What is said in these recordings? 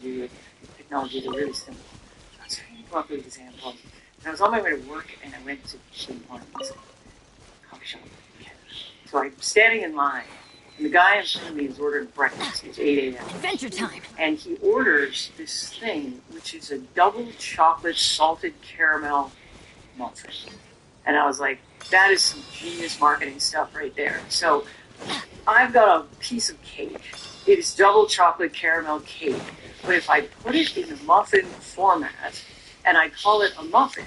do with technology. They're really simple. So I was trying to come up with examples. And I was on my way to work, and I went to Tim Hortons coffee shop. So I'm standing in line, and the guy in front of me is ordering breakfast. It's 8 a.m. Adventure time. And he orders this thing, which is a double chocolate salted caramel muffin. And I was like, that is some genius marketing stuff right there. So I've got a piece of cake. It is double chocolate caramel cake. But if I put it in a muffin format and I call it a muffin,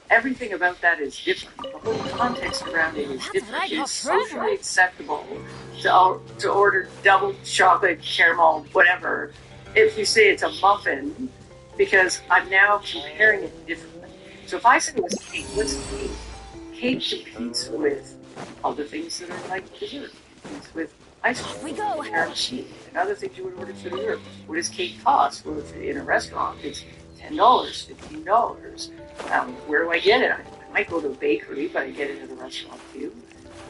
everything about that is different. The whole context around it is different. It's socially acceptable to order double chocolate caramel, whatever, if you say it's a muffin, because I'm now comparing it differently. So if I said it was cake, what's cake? Cake competes with other things that are like dessert. It competes with ice cream, We go. machine, and other things you would order for dessert. What does cake cost? Well, if in a restaurant, it's $10, $15. Where do I get it? I might go to a bakery, but I get it at a restaurant too.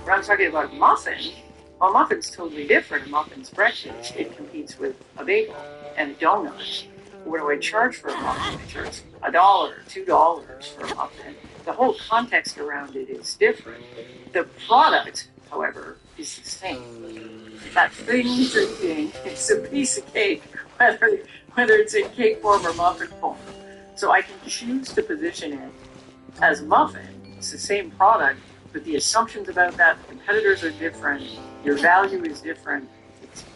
When I'm talking about a muffin, well, a muffin's totally different. A muffin's breakfast. It competes with a bagel and a donut. What do I charge for a muffin? I charge $1, $2 for a muffin. The whole context around it is different. The product, however, is the same. That thing you're eating is a piece of cake, whether it's in cake form or muffin form. So I can choose to position it as a muffin. It's the same product, but the assumptions about that, the competitors are different, your value is different,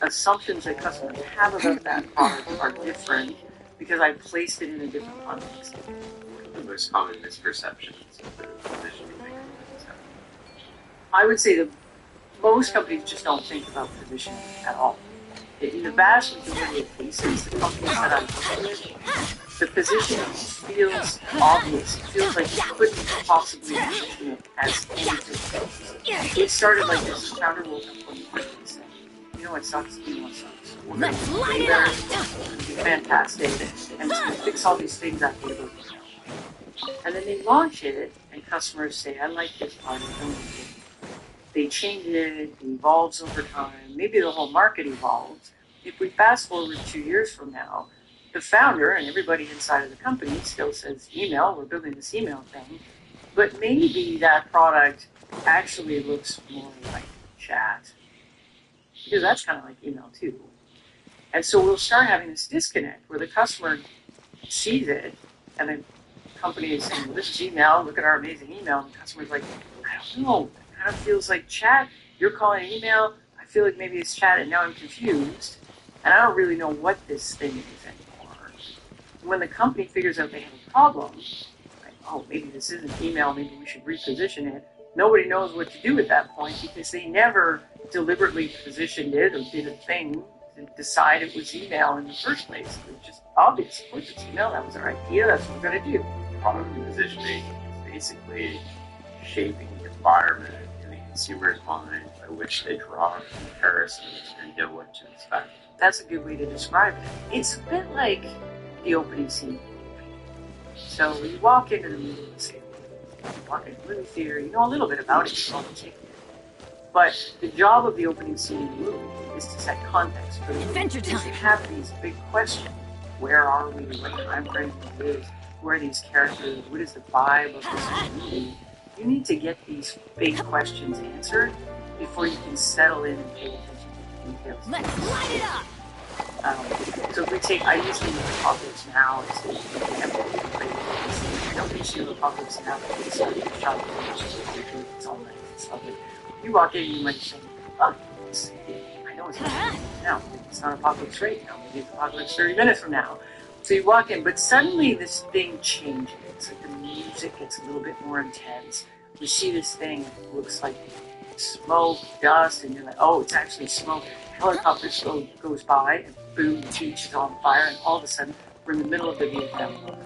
assumptions that customers have about that product are different because I placed it in a different context. What are the most common misperceptions of the positioning that companies have? I would say that most companies just don't think about positioning at all. In the vast majority of cases, the companies that I work with, the positioning feels obvious. It feels like you couldn't possibly position it as anything. It started like this. The founder woke up one morning and said, you know what sucks? You know what sucks? We're going Let's to light be it better. up. It's going to be fantastic. And it's going to fix all these things I hate about it. And then they launch it, and customers say, I like this part, I don't like it. They change it, it evolves over time. Maybe the whole market evolves. If we fast forward 2 years from now, the founder and everybody inside of the company still says email, we're building this email thing, but maybe that product actually looks more like chat, because that's kind of like email too. And so we'll start having this disconnect where the customer sees it, and the company is saying, well, this is email, look at our amazing email, and the customer's like, I don't know, it kind of feels like chat, you're calling it email, I feel like maybe it's chat, and now I'm confused, and I don't really know what this thing is anymore. When the company figures out they have a problem, like, oh, maybe this isn't email, maybe we should reposition it, nobody knows what to do at that point because they never deliberately positioned it or did a thing to decide it was email in the first place. It was just obvious. Of course it's email, that was our idea, that's what we're going to do. Product positioning is basically shaping the environment in the consumer's mind by which they draw comparisons and know what to expect. That's a good way to describe it. It's a bit like the opening scene. So you walk into the movie, say, you walk into the movie theater, you know a little bit about it, you know the ticket. But the job of the opening scene in the movie is to set context for the movie. Adventure Because time. you have these big questions. Where are we? What time frame is? Who are these characters? What is the vibe of this movie? You need to get these big questions answered before you can settle in and pay attention to the details. Let's light it up. So if we take, I usually use Apocalypse Now as an example. I don't issue Apocalypse Now, but it's a shop, it's all nice, it's lovely. You walk in, you might say, oh, I know it's Apocalypse Now. It's not Apocalypse right now. Maybe it's Apocalypse 30 minutes from now. So you walk in, but suddenly this thing changes. It's like the music gets a little bit more intense. You see this thing, it looks like smoke, dust, and you're like, oh, it's actually smoke. Helicopter goes by, and boom, the beach is on fire, and all of a sudden, we're in the middle of the Vietnam War.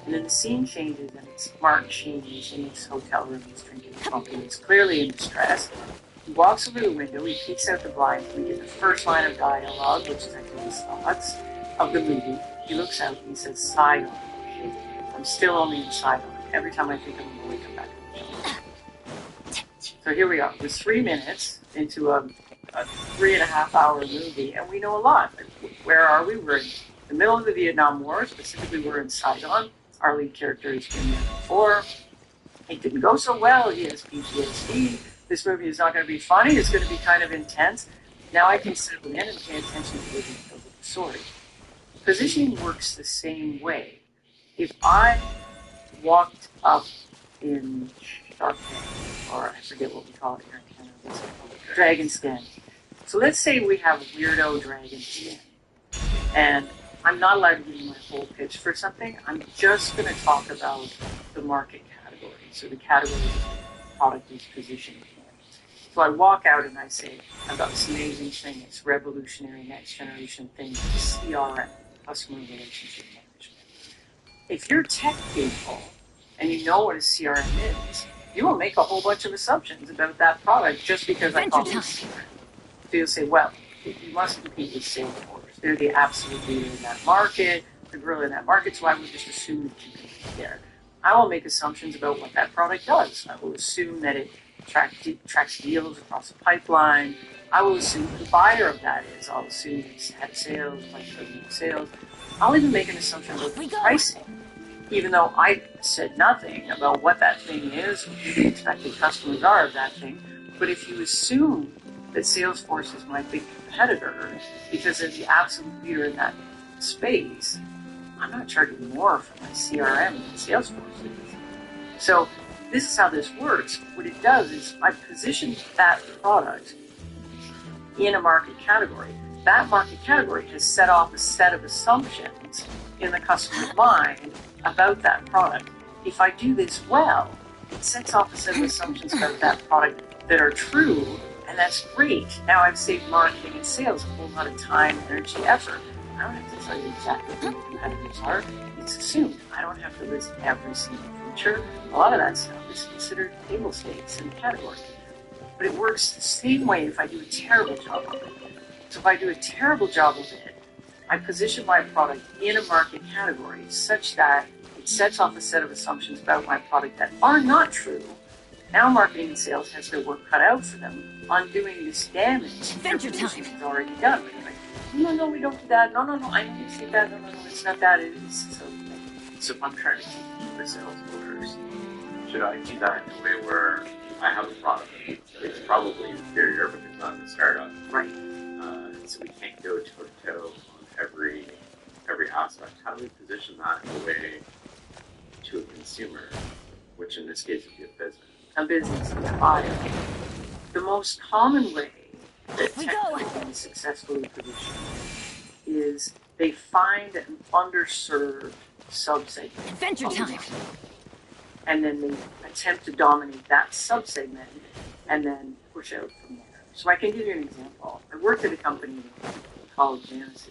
And then the scene changes, and it's Martin Sheen, he's in his hotel room, he's drinking coffee, he's clearly in distress. He walks over the window, he peeks out the blind, we get the first line of dialogue, which is actually his thoughts of the movie. He looks out and he says, Saigon. I'm still only in Saigon. Every time I think I'm going to come back to the show. So here we are. We're 3 minutes into a 3.5 hour movie, and we know a lot. Where are we? We're in the the middle of the Vietnam War, specifically we're in Saigon. Our lead character has been there before. It didn't go so well. He has PTSD. This movie is not going to be funny. It's going to be kind of intense. Now I can settle in and pay attention to the details of the story. Positioning works the same way. If I walked up in Shark Tank, or I forget what we call it here in Canada, what's it called? Dragon's Den. So let's say we have a weirdo Dragon's Den, and I'm not allowed to give you my whole pitch for something. I'm just going to talk about the market category. So the category the product is positioned in. So I walk out and I say, I've got this amazing thing. It's revolutionary next generation thing. It's CRM, customer relationship management. If you're tech people and you know what a CRM is, you will make a whole bunch of assumptions about that product just because I call it CRM. So you'll say, well, you must compete with Salesforce. They're the absolute leader in that market, the gorilla in that market, so I would just assume that you compete there. I will make assumptions about what that product does. I will assume that it tracks deals across the pipeline. I will assume who the buyer of that is. I'll assume it's head sales, vice president of sales. I'll even make an assumption about the pricing, even though I said nothing about what that thing is, who the expected customers are of that thing. But if you assume that Salesforce is my big competitor because they're the absolute leader in that space, I'm not charging more for my CRM than Salesforce is. So this is how this works. What it does is I position that product in a market category. That market category has set off a set of assumptions in the customer's mind about that product. If I do this well, it sets off a set of assumptions about that product that are true, and that's great. Now I've saved marketing and sales a whole lot of time, energy, effort. I don't have to tell you exactly who the competitors are. It's assumed. I don't have to list every single feature. A lot of that stuff is considered table stakes in the category. But it works the same way if I do a terrible job of it. So if I do a terrible job of it, I position my product in a market category such that it sets off a set of assumptions about my product that are not true. Now marketing and sales has their work cut out for them on doing this damage. Venture time. It's already done. No, we don't do that. No, I don't see that. No, it's not that. It's so I'm trying to keep the sales orders. Should I do that in a way where I have a product that's probably inferior, but it's not a startup? Right. So we can't go toe-to-toe on every aspect. How do we position that in a way to a consumer, which in this case would be a business? A business is a buyer. The most common way that tech companies successfully position is they find an underserved subsegment. Adventure time. And then they attempt to dominate that subsegment and then push out from there. So I can give you an example. I worked at a company called Genesys.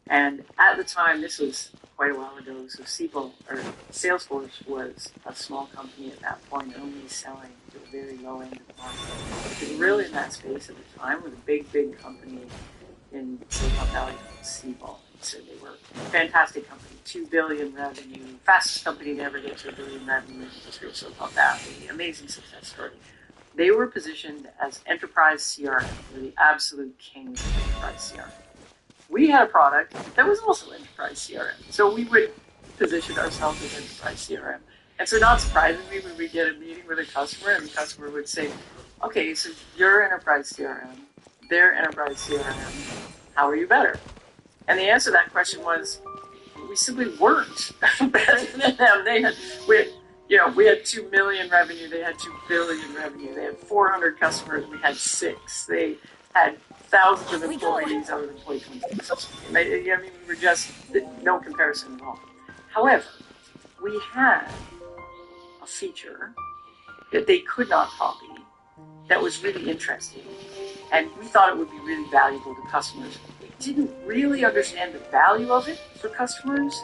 And at the time, this was quite a while ago, so Salesforce was a small company at that point, only selling to a very low end of the market. But they were really in that space at the time with a big company in Silicon Valley called Siebel. So they were a fantastic company, $2 billion revenue, fastest company to ever get to $1 billion revenue in the history of Silicon Valley. Amazing success story. They were positioned as enterprise CRM. They're the absolute kings of enterprise CRM. We had a product that was also enterprise CRM. So we would position ourselves as enterprise CRM. And so not surprisingly, when we get a meeting with a customer and the customer would say, okay, so you're enterprise CRM, they're enterprise CRM, how are you better? And the answer to that question was, we simply weren't better than them. We had 2 million revenue, they had 2 billion revenue, they had 400 customers, we had 6. They had thousands of employees, I was employee 26. We were just no comparison at all. However, we had a feature that they could not copy that was really interesting, and we thought it would be really valuable to customers. We didn't really understand the value of it for customers,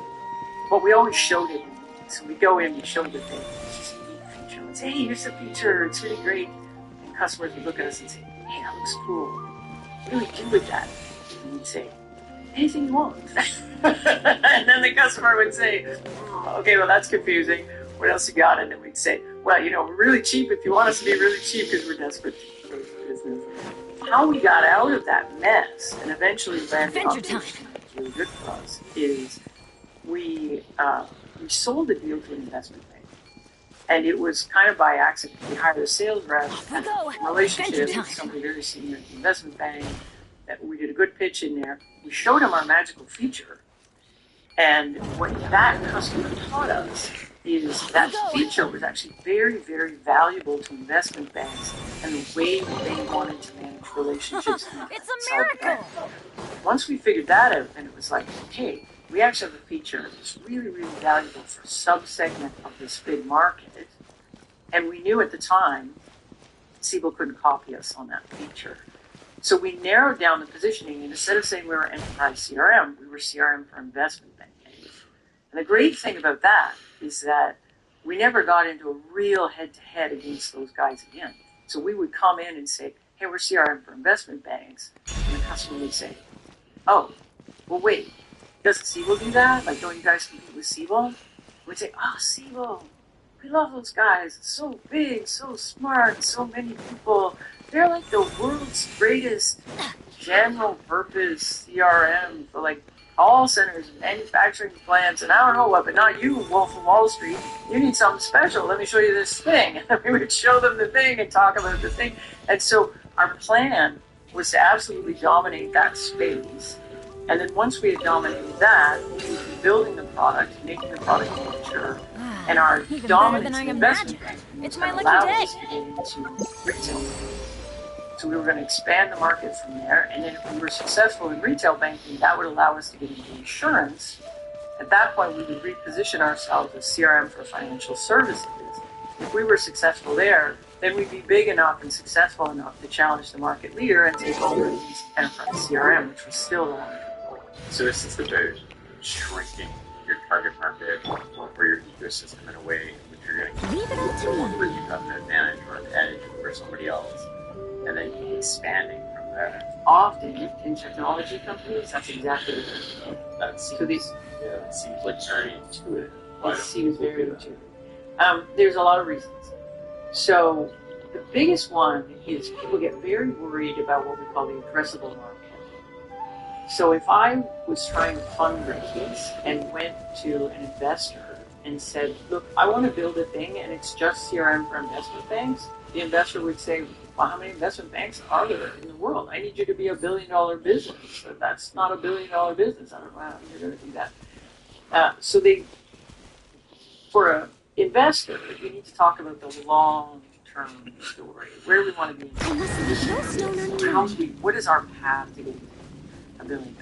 but we always showed it. So we go in, we show the thing, it's just a neat feature. We'd say, hey, here's the feature, it's really great. And customers would look at us and say, hey, that looks cool. What do we do with that? And we'd say, anything you want. And then the customer would say, okay, well, that's confusing. What else you got? And then we'd say, well, we're really cheap if you want us to be really cheap because we're desperate to grow the business. How we got out of that mess and eventually landed on really good for us is we sold the deal to an investment bank. And it was kind of by accident. We hired a sales rep, had a relationship with somebody very senior at the investment bank. That we did a good pitch in there. We showed him our magical feature. And what that customer taught us is that feature was actually very, very valuable to investment banks and the way that they wanted to manage relationships. It's a miracle! Once we figured that out, and it was like, hey, we actually have a feature that's really, really valuable for a sub-segment of this big market. And we knew at the time Siebel couldn't copy us on that feature. So we narrowed down the positioning, and instead of saying we were enterprise CRM, we were CRM for investment banking. And the great thing about that is that we never got into a real head-to-head against those guys again. So we would come in and say, hey, we're CRM for investment banks. And the customer would say, oh, well, wait, doesn't Siebel do that? Like, don't you guys compete with Siebel? We'd say, oh, Siebel, we love those guys. It's so big, so smart, so many people. They're like the world's greatest general purpose CRM for like call centers and manufacturing plants and I don't know what, but not you, Wolf of Wall Street. You need something special. Let me show you this thing. And then we would show them the thing and talk about the thing. And so our plan was to absolutely dominate that space. And then once we had dominated that, we would be building the product, making the product more mature. And our Even dominance better in than I investment imagined. banking It's was my going to lucky allow day. us to get into retail. So we were going to expand the market from there, and then if we were successful in retail banking, that would allow us to get into insurance. At that point, we would reposition ourselves as CRM for financial services. If we were successful there, then we'd be big enough and successful enough to challenge the market leader and take over these enterprise CRM, which was still the one. So this is about shrinking your target market or your ecosystem in a way in which you're going to Leave it all to me. where you have an advantage or an edge over somebody else, and then expanding from there. Often in technology companies, that's exactly what they're doing. That seems, So these it seems like very intuitive. It seems very intuitive. There's a lot of reasons. So the biggest one is people get very worried about what we call the addressable market. So if I was trying to fundraise and went to an investor and said, look, I want to build a thing and it's just CRM for investment banks, the investor would say, well, how many investment banks are there in the world? I need you to be $1 billion business. That's not $1 billion business. I don't know how you're going to do that. For an investor, you need to talk about the long-term story. Where do we want to be? I must be no stone What is our path to getting $1 billion?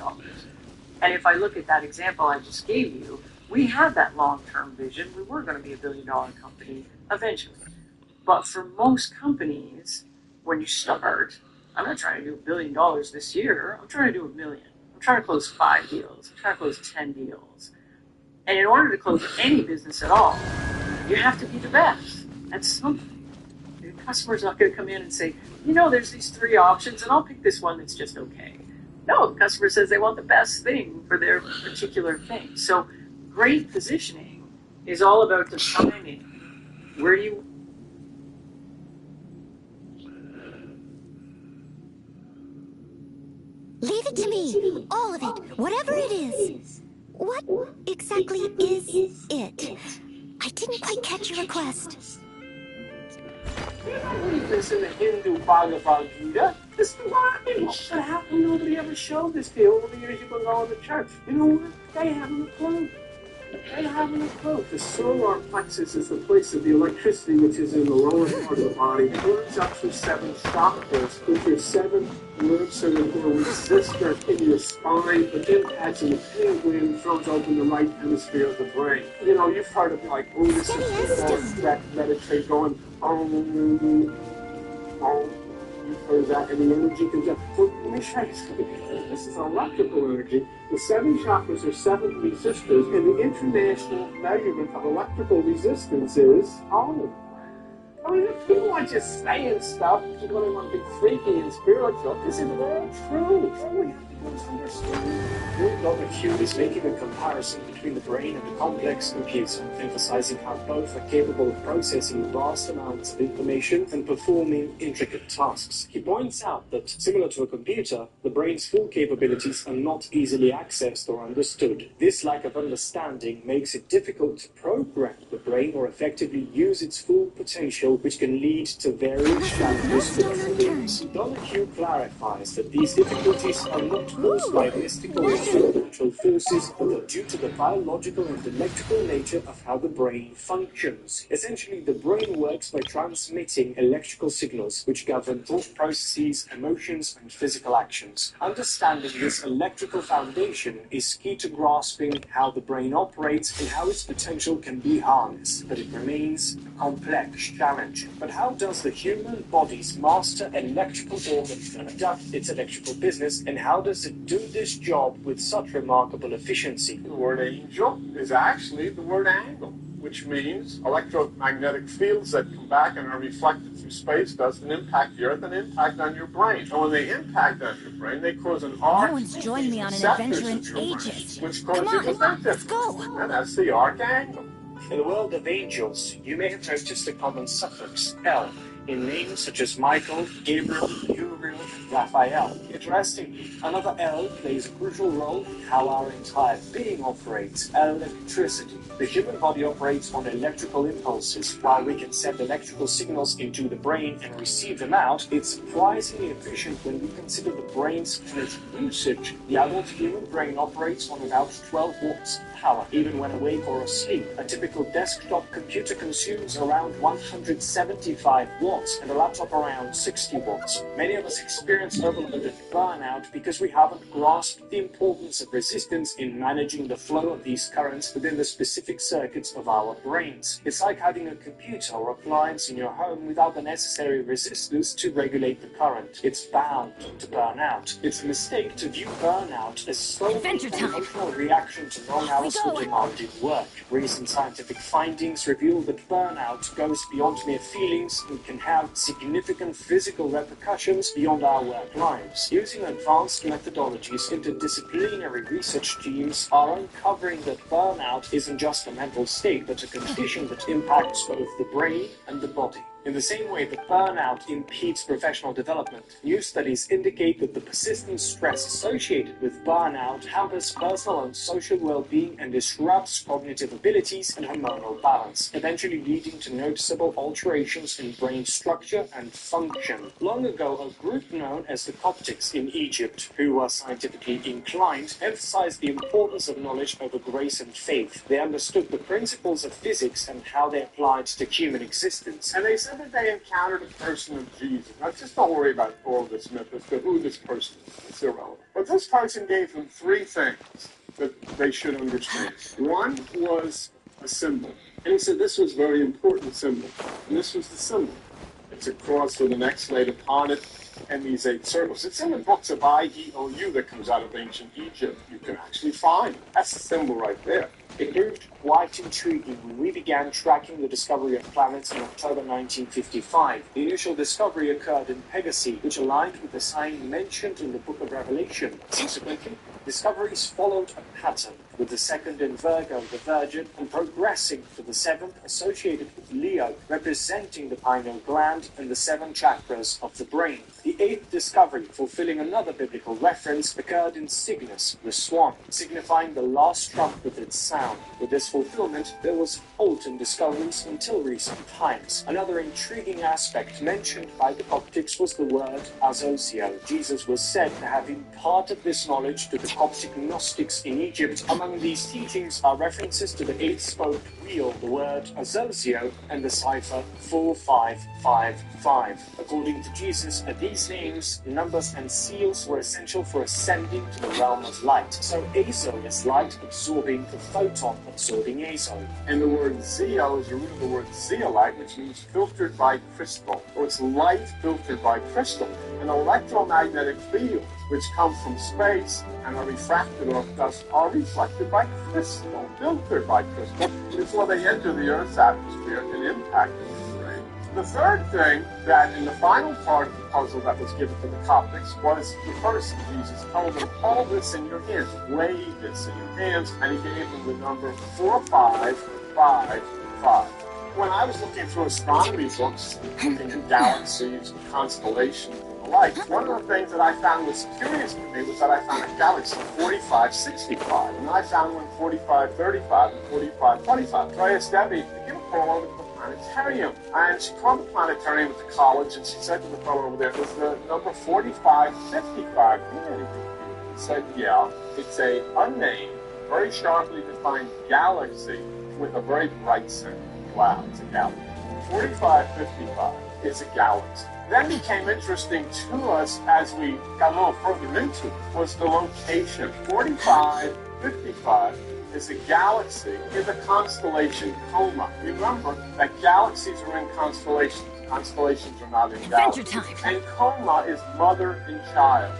And if I look at that example I just gave you, we had that long-term vision. We were going to be $1 billion company eventually. But for most companies, when you start, I'm not trying to do $1 billion this year. I'm trying to do $1 million. I'm trying to close 5 deals. I'm trying to close 10 deals. And in order to close any business at all, you have to be the best. That's something. The customer's not going to come in and say, there's these 3 options, and I'll pick this one that's just okay. No, the customer says they want the best thing for their particular thing. So great positioning is all about defining where you... Leave it to me. All of it. Whatever it is. What exactly is it? I didn't quite catch your request. Read this in the Hindu Bhagavad Gita. This is the Bible. What happened? Nobody ever showed this to you over the years you've been going to church. You know what? They haven't a clue. They haven't a clue. The solar plexus is the place of the electricity which is in the lower part of the body. It burns up through 7 chakras, which are 7 nerve centers or resistors in your spine, but then adds in the pineal gland, throws open the right hemisphere of the brain. You've heard of like Buddhists that meditate going, Om. You've heard of that, and the energy comes up. So let me show you something. This is electrical energy. The 7 chakras are 7 resistors, and the international measurement of electrical resistance is Om. I mean, if people are just saying stuff, people want to be freaky and spiritual, this is all true. All we have to Dr. Q is making a comparison between the brain and a complex computer, emphasizing how both are capable of processing vast amounts of information and performing intricate tasks. He points out that, similar to a computer, the brain's full capabilities are not easily accessed or understood. This lack of understanding makes it difficult to program the brain or effectively use its full potential, which can lead to various challenges for humans. Dr. Q clarifies that these difficulties are not caused by mystical or supernatural forces, but are due to the biological and electrical nature of how the brain functions. Essentially, the brain works by transmitting electrical signals, which govern thought processes, emotions, and physical actions. Understanding this electrical foundation is key to grasping how the brain operates and how its potential can be harnessed, but it remains a complex challenge. But how does the human body's master electrical organ conduct its electrical business, and how does it do this job with such remarkable efficiency? The word angel is actually the word angle, which means electromagnetic fields that come back and are reflected through space doesn't impact the Earth and impact on your brain. And when they impact on your brain, they cause an arc. No one's joined me on an adventure in ages. Which Come causes you to on, think let's differently. go. And that's the arc angle. In the world of angels, you may have noticed the common suffix L in names such as Michael, Gabriel, Uriel, and Raphael. Interestingly, another L plays a crucial role in how our entire being operates: electricity. The human body operates on electrical impulses. While we can send electrical signals into the brain and receive them out, it's surprisingly efficient when we consider the brain's energy usage. The adult human brain operates on about 12 watts of power, even when awake or asleep. A typical desktop computer consumes around 175 watts, and a laptop around 60 watts. Many of us experience overloaded burnout because we haven't grasped the importance of resistance in managing the flow of these currents within the specific circuits of our brains. It's like having a computer or appliance in your home without the necessary resistance to regulate the current. It's bound to burn out. It's a mistake to view burnout as solely an emotional reaction to long hours of demanding work. Recent scientific findings reveal that burnout goes beyond mere feelings and can have significant physical repercussions beyond our work lives. Using advanced methodologies, interdisciplinary research teams are uncovering that burnout isn't just a mental state, but a condition that impacts both the brain and the body. In the same way that burnout impedes professional development, new studies indicate that the persistent stress associated with burnout hampers personal and social well-being and disrupts cognitive abilities and hormonal balance, eventually leading to noticeable alterations in brain structure and function. Long ago, a group known as the Coptics in Egypt, who were scientifically inclined, emphasized the importance of knowledge over grace and faith. They understood the principles of physics and how they applied to human existence. And they said that they encountered a person of Jesus. Now, just don't worry about all this myth as to who this person is. It's irrelevant. But this person gave them three things that they should understand. One was a symbol. And he said this was a very important symbol. And this was the symbol. It's a cross with an X laid upon it and these 8 circles. It's in the books of IEOU that comes out of ancient Egypt. You can actually find it. That's the symbol right there. It proved quite intriguing when we began tracking the discovery of planets in October 1955. The initial discovery occurred in Pegasi, which aligned with the sign mentioned in the Book of Revelation. Subsequently, discoveries followed a pattern, with the second in Virgo, the Virgin, and progressing to the seventh associated with Leo, representing the pineal gland and the 7 chakras of the brain. The 8th discovery, fulfilling another biblical reference, occurred in Cygnus, the swan, signifying the last trump with its sound. With this fulfillment, there was halt in discoveries until recent times. Another intriguing aspect mentioned by the Coptics was the word azosio. Jesus was said to have imparted this knowledge to the Coptic Gnostics in Egypt. Among these teachings are references to the 8-spoked wheel, the word azosio, and the cipher 4555. According to Jesus, these names, numbers, and seals were essential for ascending to the realm of light. So azo is light absorbing the photon absorbing azo. And the word zeo is the root of the word zeolite, which means filtered by crystal, or it's light filtered by crystal. An electromagnetic field which come from space and are refracted off dust are reflected by crystal, filtered by crystal, before they enter the Earth's atmosphere and impact the brain. The third thing that in the final part of the puzzle that was given to the Coptics was the person. Jesus told them, hold this in your hands, weigh this in your hands, and he gave them the number 4555. When I was looking through astronomy books, looking at galaxies, constellations, and the like, one of the things that I found was curious to me was that I found a galaxy 4565, and I found one 4535 and 4525. So I asked Debbie to give a call over to the planetarium, and she called the planetarium at the college, and she said to the fellow over there, was the number 4555 mean anything? He said, yeah, it's a unnamed, very sharply defined galaxy with a very bright center. Wow, it's a galaxy. 4555 is a galaxy. Then became interesting to us as we got a little further into it was the location. 4555 is a galaxy in the constellation Coma. Remember that galaxies are in constellations. Constellations are not in galaxies. Adventure time. And Coma is mother and child,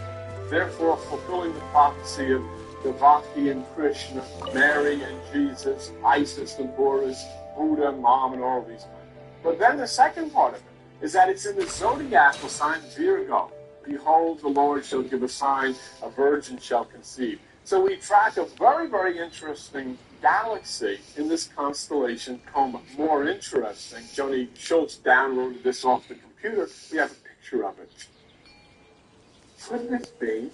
therefore fulfilling the prophecy of Devaki and Krishna, Mary and Jesus, Isis and Horus, Buddha and Mom, and all these things. But then the second part of it is that it's in the zodiacal sign Virgo. Behold, the Lord shall give a sign, a virgin shall conceive. So we track a very, very interesting galaxy in this constellation Coma. More interesting, Joni Schultz downloaded this off the computer. We have a picture of it. Could this be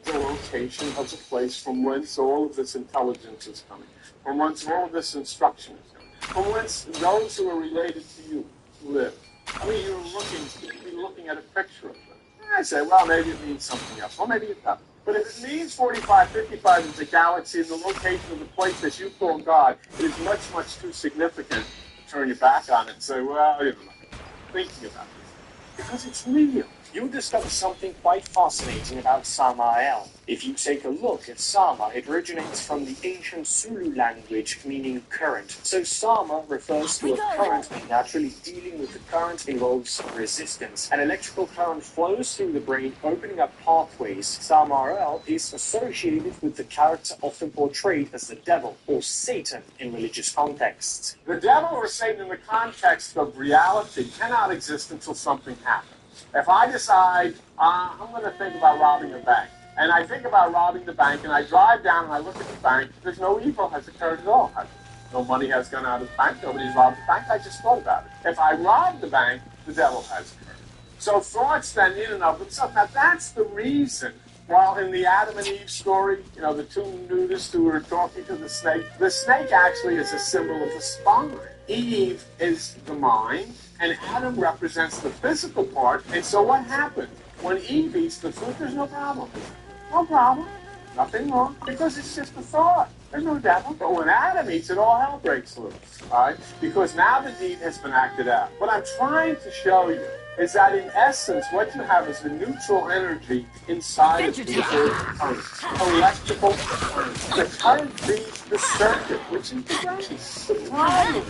the location of the place from whence all of this intelligence is coming, from whence all of this instruction is coming, from whence those who are related to you live? I mean, you'd be looking at a picture of them. I say, well, maybe it means something else. Well, maybe it doesn't. But if it means 4555 is a galaxy in the location of the place that you call God, it is much, much too significant to turn your back on it and say, well, you know, thinking about this. Because it's real. You'll discover something quite fascinating about Samael. If you take a look at Sama, it originates from the ancient Zulu language meaning current. So Sama refers to a current, and naturally dealing with the current involves resistance. An electrical current flows through the brain, opening up pathways. Samael is associated with the character often portrayed as the devil or Satan in religious contexts. The devil or Satan in the context of reality cannot exist until something happens. If I decide I'm going to think about robbing a bank, and I think about robbing the bank, and I drive down and I look at the bank, there's no evil has occurred at all. No money has gone out of the bank, nobody's robbed the bank, I just thought about it. If I rob the bank, the devil has occurred. So thoughts then in and of themselves, now that's the reason, while in the Adam and Eve story, you know, the two nudists who were talking to the snake actually is a symbol of the spine. Eve is the mind, and Adam represents the physical part. And so what happened? When Eve eats the fruit, there's no problem. No problem. Nothing wrong. Because it's just a thought. There's no devil. But when Adam eats it, all hell breaks loose. All right? Because now the deed has been acted out. What I'm trying to show you is that in essence, what you have is the neutral energy inside of the current. Electrical current. The current feeds the circuit, which is the brain. The problem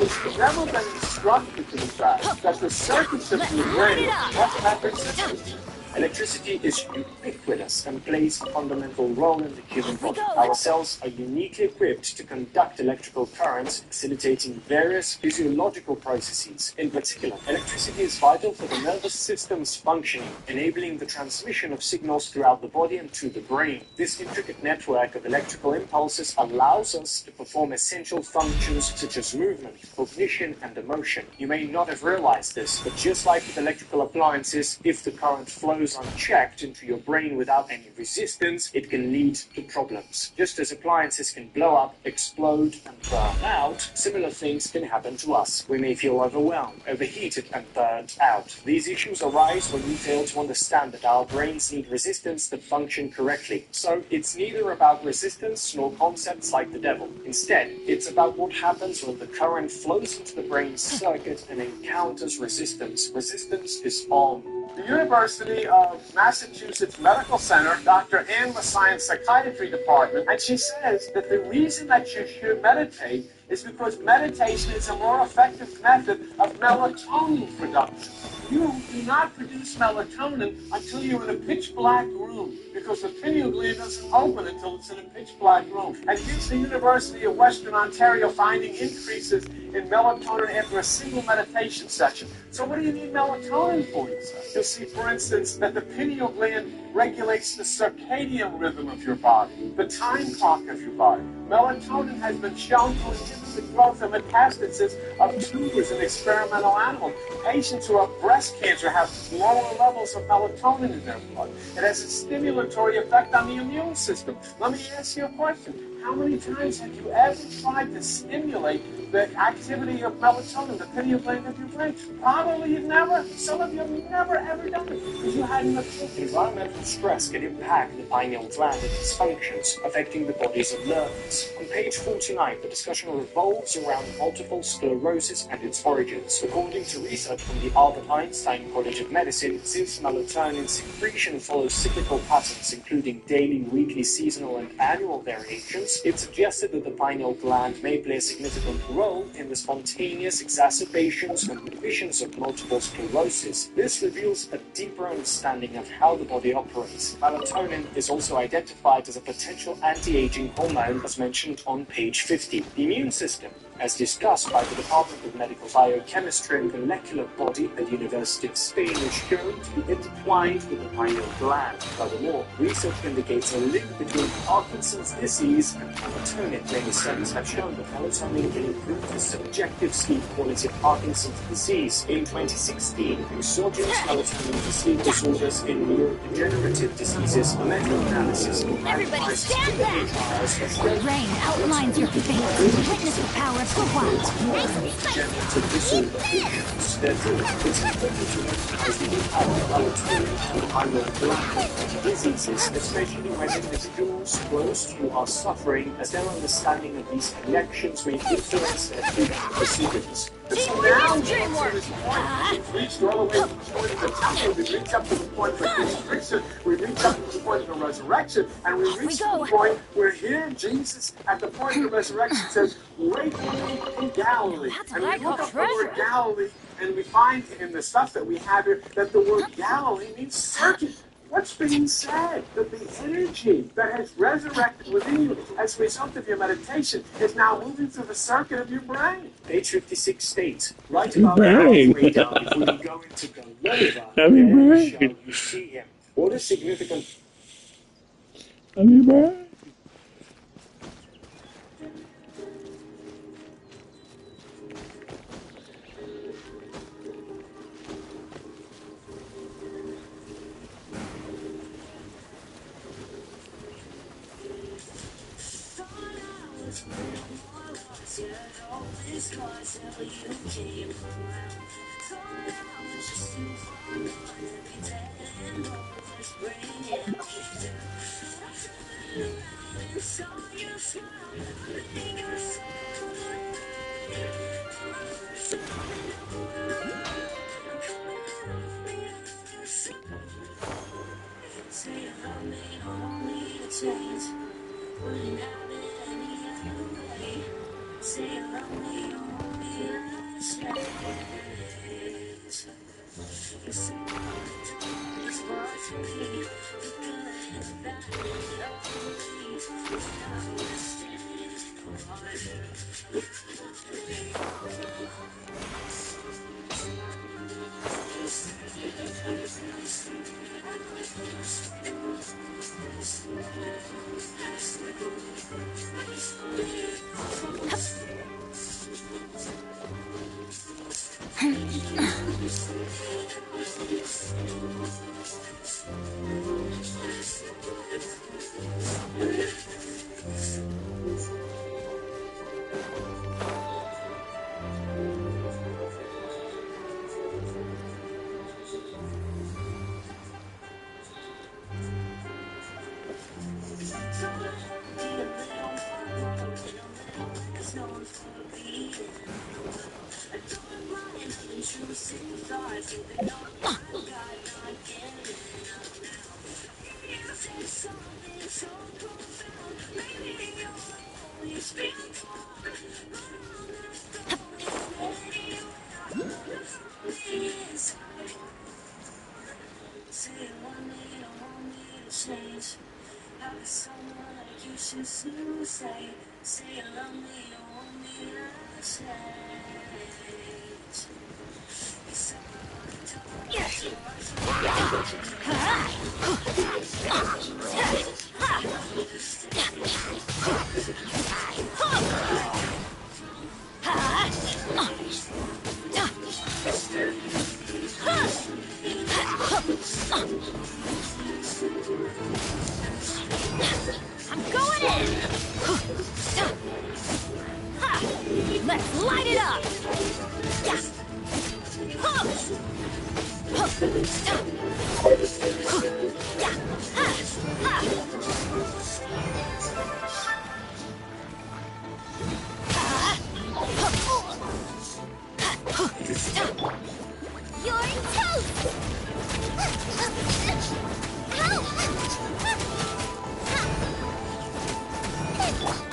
is the devil then instructed to the fact that the circuits of the brain, what happens? Electricity is ubiquitous and plays a fundamental role in the human body. Our cells are uniquely equipped to conduct electrical currents, facilitating various physiological processes. In particular, electricity is vital for the nervous system's functioning, enabling the transmission of signals throughout the body and to the brain. This intricate network of electrical impulses allows us to perform essential functions such as movement, cognition, and emotion. You may not have realized this, but just like with electrical appliances, if the current flows unchecked into your brain without any resistance, it can lead to problems. Just as appliances can blow up, explode, and burn out, similar things can happen to us. We may feel overwhelmed, overheated, and burnt out. These issues arise when we fail to understand that our brains need resistance to function correctly. So it's neither about resistance nor concepts like the devil. Instead, it's about what happens when the current flows into the brain circuit and encounters resistance. Resistance is on. The University of Massachusetts Medical Center, Dr. Ann Messiaen's psychiatry department, and she says that the reason that you should meditate is because meditation is a more effective method of melatonin production. You do not produce melatonin until you're in a pitch black room, because the pineal gland doesn't open until it's in a pitch black room. And here's the University of Western Ontario finding increases in melatonin after a single meditation session. So what do you need melatonin for, you say? You'll see, for instance, that the pineal gland regulates the circadian rhythm of your body, the time clock of your body. Melatonin has been shown to inhibit the growth and metastasis of tumors in experimental animals. Patients who have breast cancer have lower levels of melatonin in their blood. It has a stimulatory effect on the immune system. Let me ask you a question. How many times have you ever tried to stimulate the activity of melatonin, the pineal gland of your brain? Probably you've never. Some of you have never ever done it because you hadn't a clue. Environmental stress can impact the pineal gland and its functions, affecting the body's alertness. On page 49, the discussion revolves around multiple sclerosis and its origins. According to research from the Albert Einstein College of Medicine, since melatonin secretion follows cyclical patterns, including daily, weekly, seasonal, and annual variations, it suggested that the pineal gland may play a significant role in the spontaneous exacerbations and revisions of multiple sclerosis. This reveals a deeper understanding of how the body operates. Melatonin is also identified as a potential anti-aging hormone, as mentioned on page 50. The immune system, as discussed by the Department of Medical Biochemistry and Molecular Body at the University of Spain, is shown to be intertwined with the pineal gland. Furthermore, research indicates a link between Parkinson's disease and melatonin. Many studies have shown that melatonin can improve the subjective sleep quality of Parkinson's disease. In 2016, exogenous melatonin for sleep disorders in neurodegenerative diseases, a meta-analysis of Everybody stand back! trials that showed Rain outlines your fate. Witness the power of the wild. neurodegenerative disorder patients. Therefore, it's important to recognize the impact of melatonin on the pineal gland diseases, especially when individuals close to you are suffering, as their understanding of these connections may influence their treatment proceedings. So now we get to this point. We've reached all the way to the point of the temple. We've reached up to the point of the crucifixion. We've reached up to the point of the resurrection. And we've reached to the point where here Jesus, at the point of the resurrection, says, wait for me in Galilee. And we look up the word Galilee, and we find in the stuff that we have here that the word Galilee means circuit. What's being said? That the energy that has resurrected within you as a result of your meditation is now moving through the circuit of your brain. Page 56 states, right about halfway down before you go into Golgotha, there shall you see him. What is significant? I'm going in! Let's light it up! You're toast!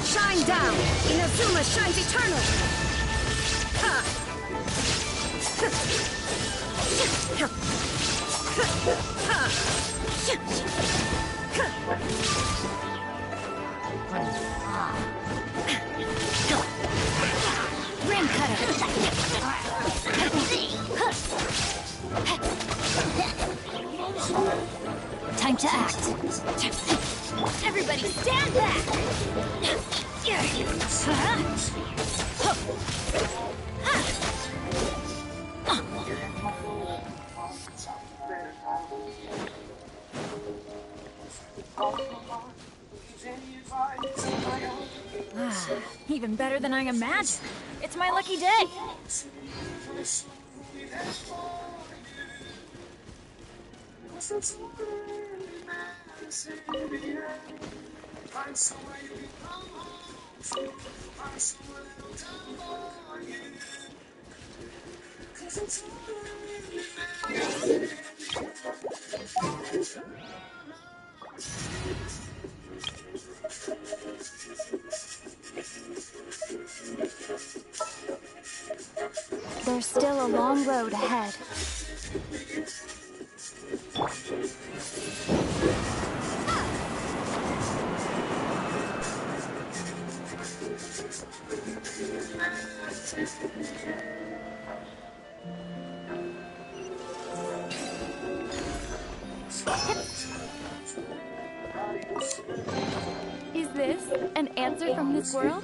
Shine down! Inazuma shines eternal! Rim cutter! Time to act. Everybody stand back! Even better than I imagined. It's my lucky day. There's still a long road ahead. Is this an answer from this world?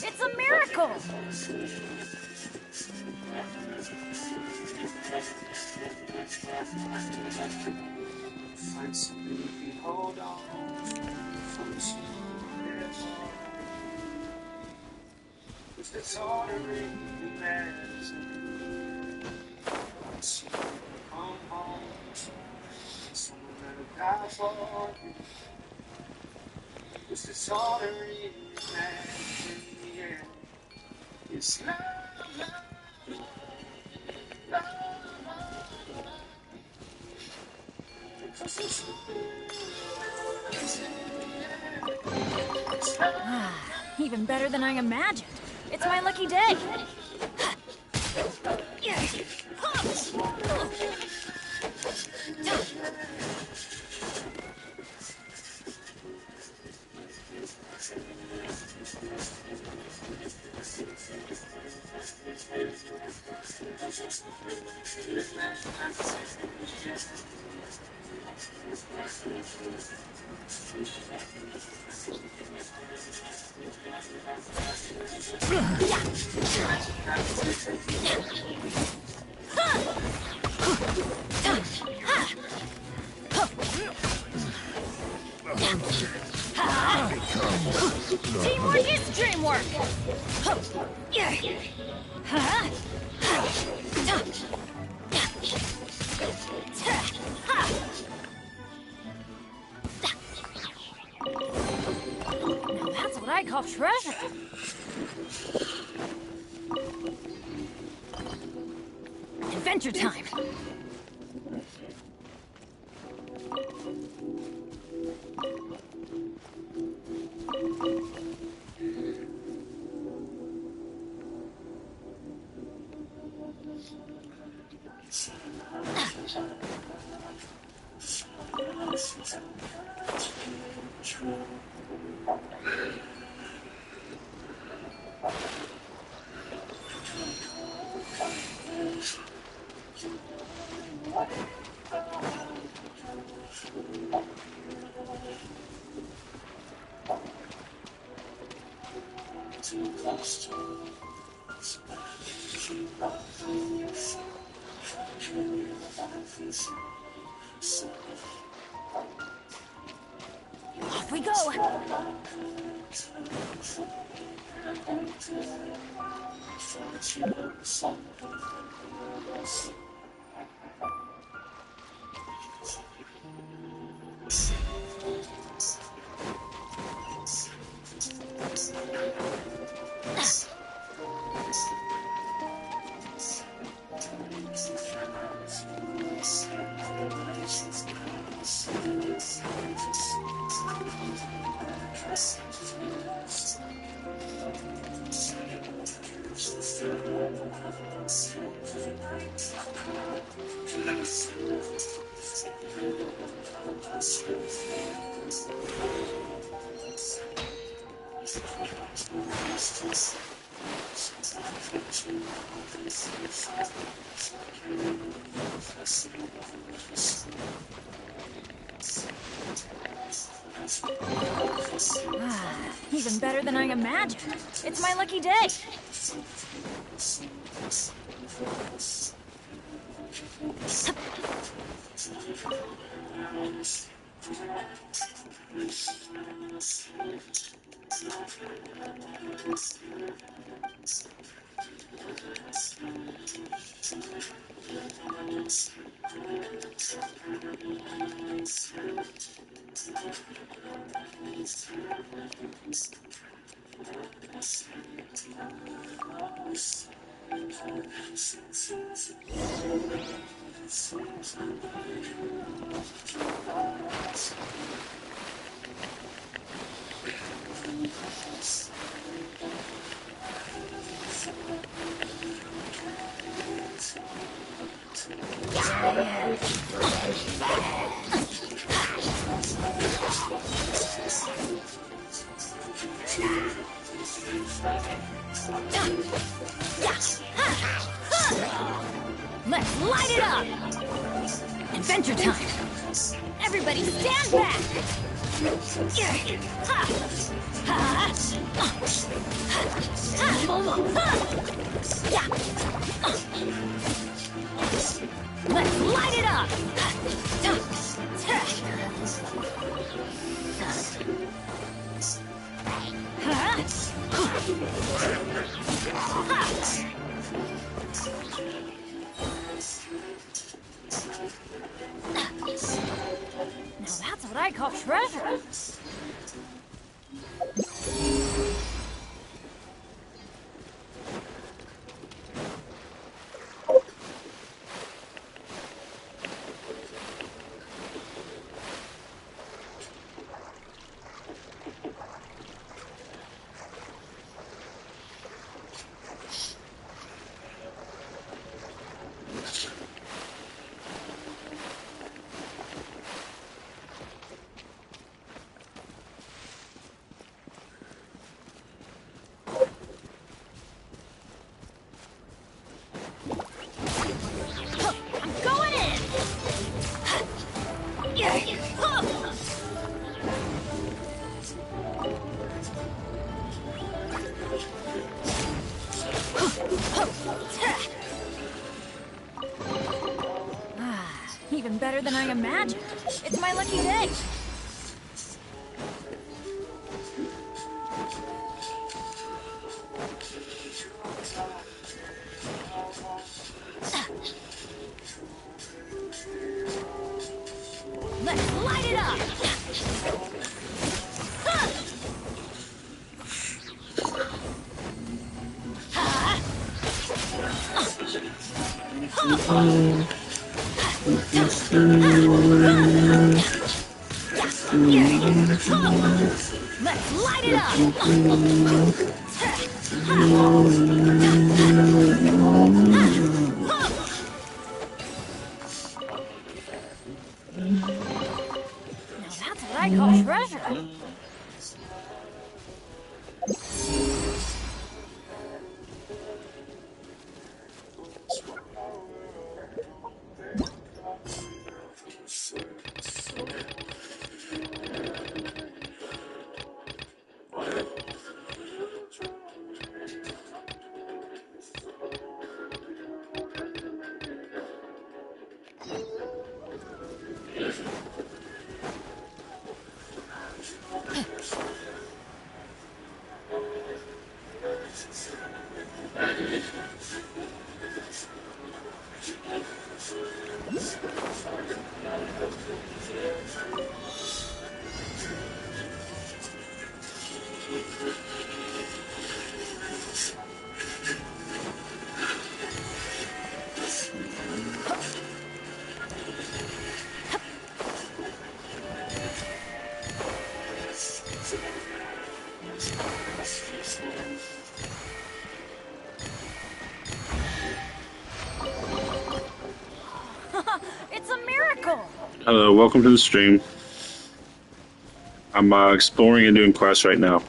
It's a miracle! Find something you can hold on. Find something because that's all that really matters. Find someone to come home. Someone that'll die for you. Because that's all that really matters in the end. It's love, love, love, love, love. Even better than I imagined. It's my lucky day. Teamwork is dreamwork! Now that's what I call treasure! Adventure time! Off we go! Even better than I imagined. It's my lucky day. Let's light it up! Adventure time! Everybody stand back! Let's light it up! Now that's what I call treasure. I'm going in! than I imagined. It's my lucky day. Let's light it up! Let's light it up! Now that's what I call treasure. It's a miracle! Hello, welcome to the stream. I'm exploring and doing quests right now.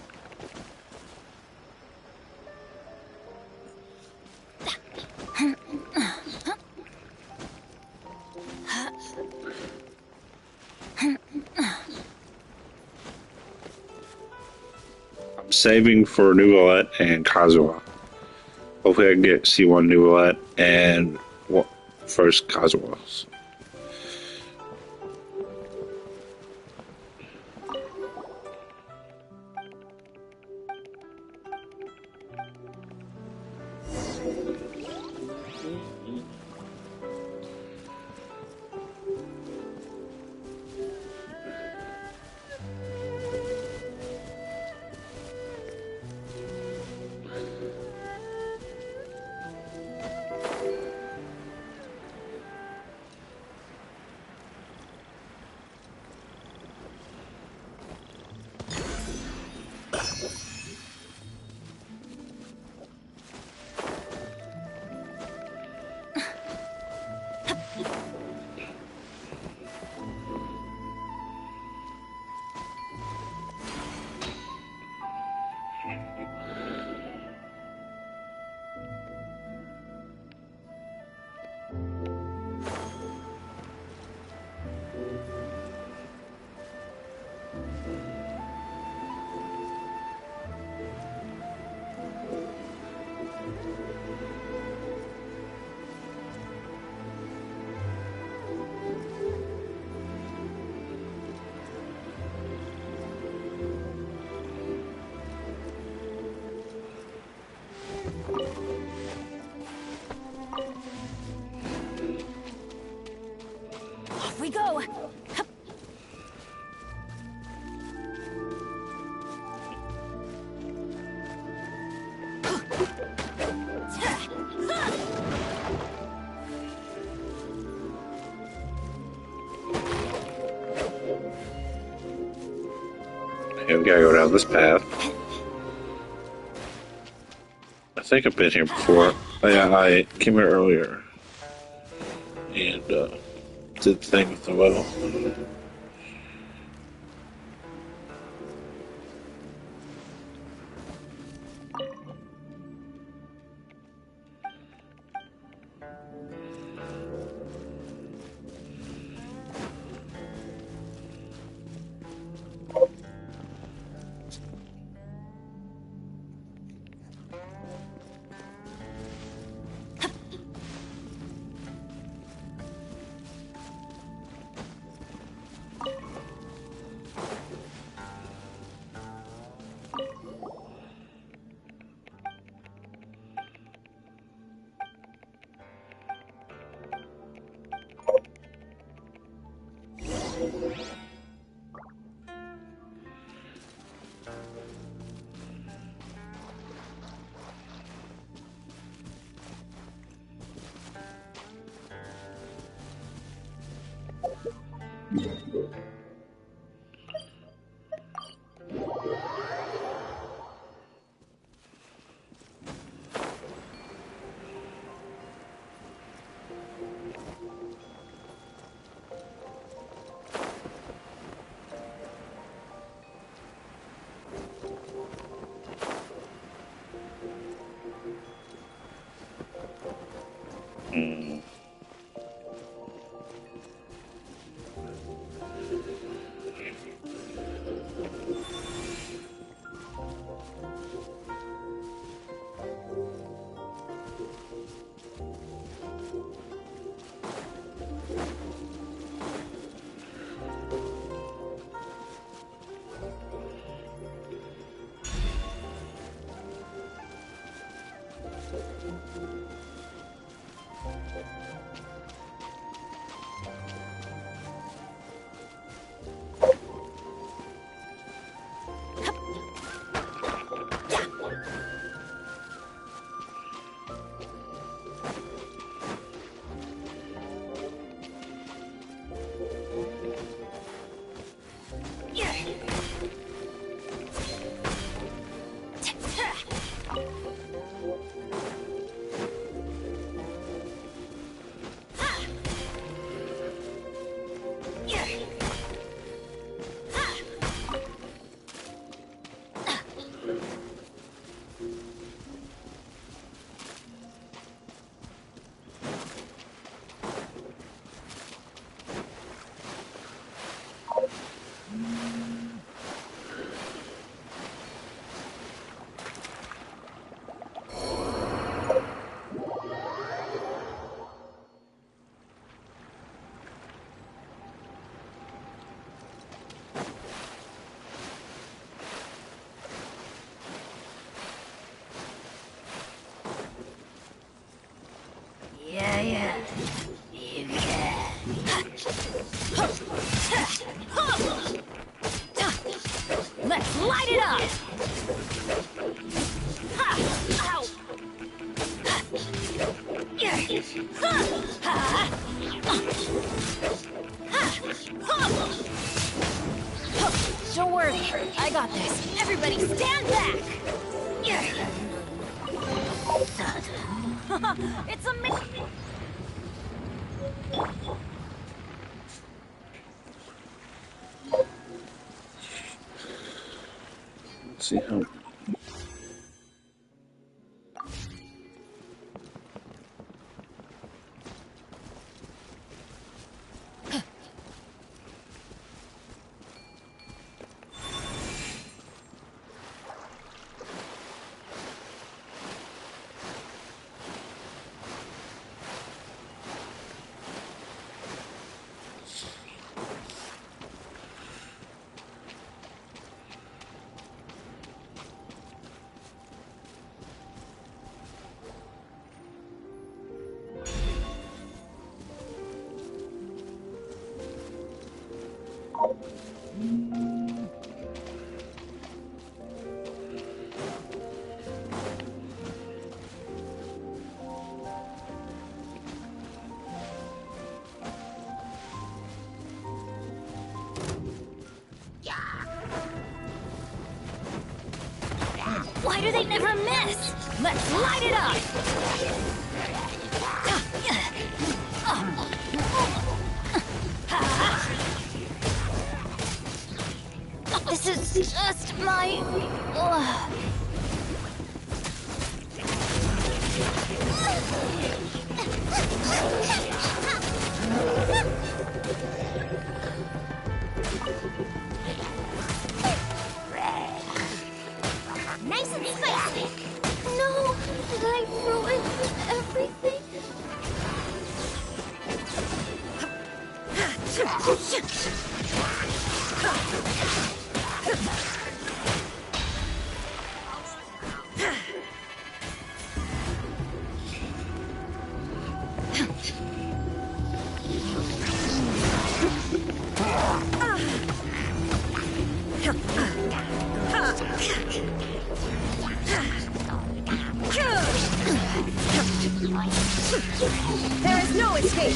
I'm saving for Neuvillette and Kazuha. Hopefully I can see one Neuvillette and first Kazuha. Off we go! Okay, we gotta go down this path. I think I've been here before. Oh, yeah, I came here earlier and did the thing with the well. Yeah. You can. Let's light it up! Ow! Don't worry, I got this. Everybody stand back! It's a Let's see how. Why do they never miss? Let's light it up! This is just my... Nice and spicy. No, did I ruin everything? There is no escape!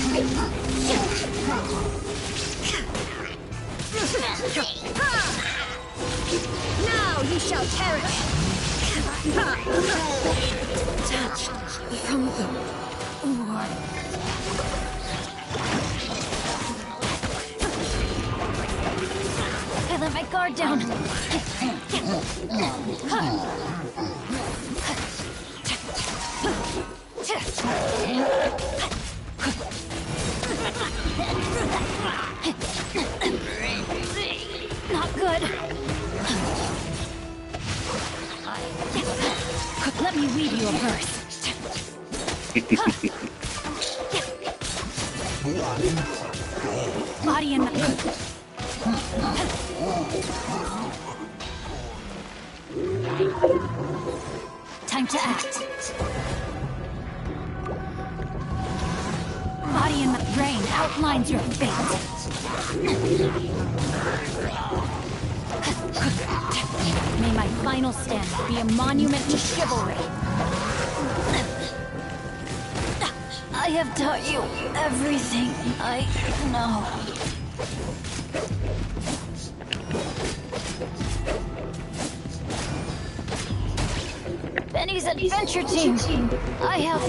Now you shall perish! Detached from the war. I let my guard down. Not good. Let me read you a verse. Body and time to act. Body and brain outlines your fate. May my final stand be a monument to chivalry. I have taught you everything I know. Benny's adventure team. I have...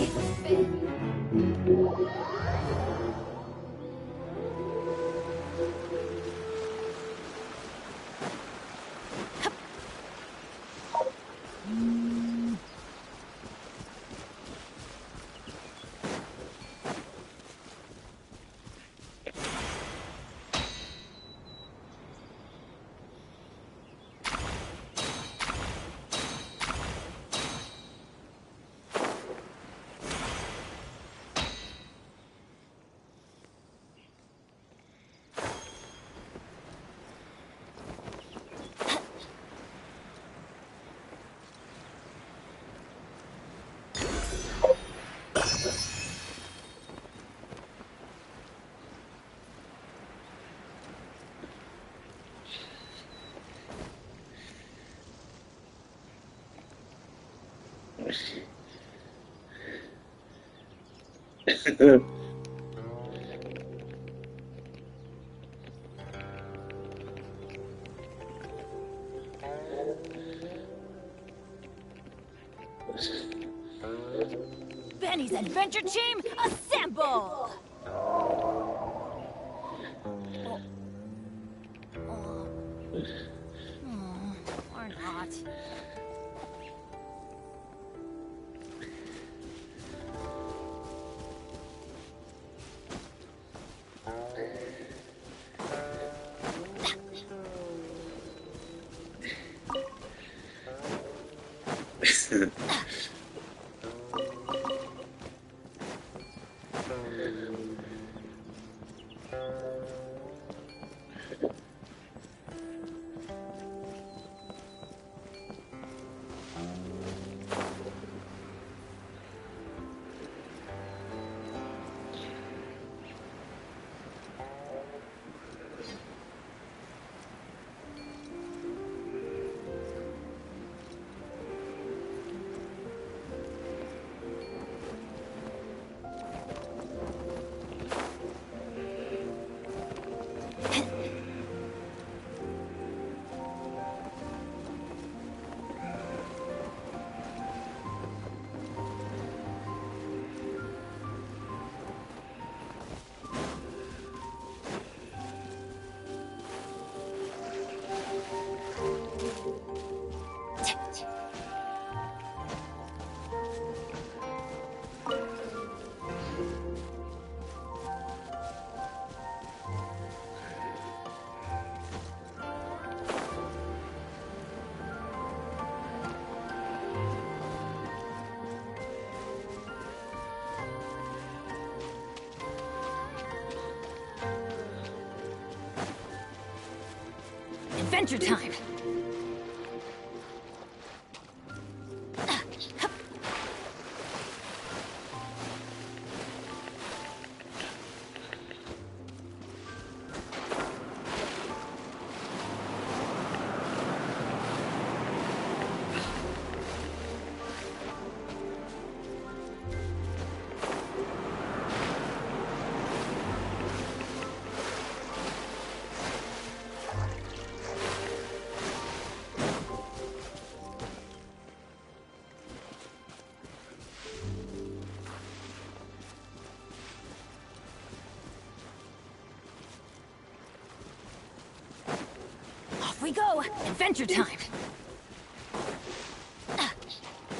Benny's adventure team, assemble! Or not. Adventure time! we go. Adventure time.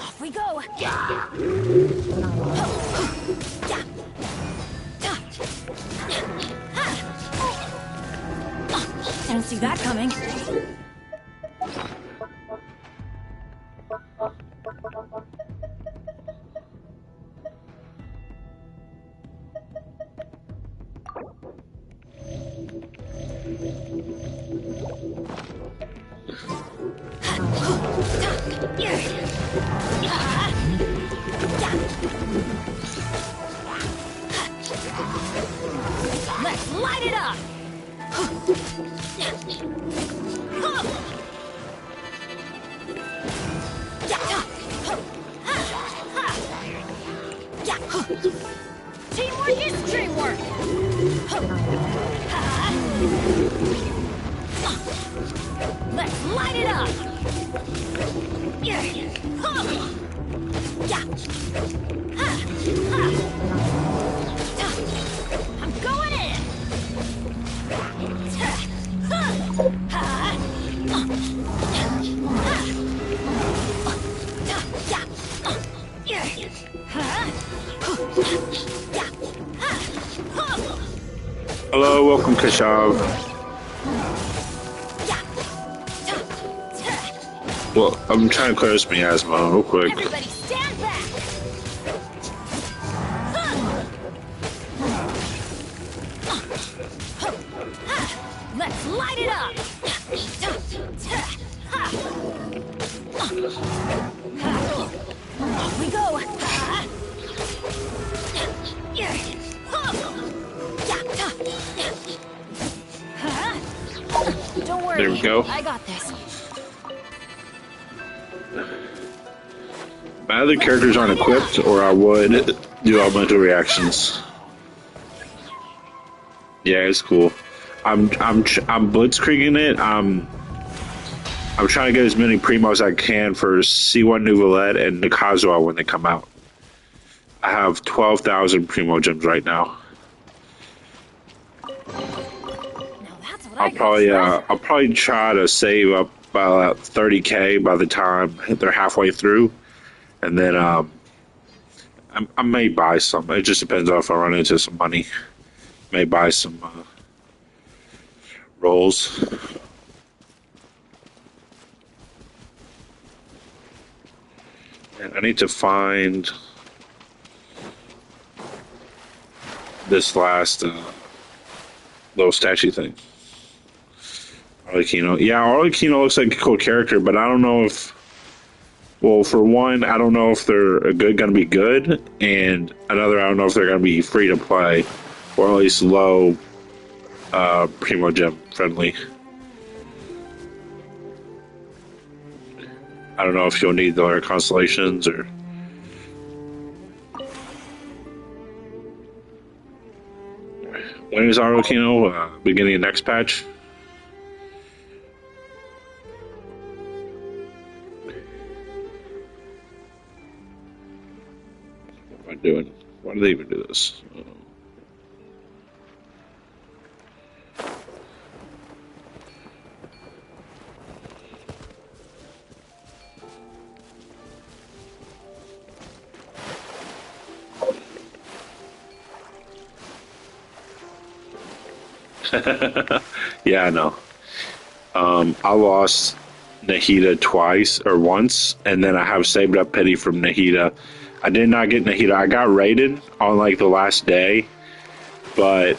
Off we go. I don't see that coming. Let's light it up! Teamwork is dreamwork! Let's light it up! I'm going in! Hello, welcome Kashav. Well, I'm trying to clear this miasma real quick. Everybody stand back! Let's light it up! Off we go! Don't worry. There we go. I got this. My other characters aren't equipped, or I would do elemental reactions. Yeah, it's cool. I'm blitzkrieging it. I'm trying to get as many primos as I can for C1 Neuvillette and Nakazawa when they come out. I have 12,000 primo gems right now. I'll probably try to save up about 30k by the time they're halfway through, and then I may buy some. It just depends on if I run into some money. May buy some rolls. And I need to find this last little statue thing. Arlecchino. Yeah, Arlecchino looks like a cool character, but I don't know if... Well, for one, I don't know if they're going to be good, and another, I don't know if they're going to be free to play, or at least low Primo Gem friendly. I don't know if you'll need their constellations or... When is Arlecchino? Beginning of next patch? What am I doing? Why do they even do this? Yeah, I know. I lost Nahida twice or once, and then I have saved up pity from Nahida. I did not get Nahida. I got raided on like the last day, but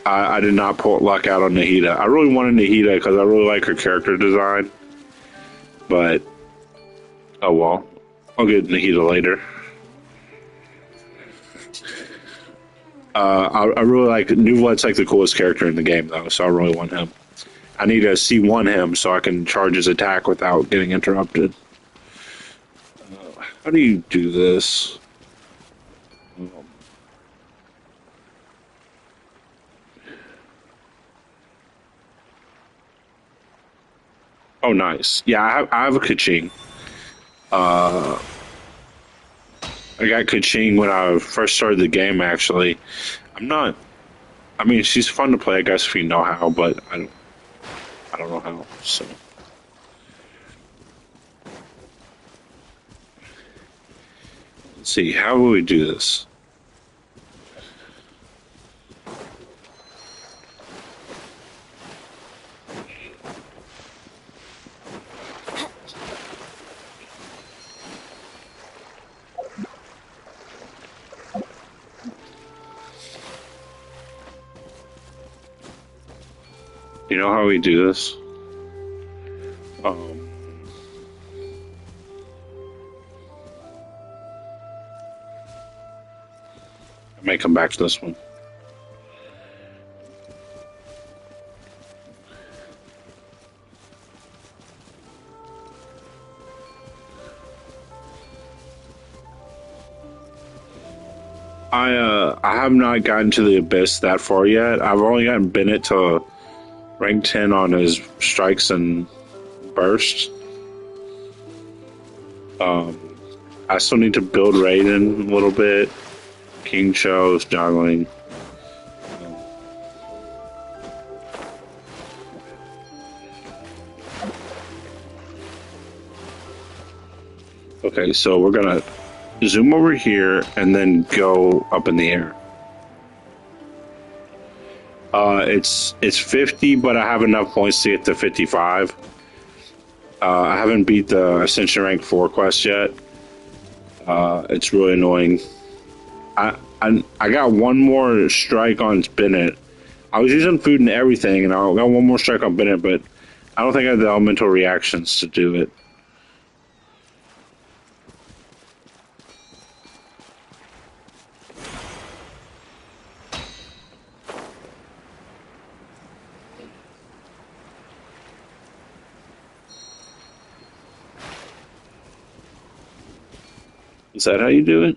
I did not pull luck out on Nahida. I really wanted Nahida because I really like her character design, but oh well. I'll get Nahida later. I really like Neuvillette's like the coolest character in the game though, so I really want him. I need to C1 him so I can charge his attack without getting interrupted. How do you do this? Oh, nice. Yeah, I have a Keqing. I got Keqing when I first started the game, actually. I mean, she's fun to play, I guess, if you know how, but I don't know how. So let's see. How will we do this? You know how we do this? I may come back to this one. I have not gotten to the Abyss that far yet. I've only gotten Bennett to rank 10 on his strikes and bursts. I still need to build Raiden a little bit. King Cho's juggling. Okay, so we're gonna zoom over here and then go up in the air. It's 50, but I have enough points to get to 55. I haven't beat the Ascension Rank 4 quest yet. It's really annoying. I got one more strike on Bennett. I was using food and everything, and I got one more strike on Bennett, but I don't think I have the elemental reactions to do it. Is that how you do it?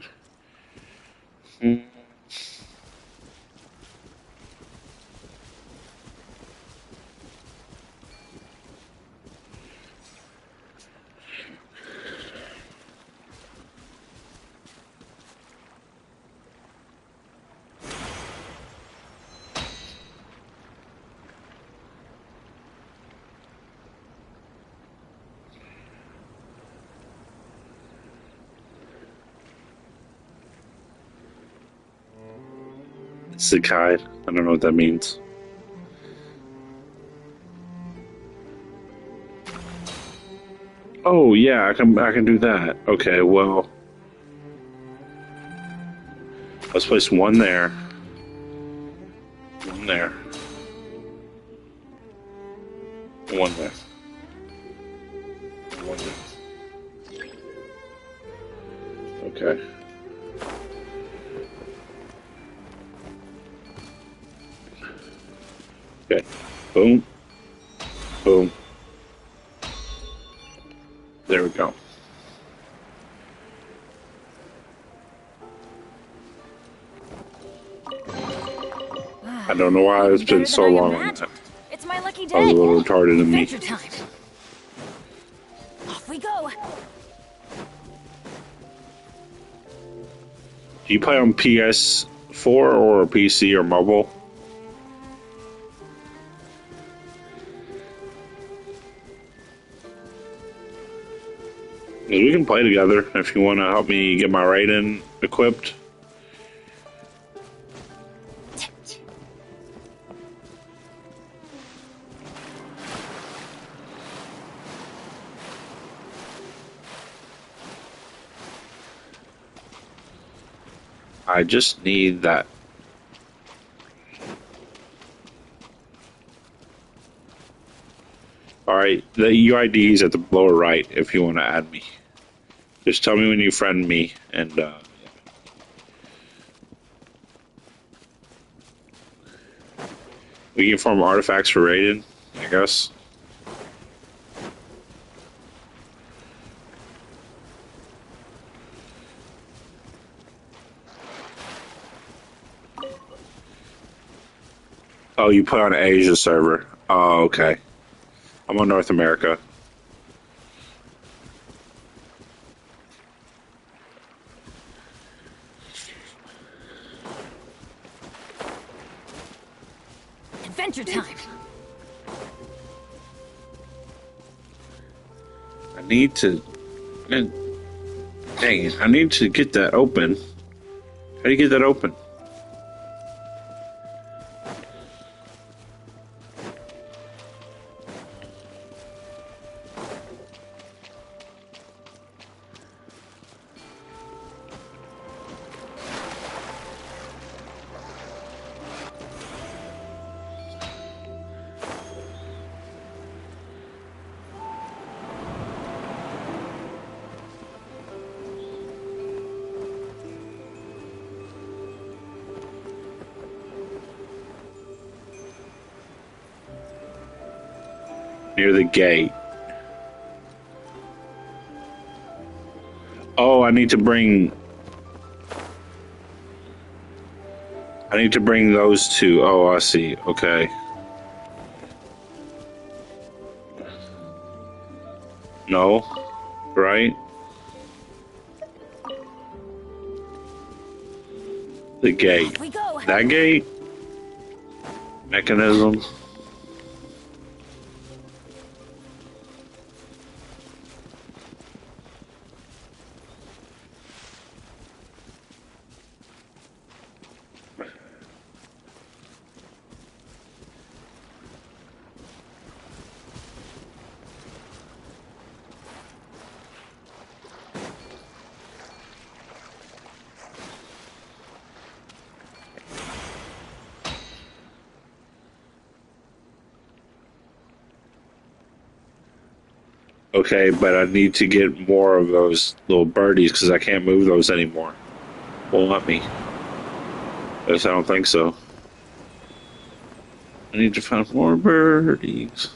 Sakai. I don't know what that means. Oh yeah, I can do that. Okay, well, let's place one there, one there, one there, one there. Okay. Okay. Boom. Boom. There we go. I don't know why it's been so long on that. It's my lucky day. I was a little retarded in me. Adventure time. Off we go. Do you play on PS4 or PC or mobile? We can play together if you want to help me get my Raiden equipped. I just need that. Alright, the UID is at the lower right if you want to add me. Just tell me when you friend me, and yeah. We can farm artifacts for Raiden, I guess. Oh, you put on Asia server. Oh, okay. I'm on North America. Adventure time. I need to. Man, dang it! I need to get that open. How do you get that open? Near the gate. Oh, I need to bring those two. Oh, I see. Okay. No. Right? The gate. Off we go. That gate? Mechanism. Okay, but I need to get more of those little birdies because I can't move those anymore. Won't let me. At least I don't think so. I need to find more birdies.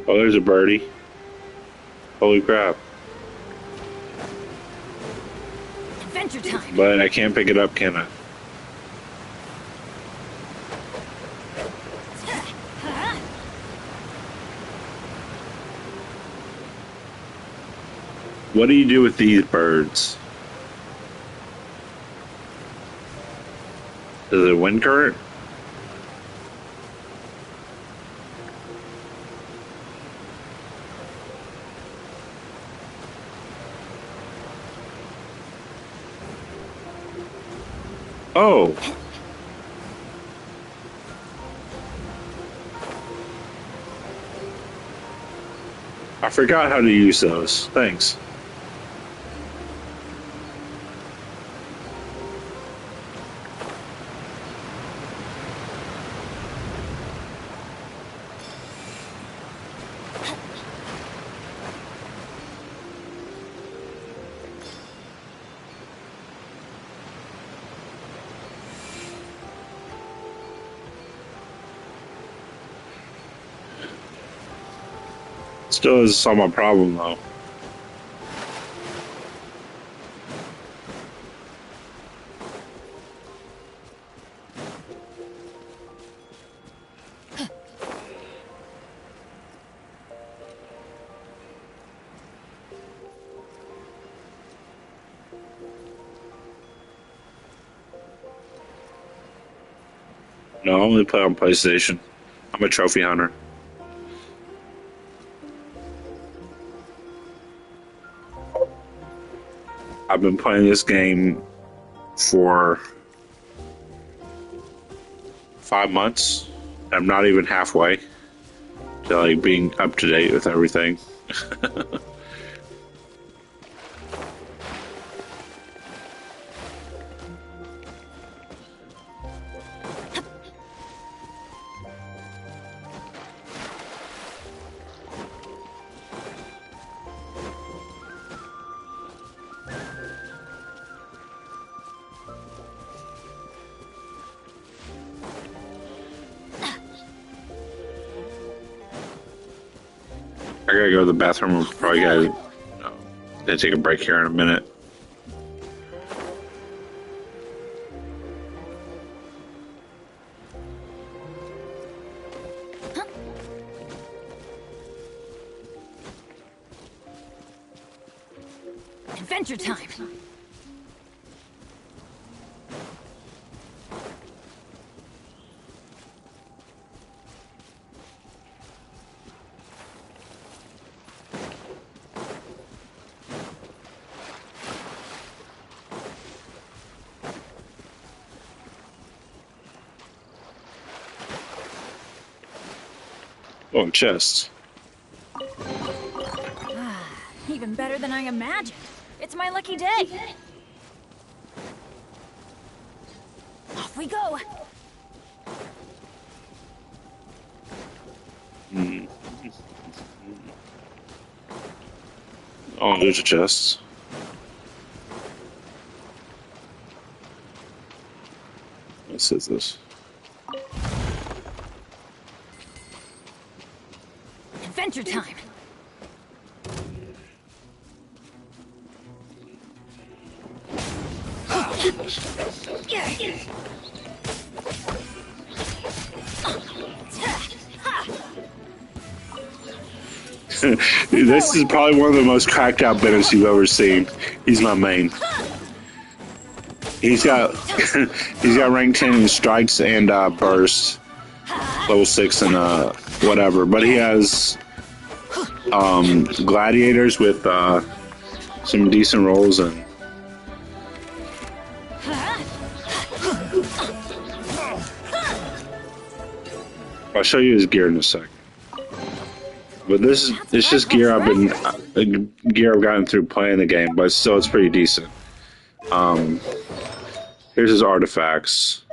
Oh, there's a birdie. Holy crap. Adventure time. But I can't pick it up, can I? What do you do with these birds? Is it wind current? Oh. I forgot how to use those. Thanks. Still doesn't solve my problem though. No, I only play on PlayStation. I'm a trophy hunter. I've been playing this game for 5 months. I'm not even halfway to like being up to date with everything. I gotta go to the bathroom. We're probably gotta take a break here in a minute. Adventure time. Oh, chest. Even better than I imagined. It's my lucky day. Off we go. Oh, there's a chest. What says this? Adventure time. This is probably one of the most cracked out Bennetts you've ever seen. He's my main. He's got he's got rank 10 in strikes and burst, level 6 and whatever. But he has gladiators with some decent rolls, and I'll show you his gear in a sec. But this is it's just gear I've gotten through playing the game, but still it's pretty decent. Here's his artifacts.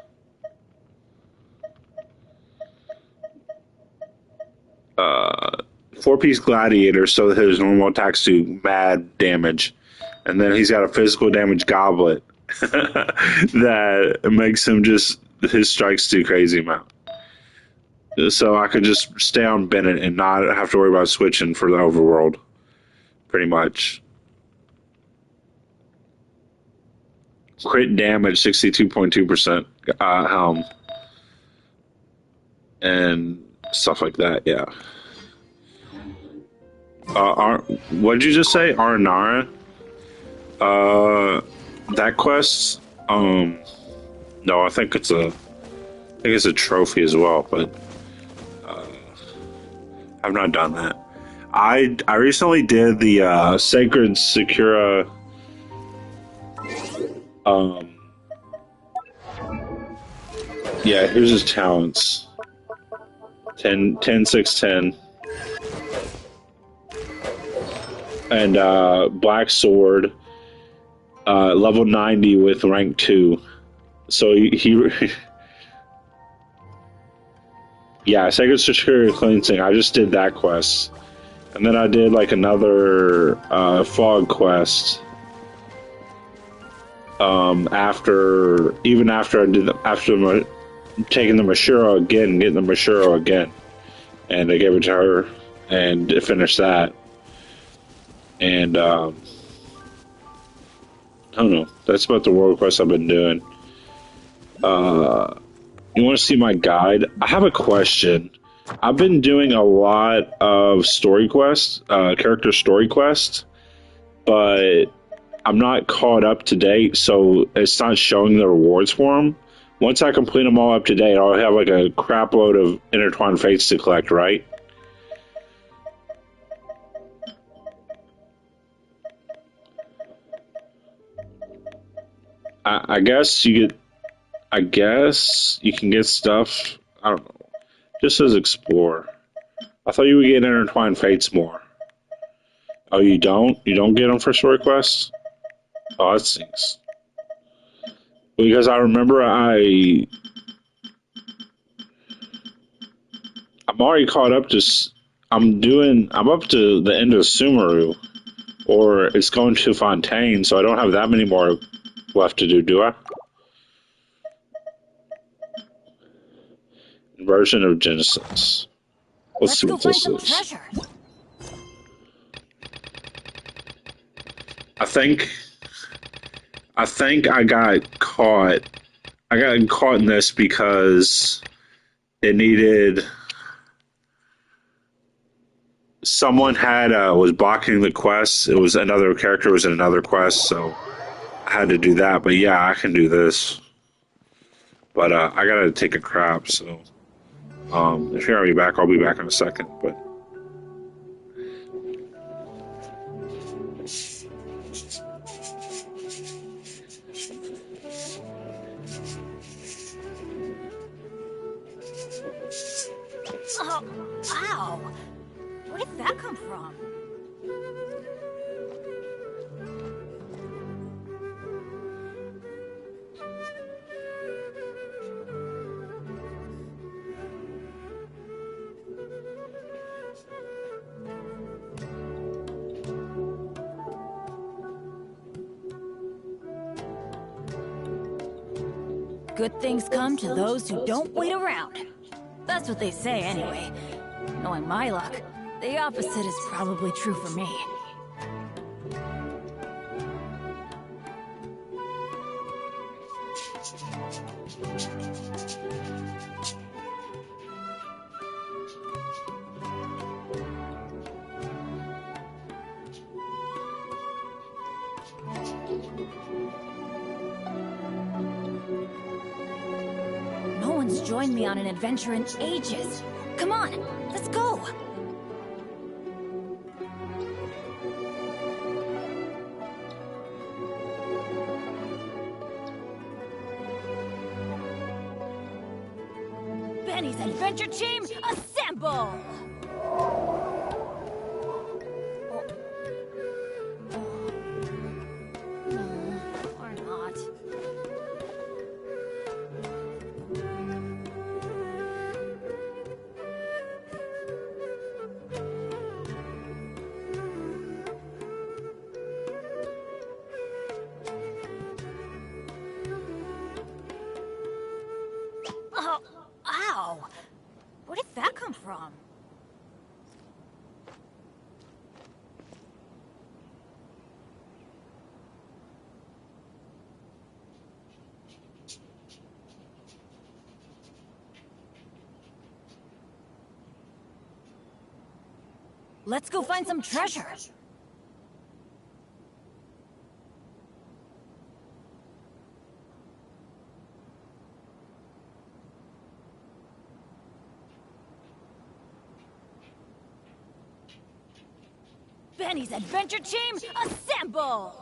Four-piece gladiator, so his normal attacks do mad damage, and then he's got a physical damage goblet that makes him just his strikes do crazy amount. So I could just stay on Bennett and not have to worry about switching for the overworld, pretty much. Crit damage 62.2% helm and stuff like that. Yeah. What did you just say? Aranara? That quest? No, I think it's a trophy as well, but I've not done that. I recently did the Sacred Sakura. Yeah, here's his talents. 10, 6, 10. And Black Sword, level 90 with rank 2. So he yeah, Sacred Sakura Cleansing. I just did that quest. And then I did like another fog quest. After I did taking the Mashiro again, getting the Mashiro again, and I gave it to her and finished that. And I don't know. That's about the world quest I've been doing. You want to see my guide? I have a question. I've been doing a lot of story quests, character story quests, but I'm not caught up to date, so it's not showing the rewards for them. Once I complete them all up to date, I'll have like a crap load of Intertwined Fates to collect, right? I guess you can get stuff. I don't know. Just as explore. I thought you would get Intertwined Fates more. Oh, you don't? You don't get them for story quests? Oh, that stinks. Because I remember I'm already caught up to. I'm up to the end of Sumeru, or it's going to Fontaine, so I don't have that many more left to do I? Version of Genesis. Let's see what this is. Treasure. think I got caught. I got caught in this because it needed someone had was blocking the quest. It was another character was in another quest, so I had to do that. But yeah, I can do this. But I gotta take a crap, so if you're already back, I'll be back in a second. But Oh, ow! Where did that come from? Good things come to those who don't wait around. That's what they say anyway. Knowing my luck, the opposite is probably true for me. No one's joined me on an adventure in ages. Come on, let's go! Benny's Adventure Team, assemble! Or not. Oh, ow! Where did that come from? Let's go find some treasure. Benny's Adventure Team, assemble!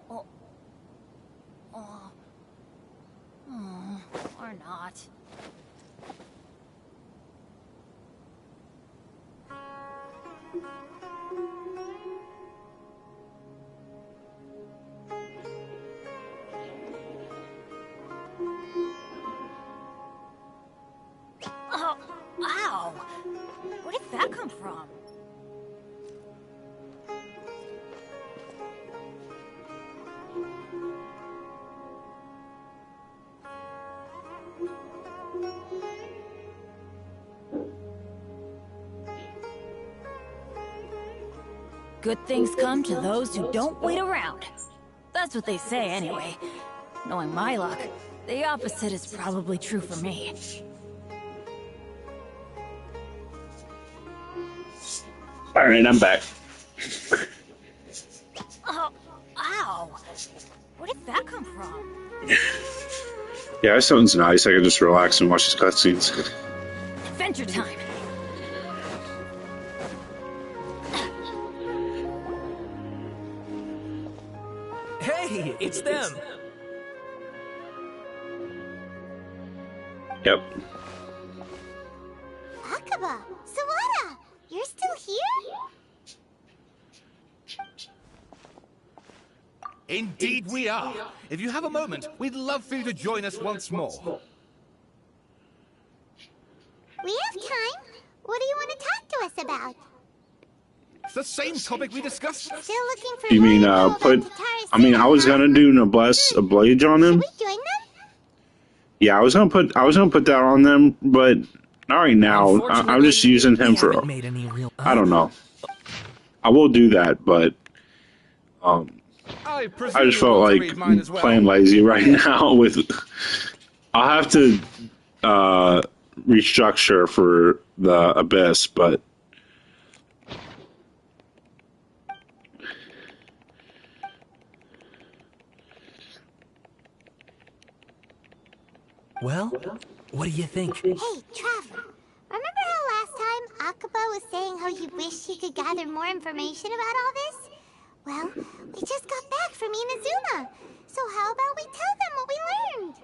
Oh. Oh. Oh. Or not. Oh, ow! Where did that come from? Good things come to those who don't wait around. That's what they say anyway. Knowing my luck, the opposite is probably true for me. all right, I'm back. Oh, ow! Where did that come from? Yeah, this sounds nice. I can just relax and watch these cutscenes. Adventure time! Hey, it's them! Yep. Akaba, Sawada, you're still here? Indeed we are. If you have a moment, we'd love for you to join us once more. We have time. What do you want to talk to us about? It's the same topic we discussed. Still looking for You more mean info put? about Tatara I mean, I was City, gonna do Noblesse Oblige on huh? them. Should we join them? Yeah, I was gonna put that on them, but not right now. I'm just using him for. I don't know. I will do that, but I I presume just you'll felt want to like read mine as well. playing lazy right now. I'll have to restructure for the Abyss, but Well, what do you think? Hey, Traveler. Remember how last time Akaba was saying how he wished he could gather more information about all this? Well, we just got back from Inazuma. So how about we tell them what we learned?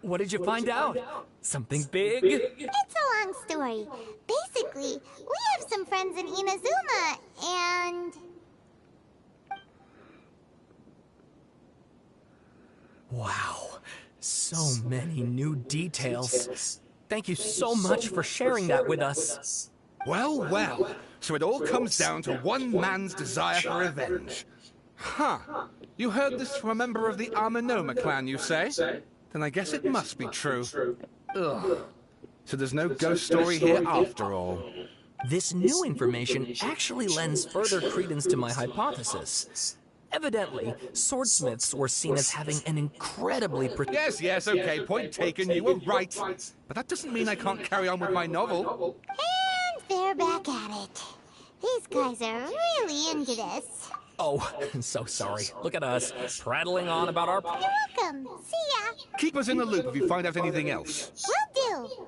What did you find out? Something big? It's a long story. Basically, we have some friends in Inazuma, and... Wow, so many new details. Thank you so much for sharing that with us. Well, well. So it all comes down to one man's desire for revenge. Huh. You heard this from a member of the Amanoma clan, you say? Then I guess it must be true. Ugh. So there's no ghost story here after all. This new information actually lends further credence to my hypothesis. Evidently, swordsmiths were seen as having an incredibly... Yes, okay, point taken, you were right. But that doesn't mean I can't carry on with my novel. And they're back at it. These guys are really into this. Oh, I'm so sorry. Look at us, prattling on about our... You're welcome. See ya. Keep us in the loop if you find out anything else. Will do.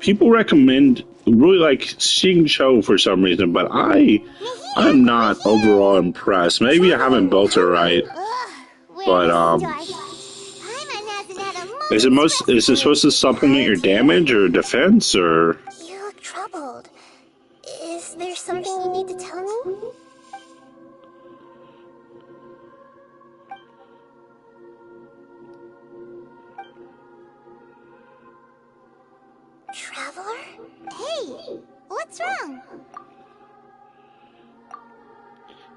People recommend really like Xingqiu for some reason, but I'm not overall impressed. Maybe I haven't built it right, but is it supposed to supplement your damage or defense or? You look troubled. Is there something you need to tell me? Traveler? Hey, what's wrong?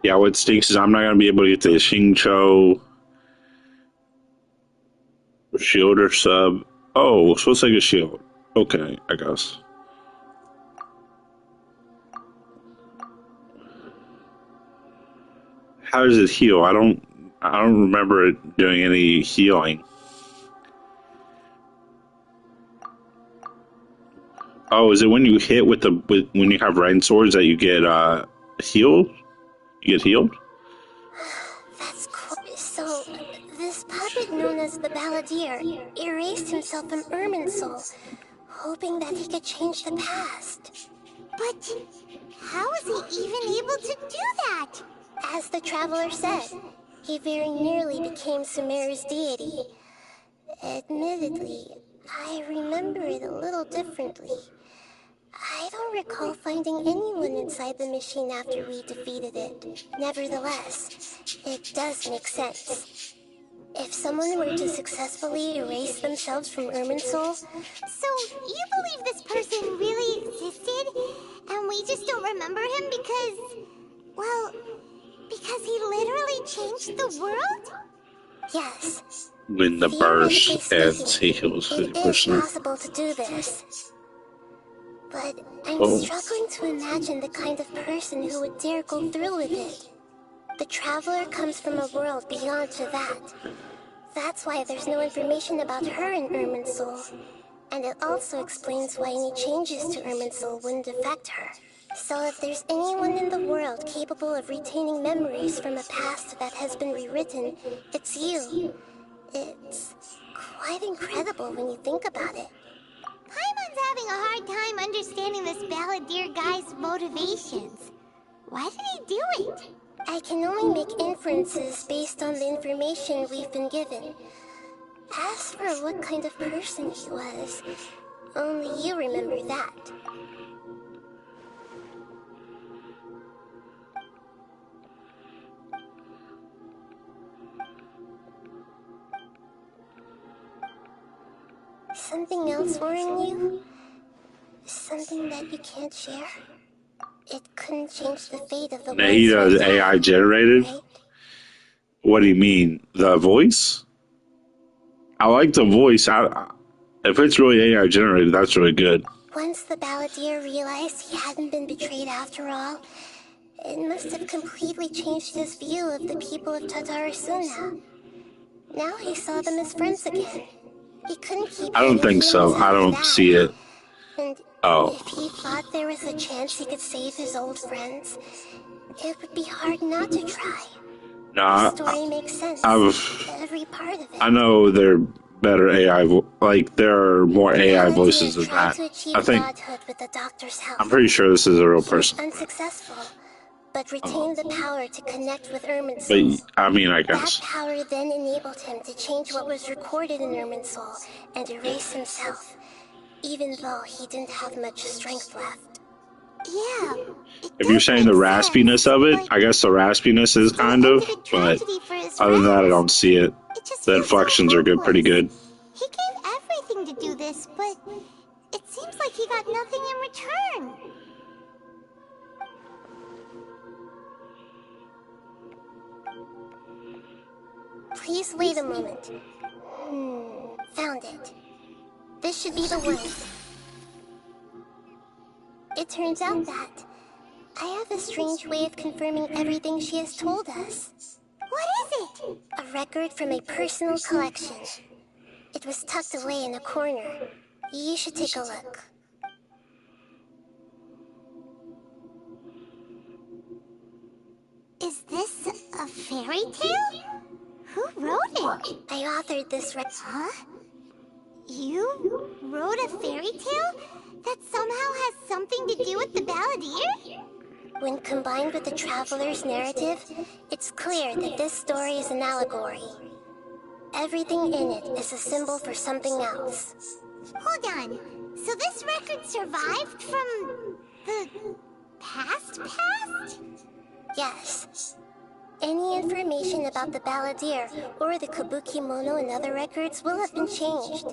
Yeah, what stinks is I'm not gonna be able to get the Xingqiu shield or sub. Oh, so it's like a shield. Okay, I guess. How does it heal? I don't remember it doing any healing. Oh, is it when you hit when you have rain swords that you get healed? You get healed? That's cool. So, this puppet known as the Balladeer erased himself from Irminsul, hoping that he could change the past. But how was he even able to do that? As the Traveler said, he very nearly became Sumeru's deity. Admittedly, I remember it a little differently. I don't recall finding anyone inside the machine after we defeated it. Nevertheless, it does make sense. If someone were to successfully erase themselves from Irminsul... So, you believe this person really existed? And we just don't remember him because... Well, because he literally changed the world? Yes. When the burst adds, he heals 50%. It is possible to do this. But I'm struggling to imagine the kind of person who would dare go through with it. The Traveler comes from a world beyond to that. That's why there's no information about her in Irminsul. And it also explains why any changes to Irminsul wouldn't affect her. So if there's anyone in the world capable of retaining memories from a past that has been rewritten, it's you. It's quite incredible when you think about it. Paimon's having a hard time understanding this Balladeer guy's motivations. Why did he do it? I can only make inferences based on the information we've been given. As for what kind of person he was, only you remember that. something else worrying you? Something that you can't share? It couldn't change the fate of the Nahida is AI generated? right? What do you mean? The voice? I like the voice. If it's really AI generated, that's really good. Once the Balladeer realized he hadn't been betrayed after all, it must have completely changed his view of the people of Tatarasuna. Now he saw them as friends again. He couldn't keep I don't think so. I don't see it. And Oh. if he thought there was a chance he could save his old friends, it would be hard not to try. Nah, the story makes sense. Every part of it. I know they're better AI, there are more AI voices than that. I think, with the doctor's help. I'm pretty sure this is a real person. Unsuccessful, but retained the power to connect with Irminsul. But, I mean, I guess. That power then enabled him to change what was recorded in Irminsul and erase himself, even though he didn't have much strength left. Yeah. If you're saying the raspiness of it, I guess the raspiness is kind of, but other than that, I don't see it. The inflections are good, pretty good. He gave everything to do this, but it seems like he got nothing in return. Please wait a moment. Found it. This should be the one. It turns out that I have a strange way of confirming everything she has told us. What is it? A record from a personal collection. It was tucked away in a corner. You should take a look. Is this a fairy tale? Who wrote it? I authored this record. Huh? You wrote a fairy tale that somehow has something to do with the Balladeer? When combined with the Traveler's narrative, it's clear that this story is an allegory. Everything in it is a symbol for something else. Hold on. So this record survived from the past? Yes. Any information about the Balladeer or the Kabuki-mono and other records will have been changed.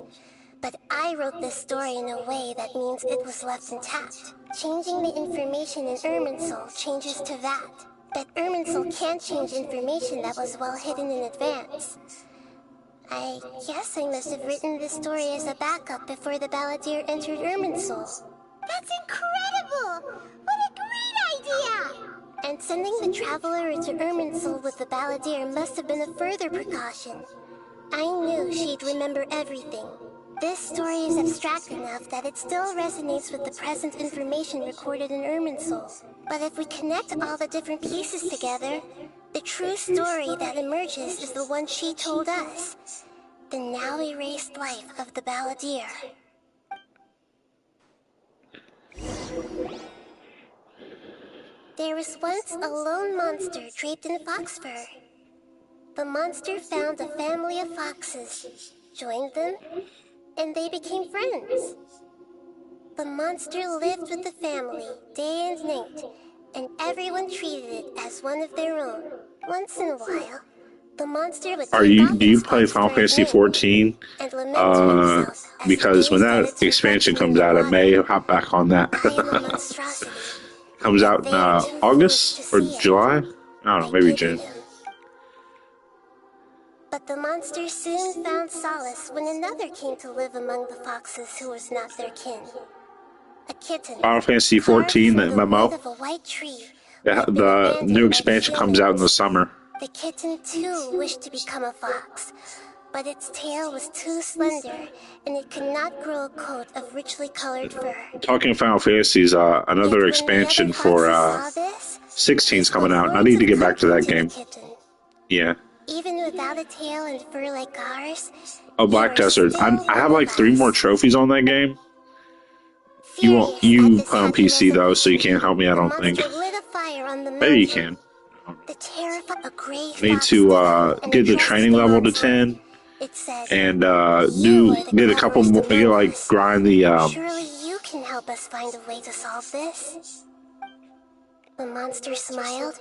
But I wrote this story in a way that means it was left intact. Changing the information in Irminsul changes to that. But Irminsul can't change information that was well hidden in advance. I guess I must have written this story as a backup before the Balladeer entered Irminsul. That's incredible! What a great idea! And sending the Traveler into Irminsul with the Balladeer must have been a further precaution. I knew she'd remember everything. This story is abstract enough that it still resonates with the present information recorded in Irminsul. But if we connect all the different pieces together, the true story that emerges is the one she told us. The now erased life of the Balladeer. There was once a lone monster draped in fox fur. The monster found a family of foxes, joined them, and they became friends. The monster lived with the family day and night, and everyone treated it as one of their own. Once in a while, the monster would Do you play Final Fantasy 14? Because when that expansion comes out, I may hop back on that. Comes out in August or July? I don't know, maybe June. But the monster soon found solace when another came to live among the foxes who was not their kin. A kitten. Final Fantasy 14, the MMO. Of a white tree, Yeah, the new expansion comes out in the summer. The kitten too wished to become a fox, but its tail was too slender, and it could not grow a coat of richly colored fur. Talking Final Fantasies, another expansion for 16's coming out. I need to get back to that game. Yeah. Even without a tail and fur like ours. Oh, Black Desert. I have like 3 more trophies on that game. You play on PC though, so you can't help me. I don't think. Maybe you can. I need to get the training level to 10, and get a couple more. Like grind the. Surely you can help us find a way to solve this. The monster smiled,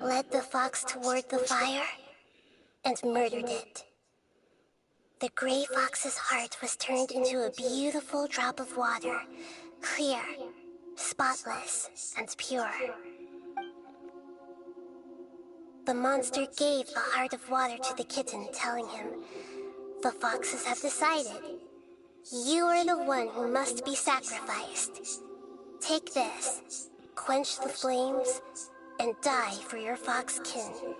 led the fox toward the fire, and murdered it. The gray fox's heart was turned into a beautiful drop of water, clear, spotless, and pure. The monster gave the heart of water to the kitten, telling him, "The foxes have decided. You are the one who must be sacrificed. Take this, quench the flames, and die for your fox kin."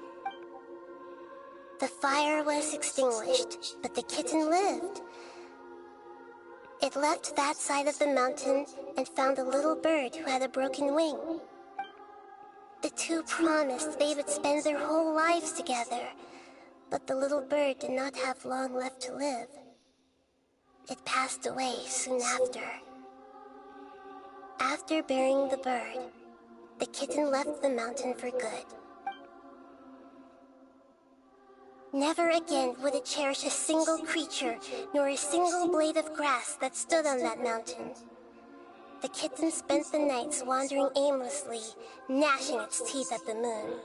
The fire was extinguished, but the kitten lived. It left that side of the mountain and found a little bird who had a broken wing. The two promised they would spend their whole lives together, but the little bird did not have long left to live. It passed away soon after. After burying the bird, the kitten left the mountain for good. Never again would it cherish a single creature, nor a single blade of grass that stood on that mountain. The kitten spent the nights wandering aimlessly, gnashing its teeth at the moon.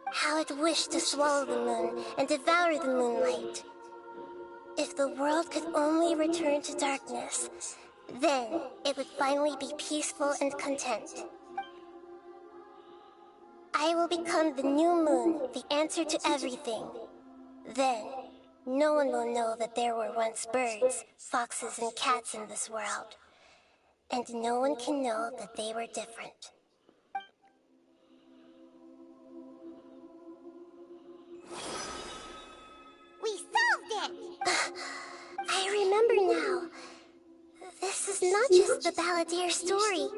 How it wished to swallow the moon and devour the moonlight. If the world could only return to darkness, then it would finally be peaceful and content. I will become the new moon, the answer to everything. Then, no one will know that there were once birds, foxes, and cats in this world. And no one can know that they were different. We solved it! I remember now. This is not just the balladeer story.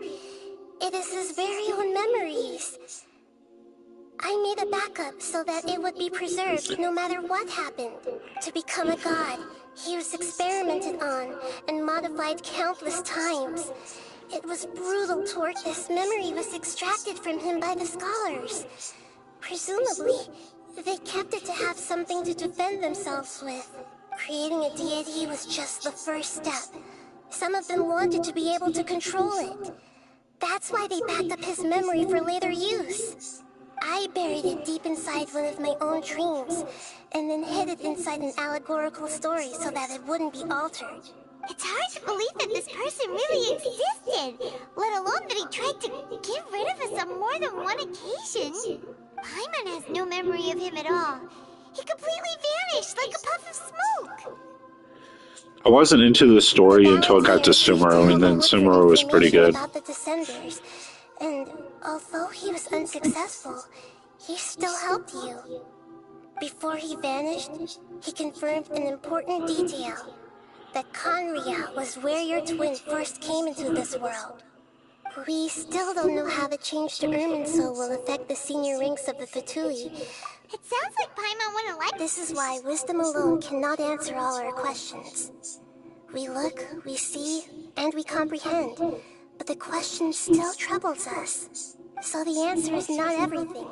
It is his very own memories. I made a backup so that it would be preserved no matter what happened. To become a god, he was experimented on and modified countless times. It was brutal to work this memory was extracted from him by the scholars. Presumably, they kept it to have something to defend themselves with. Creating a deity was just the first step. Some of them wanted to be able to control it. That's why they backed up his memory for later use. I buried it deep inside one of my own dreams, and then hid it inside an allegorical story so that it wouldn't be altered. It's hard to believe that this person really existed, let alone that he tried to get rid of us on more than one occasion. Paimon has no memory of him at all. He completely vanished like a puff of smoke. I wasn't into the story until it got to Sumeru, and then Sumeru was pretty good. About the Descenders, and although he was unsuccessful, he still helped you. Before he vanished, he confirmed an important detail. That Khaenri'ah was where your twin first came into this world. We still don't know how the change to Irminsul will affect the senior ranks of the Fatui. It sounds like Paimon wouldn't like. This is why wisdom alone cannot answer all our questions. We look, we see, and we comprehend, but the question still troubles us. So the answer is not everything.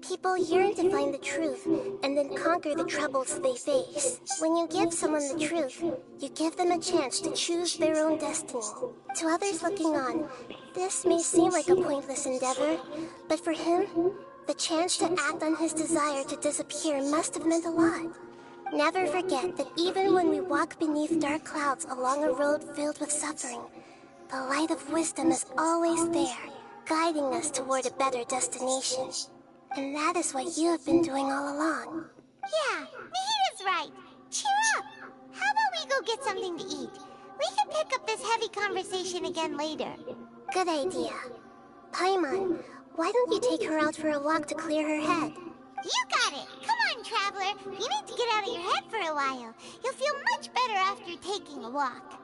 People yearn to find the truth, and then conquer the troubles they face. When you give someone the truth, you give them a chance to choose their own destiny. To others looking on, this may seem like a pointless endeavor, but for him, the chance to act on his desire to disappear must have meant a lot. Never forget that even when we walk beneath dark clouds along a road filled with suffering, the light of wisdom is always there, guiding us toward a better destination. And that is what you have been doing all along. Yeah, Nahida's right. Cheer up. How about we go get something to eat? We can pick up this heavy conversation again later. Good idea. Paimon, why don't you take her out for a walk to clear her head? You got it. Come on, Traveler. You need to get out of your head for a while. You'll feel much better after taking a walk.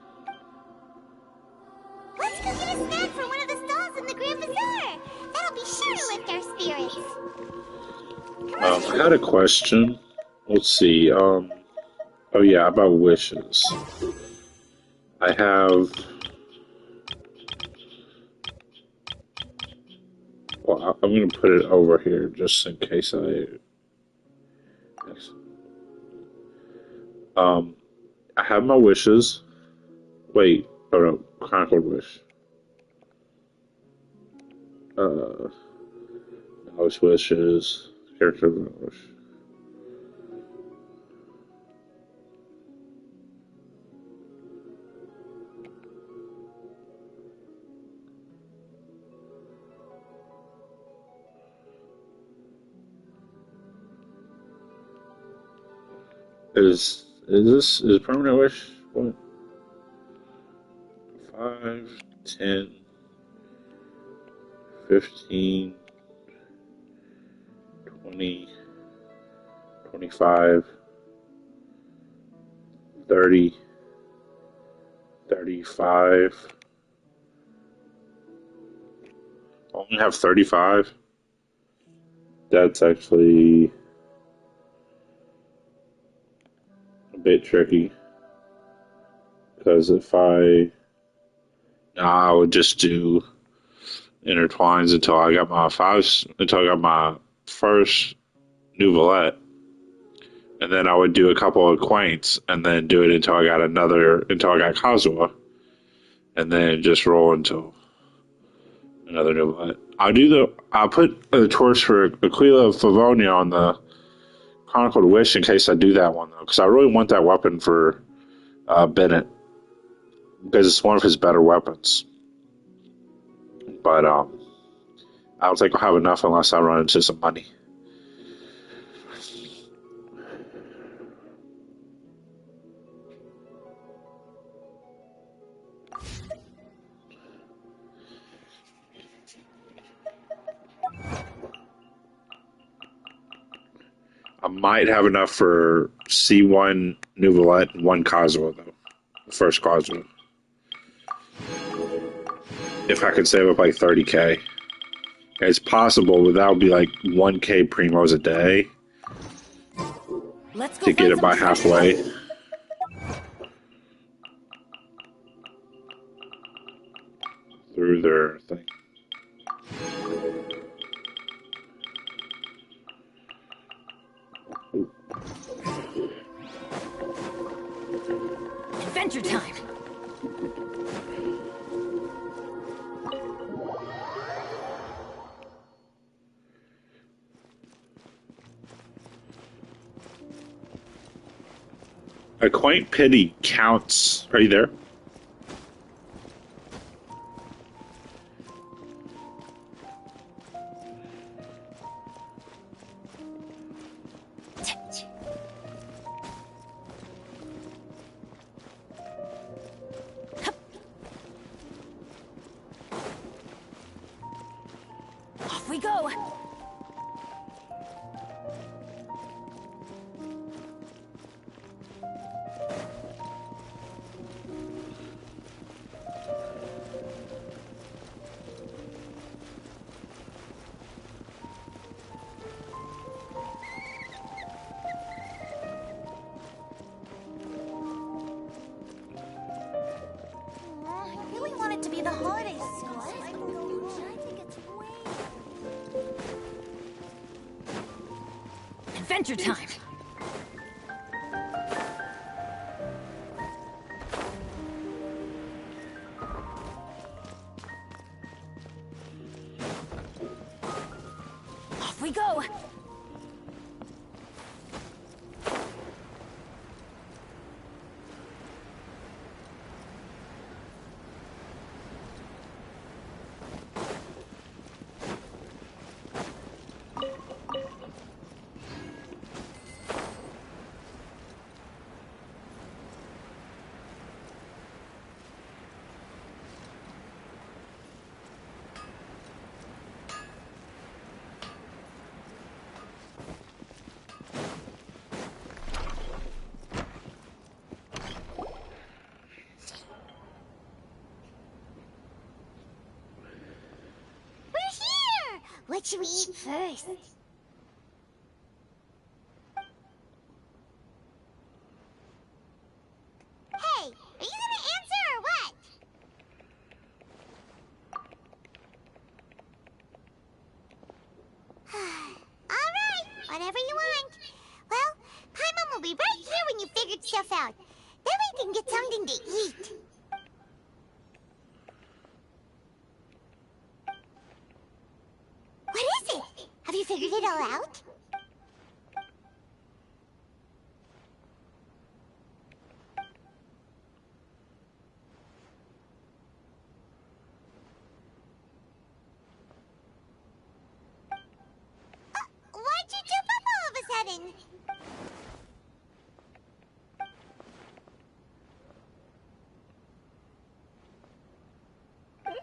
Let's go get a snack from one of the stalls in the Grand Bazaar. That'll be sure to lift our spirits. I had a question. Let's see. Oh yeah, about wishes. I have. Well, I'm gonna put it over here just in case I. Yes. I have my wishes. Wait, oh no, Chronicled Wish. House wishes. Character wish. is permanent wish what? 5, 10, 15, 20, 25, 30, 35. I only have 35. That's actually a bit tricky because if I would just do intertwines until I got my first Nouvellette, and then I would do a couple of quaints, and then do it until I got Kazuha, and then just roll until another Nouvellette. I'll put the torch for Aquila of Favonia on the Chronicled Wish in case I do that one though, because I really want that weapon for Bennett because it's one of his better weapons. But I don't think I'll have enough unless I run into some money. I might have enough for C1 Nouvellette and 1 Kazuha, though. The first Kazuha. If I could save up like 30k. It's possible, but that would be like 1k primos a day. Let's go to get it by halfway. Through their thing. Adventure time. A quaint pity counts. Are you there? Off we go. I really want it to be the holidays soon. I think it's way... Adventure time. Off we go. What should we eat first? Hey, are you gonna answer or what? Alright, whatever you want. Well, Paimon will be right here when you figured stuff out. Then we can get something to eat. What is it? Have you figured it all out? Why'd you jump up all of a sudden?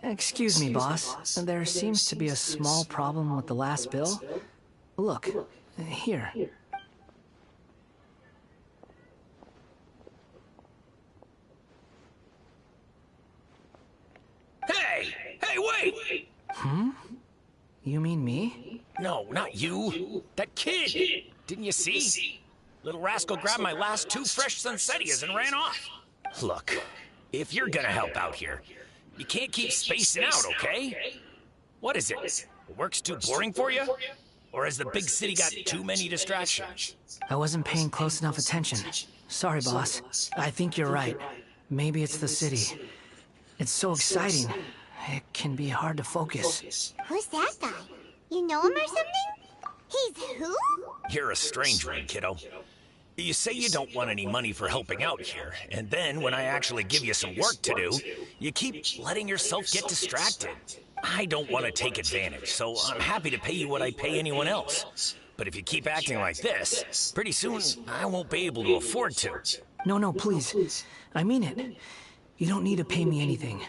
Excuse me, boss. There seems to be a small problem with the last bill. Look, here. Hey! Hey, wait! Hmm? You mean me? No, not you. That kid! Didn't you see? Little rascal grabbed my last 2 fresh Sunsetias and ran off. Look, if you're gonna help out here, you can't keep spacing out, okay? What is it? Work's too boring for you? Or has the big city got too many distractions? I wasn't paying close enough attention. Sorry, boss. I think you're right. Maybe it's the city. It's so exciting. It can be hard to focus. Who's that guy? You know him or something? He's who? You're a strange one, kiddo. You say you don't want any money for helping out here, and then when I actually give you some work to do, you keep letting yourself get distracted. I don't want to take advantage, so I'm happy to pay you what I pay anyone else. But if you keep acting like this, pretty soon I won't be able to afford to. No, please. I mean it. You don't need to pay me anything.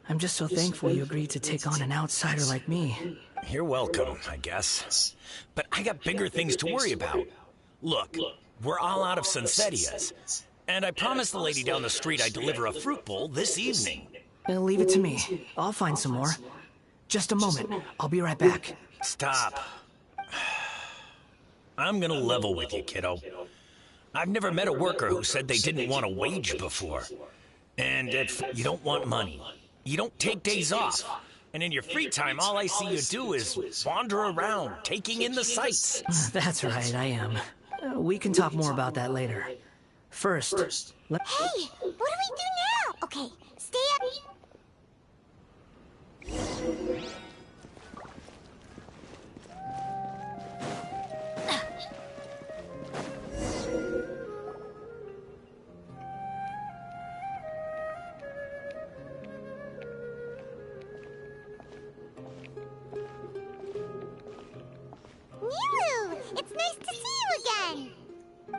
I'm just so thankful you agreed to take on an outsider like me. You're welcome, I guess. But I got bigger things to worry about. Look, we're all out of Sunsetias. And I promised the lady down the street I'd deliver a fruit bowl this evening. Leave it to me. I'll find some more. Just a moment. I'll be right back. Stop. I'm gonna level with you, kiddo. I've never met a worker who said they didn't want a wage before. And if you don't want money, you don't take days off. And in your free time, all I see you do is wander around, taking in the sights. That's right, I am. We can talk more about that later. First, Hey, what do we do now? Okay, stay up. Nilu, it's nice to see you again.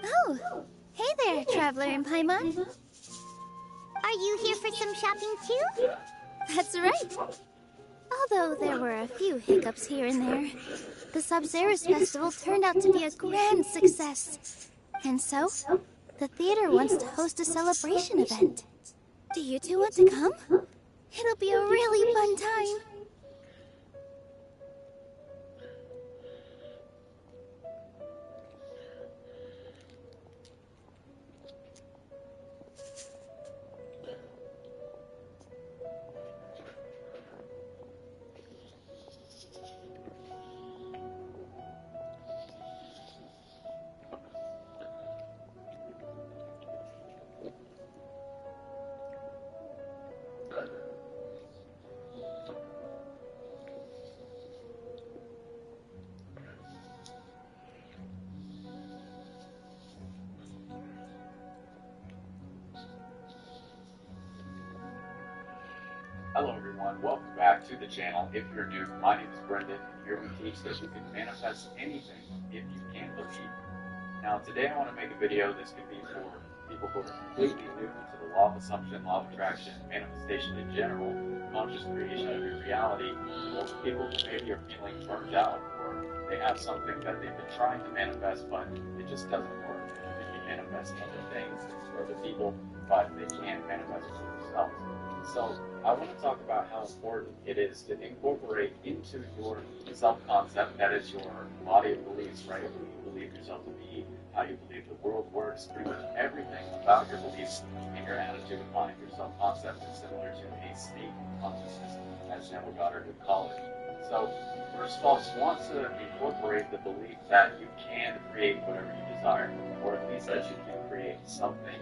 Oh, hey there, Traveler in Paimon. Are you here for some shopping too? That's right. Although there were a few hiccups here and there, the Sabzerus Festival turned out to be a grand success. And so, the theater wants to host a celebration event. Do you two want to come? It'll be a really fun time. Hello everyone, welcome back to the channel. If you're new, my name is Brendan, and here we teach that you can manifest anything if you can believe. Now today I want to make a video that's going to be for people who are completely new to the law of assumption, law of attraction, manifestation in general, conscious creation of your reality, or people who maybe are feeling burned out, or they have something that they've been trying to manifest but it just doesn't work. They can manifest other things for other people, but they can't manifest for themselves. So I want to talk about how important it is to incorporate into your self-concept, that is your body of beliefs, right? Who you believe yourself to be, how you believe the world works, pretty much everything about your beliefs and your attitude of mind. Your self-concept is similar to a state of consciousness, as Neville Goddard would call it. So first of all, you want to incorporate the belief that you can create whatever you desire, or at least that you can create something.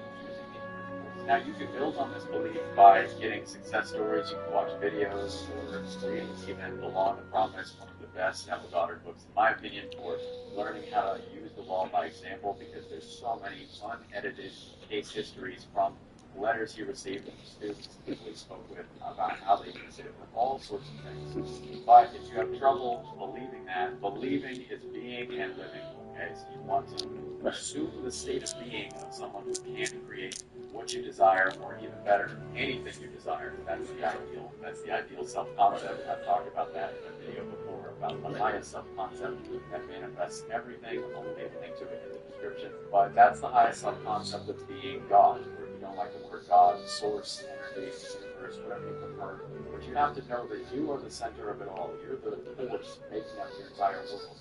Now you can build on this belief by getting success stories, you can watch videos, or reading even The Law and the Promise, one of the best Neville Goddard books in my opinion for learning how to use the law by example, because there's so many unedited case histories from letters he received from students people he spoke with about how they use it for all sorts of things. But if you have trouble believing that, believing is being and living. Okay, so you want to assume the state of being of someone who can create what you desire, or even better, anything you desire. That's the ideal. That's the ideal self-concept. I've talked about that in a video before about the highest self-concept that manifests everything. I'll leave a link to it in the description. But that's the highest self-concept of being God. Or if you don't like the word God, source, energy, universe, whatever you prefer. But you have to know that you are the center of it all. You're the force making up your entire world.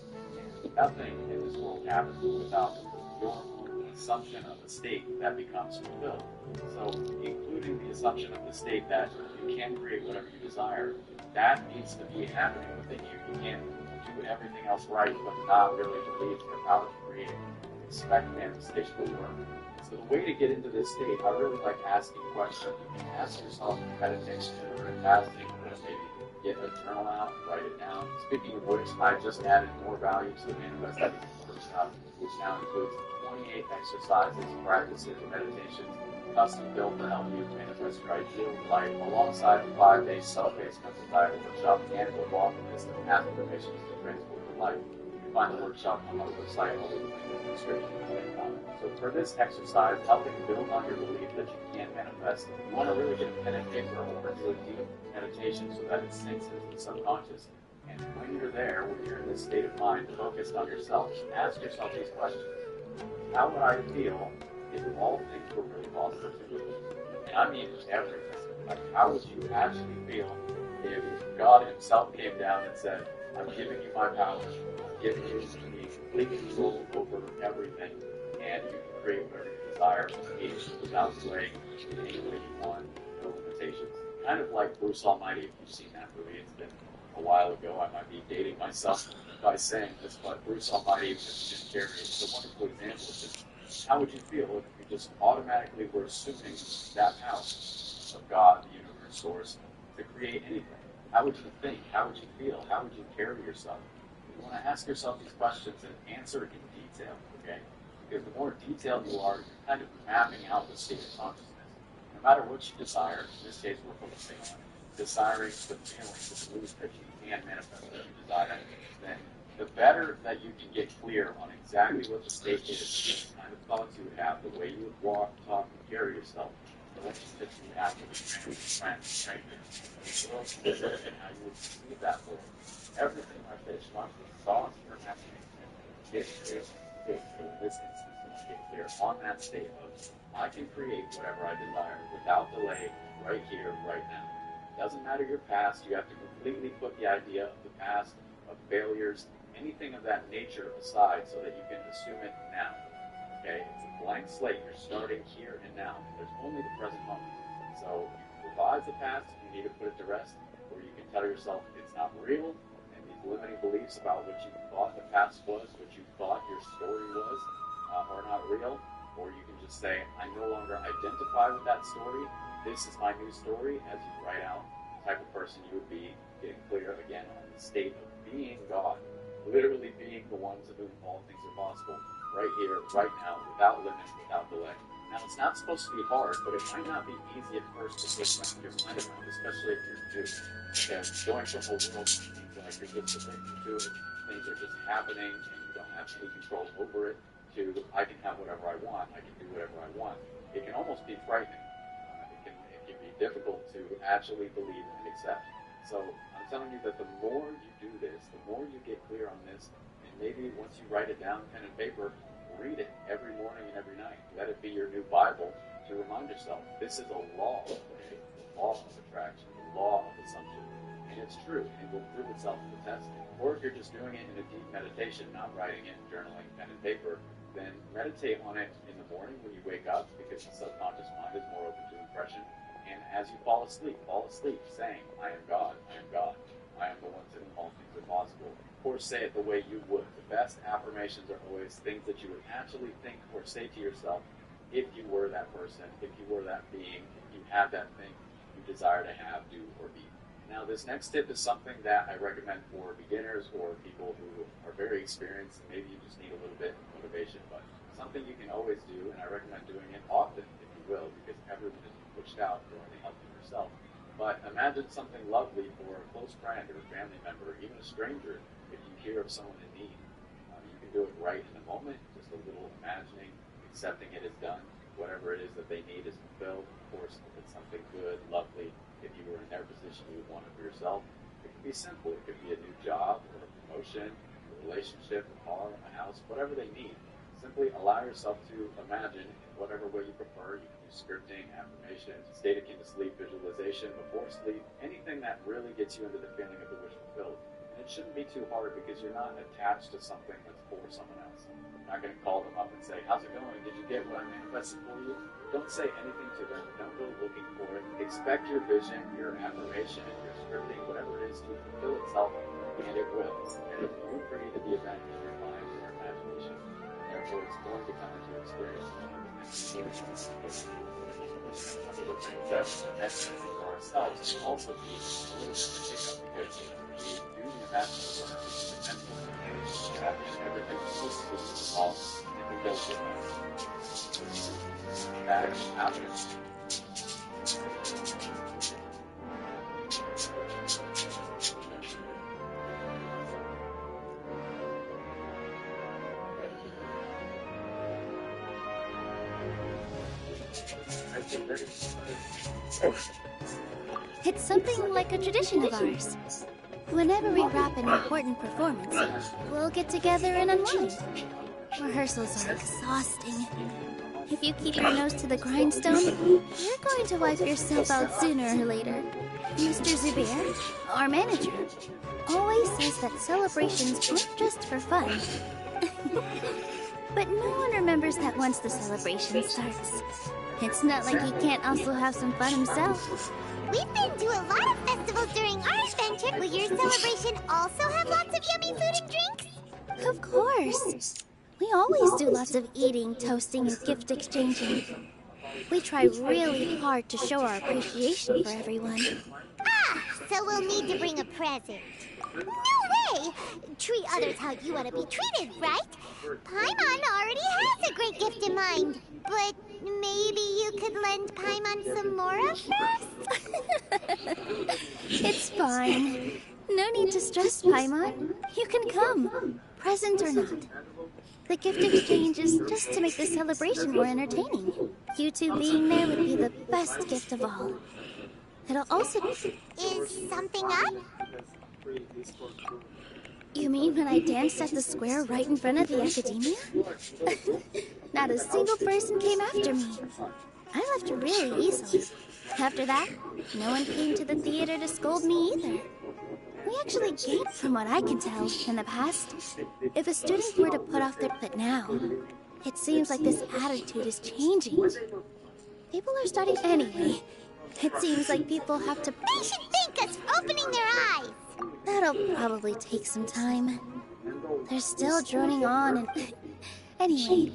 And nothing in this world happens without your assumption of the state that becomes fulfilled. So, including the assumption of the state that you can create whatever you desire, that needs to be happening within you. You can't do everything else right, but not really believe in your power to create it. Expect manifestation to work. So the way to get into this state, I really like asking questions. You can ask yourself in meditation or in fasting, or maybe get a journal out, write it down. Speaking of which, I just added more value to the Manifest Workshop, which now includes 28 exercises, practices, meditations, custom built to help you manifest your ideal life, alongside the 5-day self-paced mental diet workshop and a long list of affirmations to transform your life. You can find the workshop on our website, I'll leave a link in the description and comment. So for this exercise, helping build on your belief that you can manifest, you want to really get a pen and paper or do a deep meditation so that it sinks into the subconscious. And when you're there, when you're in this state of mind focused on yourself, ask yourself these questions. How would I feel if all things were really possible to me? And I mean everything. Like, how would you actually feel if God himself came down and said, I'm giving you my power, I'm giving you complete control over everything, and you can create whatever you desire without delay, in any way you want, no limitations. Kind of like Bruce Almighty, if you've seen that movie. It's been a while ago. I might be dating myself by saying this, but Bruce Almighty with Jim Carrey is a wonderful example of this. How would you feel if you just automatically were assuming that power of God, the universe, source, to create anything? How would you think? How would you feel? How would you carry yourself? You want to ask yourself these questions and answer in detail, okay? Because the more detailed you are, you're kind of mapping out the state of consciousness. No matter what you desire, in this case we're focusing on desiring the feelings, the beliefs that you can manifest what you desire, then the better that you can get clear on exactly what the state is, the kind of thoughts you would have, the way you would walk, talk, and carry yourself, the relationships you would have with your friends, strangers, and how you would perceive that world. Everything like this, not just thoughts or imagination, get clear. In this instance, you want to get clear on that state of, I can create whatever I desire without delay, right here, right now. Doesn't matter your past, you have to completely put the idea of the past, of failures, anything of that nature aside so that you can assume it now. Okay? It's a blank slate. You're starting here and now. There's only the present moment. So you can revise the past if you need to put it to rest, or you can tell yourself it's not real, and these limiting beliefs about what you thought the past was, what you thought your story was, are not real, or you can just say, I no longer identify with that story. This is my new story, as you write out the type of person you would be, getting clear again on the state of being God, literally being the one to whom all things are possible, right here, right now, without limit, without delay. Now, it's not supposed to be hard, but it might not be easy at first to get your mind around, especially if you're new. Because going from a world seems like you're just addicted to it, things are just happening, and you don't have any control over it, to I can have whatever I want, I can do whatever I want. It can almost be frightening. It can be difficult to actually believe and accept. So I'm telling you that the more you do this, the more you get clear on this, and maybe once you write it down, pen and paper, read it every morning and every night. Let it be your new Bible to remind yourself, this is a law, okay? The law of attraction, the law of assumption. And it's true, and it will prove itself to the test. Or if you're just doing it in a deep meditation, not writing it, journaling, pen and paper, then meditate on it in the morning when you wake up, because the subconscious mind is more open to impression. And as you fall asleep saying, I am God, I am God, I am the one to whom all things are possible. Or say it the way you would. The best affirmations are always things that you would actually think or say to yourself if you were that person, if you were that being, if you had that thing you desire to have, do, or be. Now, this next tip is something that I recommend for beginners or people who are very experienced. Maybe you just need a little bit of motivation, but something you can always do, and I recommend doing it often, if you will, because everyone is pushed out, you're only helping yourself. But imagine something lovely for a close friend or a family member, or even a stranger, if you hear of someone in need. You can do it right in the moment, just a little imagining, accepting it is done. whatever it is that they need is fulfilled. Of course, if it's something good, lovely, if you were in their position, you would want it for yourself. It could be simple. It could be a new job, or a promotion, a relationship, a car, a house, whatever they need. Simply allow yourself to imagine in whatever way you prefer. You can do scripting, affirmations, state akin to sleep, visualization, before sleep, anything that really gets you into the feeling of the wish fulfilled. And it shouldn't be too hard because you're not attached to something that's for someone else. You're not going to call them up and say, how's it going? Did you get what I manifested for you? Don't say anything to them. Don't go looking for it. Expect your vision, your affirmation, your scripting, whatever it is to fulfill itself, and it will. And if you create the event in your mind, in your imagination, therefore it's going to come into experience. That's necessary for ourselves and also be a little bit of a because we do the imagination and everything is all if it goes with that happens. It's something like a tradition of ours. Whenever we wrap an important performance, we'll get together and unwind. Rehearsals are exhausting. If you keep your nose to the grindstone, you're going to wipe yourself out sooner or later. Mr. Zubair, our manager, always says that celebrations aren't just for fun. But no one remembers that once the celebration starts. It's not like he can't also have some fun himself. We've been to a lot of festivals during our adventure. Will your celebration also have lots of yummy food and drinks? Of course. We always do lots of eating, toasting, and gift exchanging. We try really hard to show our appreciation for everyone. Ah, so we'll need to bring a present. No way! Treat others how you want to be treated, right? Paimon already has a great gift in mind. But maybe you could lend Paimon some more of this? It's fine. No need to stress, Paimon. You can come, present or not. The gift exchange is just to make the celebration more entertaining. You two being there would be the best gift of all. It'll also... Is something up? You mean when I danced at the square right in front of the academia? Not a single person came after me. I left really easily. After that, no one came to the theater to scold me either. We actually gained, from what I can tell, in the past. If a student were to put off their foot now, it seems like this attitude is changing. People are starting anyway. It seems like people have to... They should thank us for opening their eyes! That'll probably take some time. They're still droning on and... Anyway,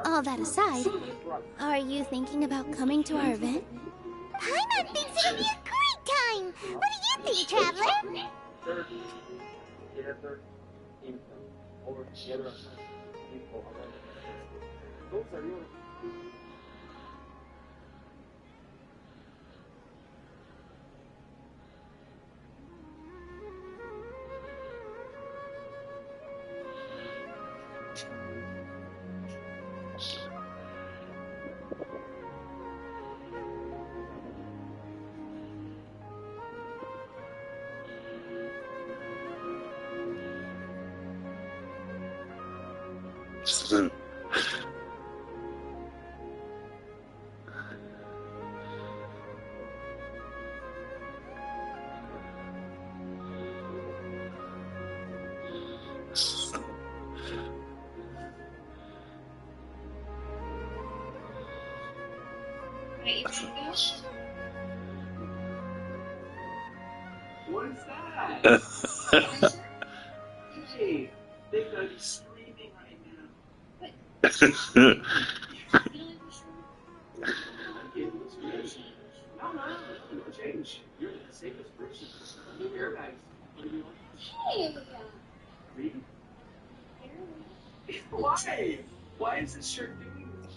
all that aside, are you thinking about coming to our event? Paimon thinks it'll be a great time! What do you think, Traveler? What is that? Hey, they gotta be screaming right now. No change. You're the safest person. Here, guys. What do you want? Me? Why? Why is this shirt doing this?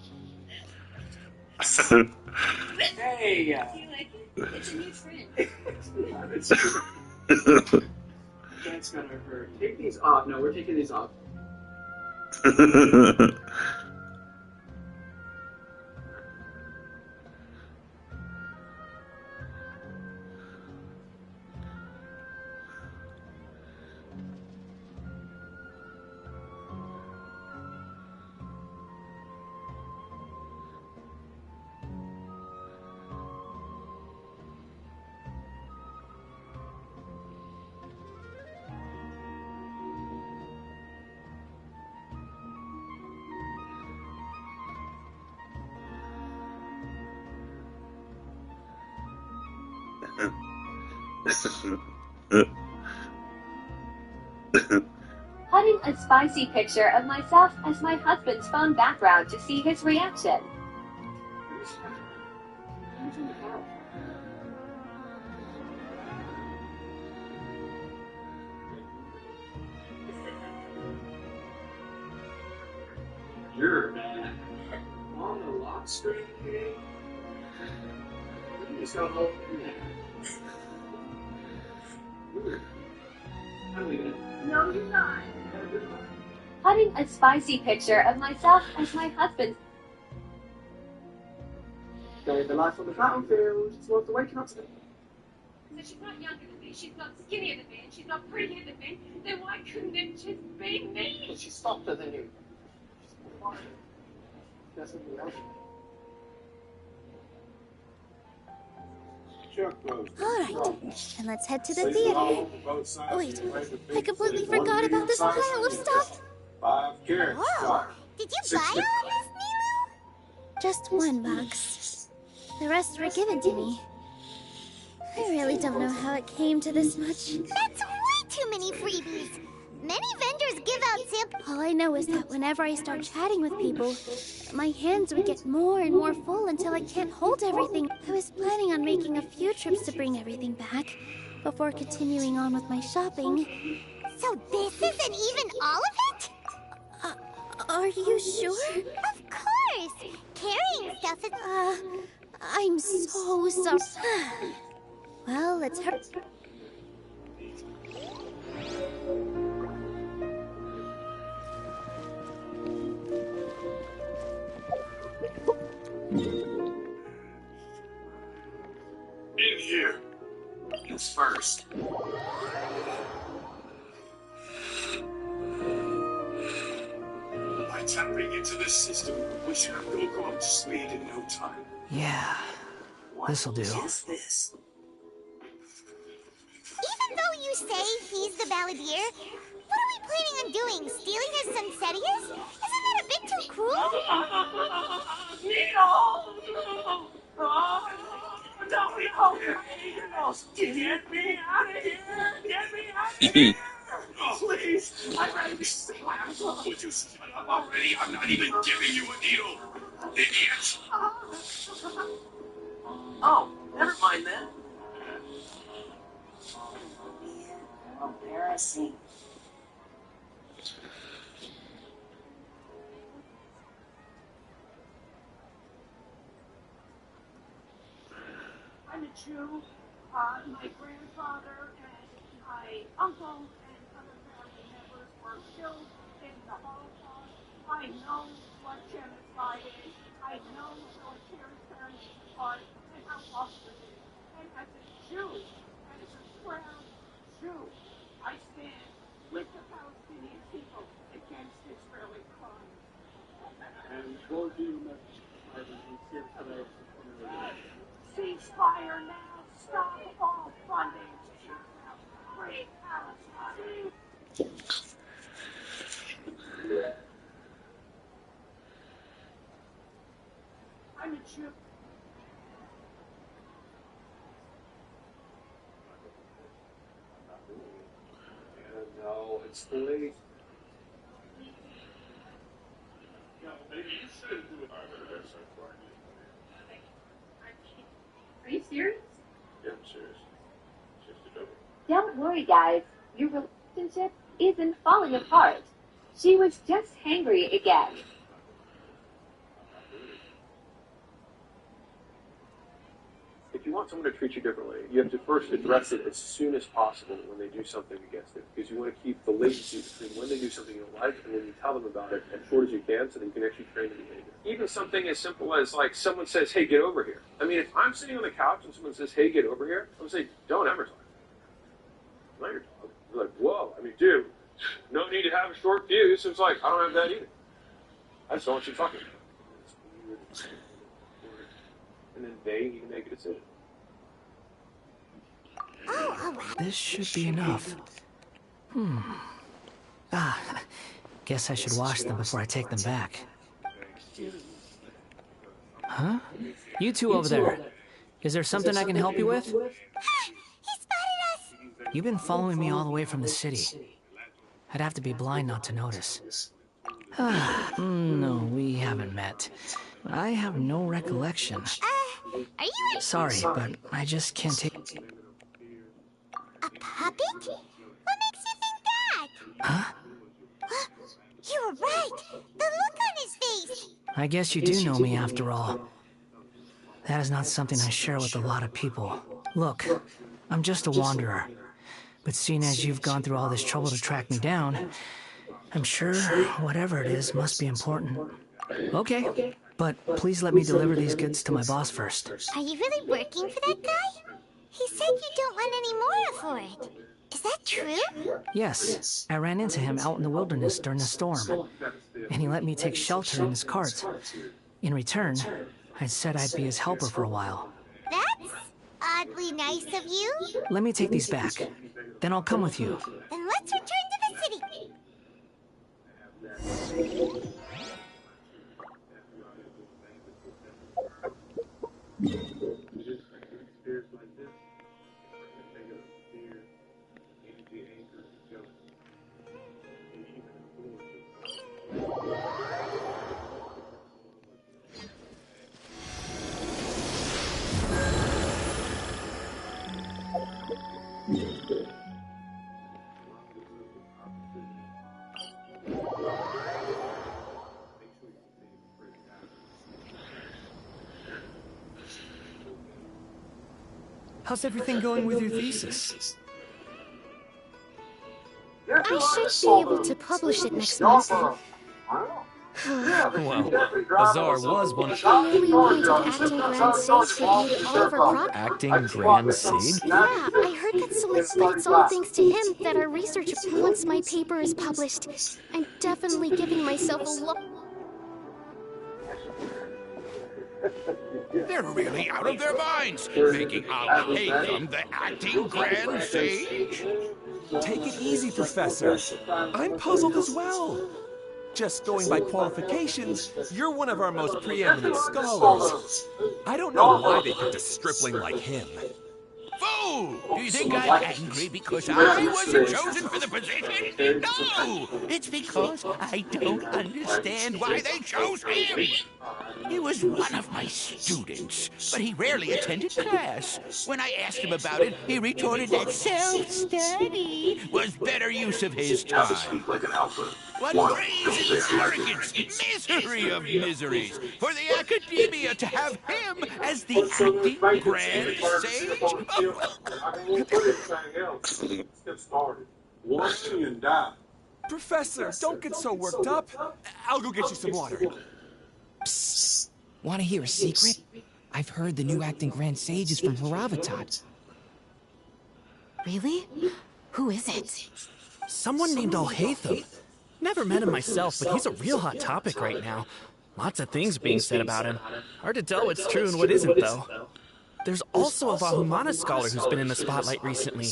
Hey! Do you like it? It's a new trend. That's gonna hurt. Take these off. No, we're taking these off. Putting a spicy picture of myself as my husband's phone background to see his reaction. You're on the lock screen, okay? You just gotta hold No, you're not. Putting a spicy picture of myself as my husband's. Okay, the life on the battlefield. It's worth the waking up to. So she's not younger than me, she's not skinnier than me, and she's not prettier than me. Then why couldn't it just be me? But she's softer than you. That's what you Alright, and let's head to the theater. Wait, I completely forgot about this pile of stuff. 5 carrots. Whoa! Did you buy all this, Nilo? Just one box. The rest were given to me. I really don't know how it came to this much. That's way too many freebies. Many vendors give out samples. All I know is that whenever I start chatting with people, my hands would get more and more full until I can't hold everything. I was planning on making a few trips to bring everything back before continuing on with my shopping. So this isn't even all of it? Are you sure? Of course! Carrying stuff is... I'm so sorry. Well, let's hurry. In here. Who's first? By tapping into this system, we should have Goku up to speed in no time. Yeah, this'll do. Even though you say he's the balladeer, what are we planning on doing? Stealing his Sunsettias? Isn't that a bit too cruel? Get me out of here! Get me out of here! Please! I'd rather be still. Would you shut up already? I'm not even giving you a needle! Idiot! Oh, never mind then. Embarrassing. I'm a Jew. My grandfather and my uncle and other family members were killed in the Holocaust. I know what genocide is. I know military terms are and how awful it is. And as a Jew, and as a proud Jew, I stand with the Palestinian people against Israeli crime. And what do you mention? Ceasefire now. Stop all funding to free Palestine. I'm a Jew. And now it's too late. Maybe you should do it. Are you serious? Yeah, I'm serious. Just a joke. Don't worry, guys. Your relationship isn't falling apart. She was just hangry again. If you want someone to treat you differently, you have to first address it as soon as possible when they do something against it, because you want to keep the latency between when they do something you don't like and when you tell them about it as short as you can, so that you can actually train the behavior. Even something as simple as, like, someone says, hey, get over here. I mean, if I'm sitting on the couch and someone says, hey, get over here, I'm going to say, don't ever talk. I'm not your dog. You're like, whoa, I mean, dude, no need to have a short fuse. So it's like, I don't have that either. I just don't want you talking. And then they need to make a decision. This should be enough. Guess I should wash them before I take them back. Huh? You two over there. Is there something I can help you with? He spotted You've been following me all the way from the city. I'd have to be blind not to notice. No, we haven't met. I have no recollection. Are you Sorry, but I just can't take... a puppet? What makes you think that? Huh? You were right. The look on his face. I guess you do know me after all. That is not something I share with a lot of people. Look, I'm just a wanderer. But seeing as you've gone through all this trouble to track me down, I'm sure whatever it is must be important. Okay, but please let me deliver these goods to my boss first. Are you really working for that guy? He said you don't want any more for it. Is that true? Yes, I ran into him out in the wilderness during a storm, and he let me take shelter in his cart. In return, I said I'd be his helper for a while. That's oddly nice of you. Let me take these back, then I'll come with you. Then let's return to the city. How's everything going with your thesis? I should be able to publish it next month. Well, Azar was one of... I really wanted Acting Grand Sage reviewed all of our products. Acting Grand Sage? Yeah, I heard that so it's all thanks to him that our research, once my paper is published, I'm definitely giving myself a lot. They're really out of their minds, making Al Haytham the Acting Grand Sage. Take it easy, Professor. I'm puzzled as well. Just going by qualifications, you're one of our most preeminent scholars. I don't know why they picked a stripling like him. Fool! Do you think I'm angry because I wasn't chosen for the position? No! It's because I don't understand why they chose him! He was one of my students, but he rarely attended class. When I asked him about it, he retorted that self-study was better use of his time. What brazen arrogance, misery of miseries, for the academia to have him as the Acting Grand Sage? Professor, don't get so worked up. I'll go get you some water. Psst. Want to hear a secret? I've heard the new Acting Grand Sage is from Haravatat. Really? Who is it? Someone named Alhaitham. Never met him myself, but he's a real hot topic right now. Lots of things being said about him. Hard to tell what's true and what isn't, though. There's also a Vahumana scholar who's been in the spotlight recently.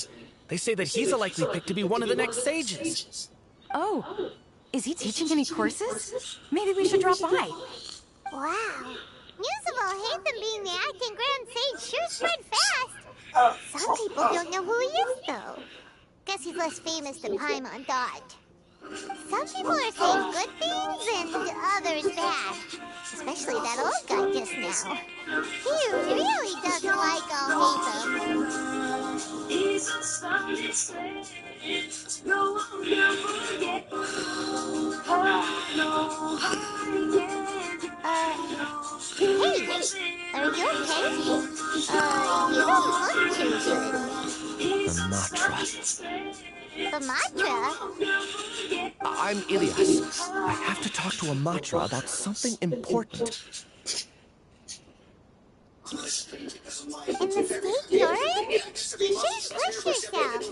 They say that he's a likely pick to be one of the next sages. Oh, is he teaching any courses? Maybe we should drop by. Wow. News of Alhaitham being the Acting Grand Sage sure spread fast. Some people don't know who he is, though. Guess he's less famous than Paimon thought. Some people are saying good things and others bad. Especially that old guy just now. He really doesn't like Alhaitham. Hey, are you okay? You don't look too good. The mantra. The mantra? I'm Ilias. I have to talk to a mantra about something important. In the state you're in? You shouldn't push yourself.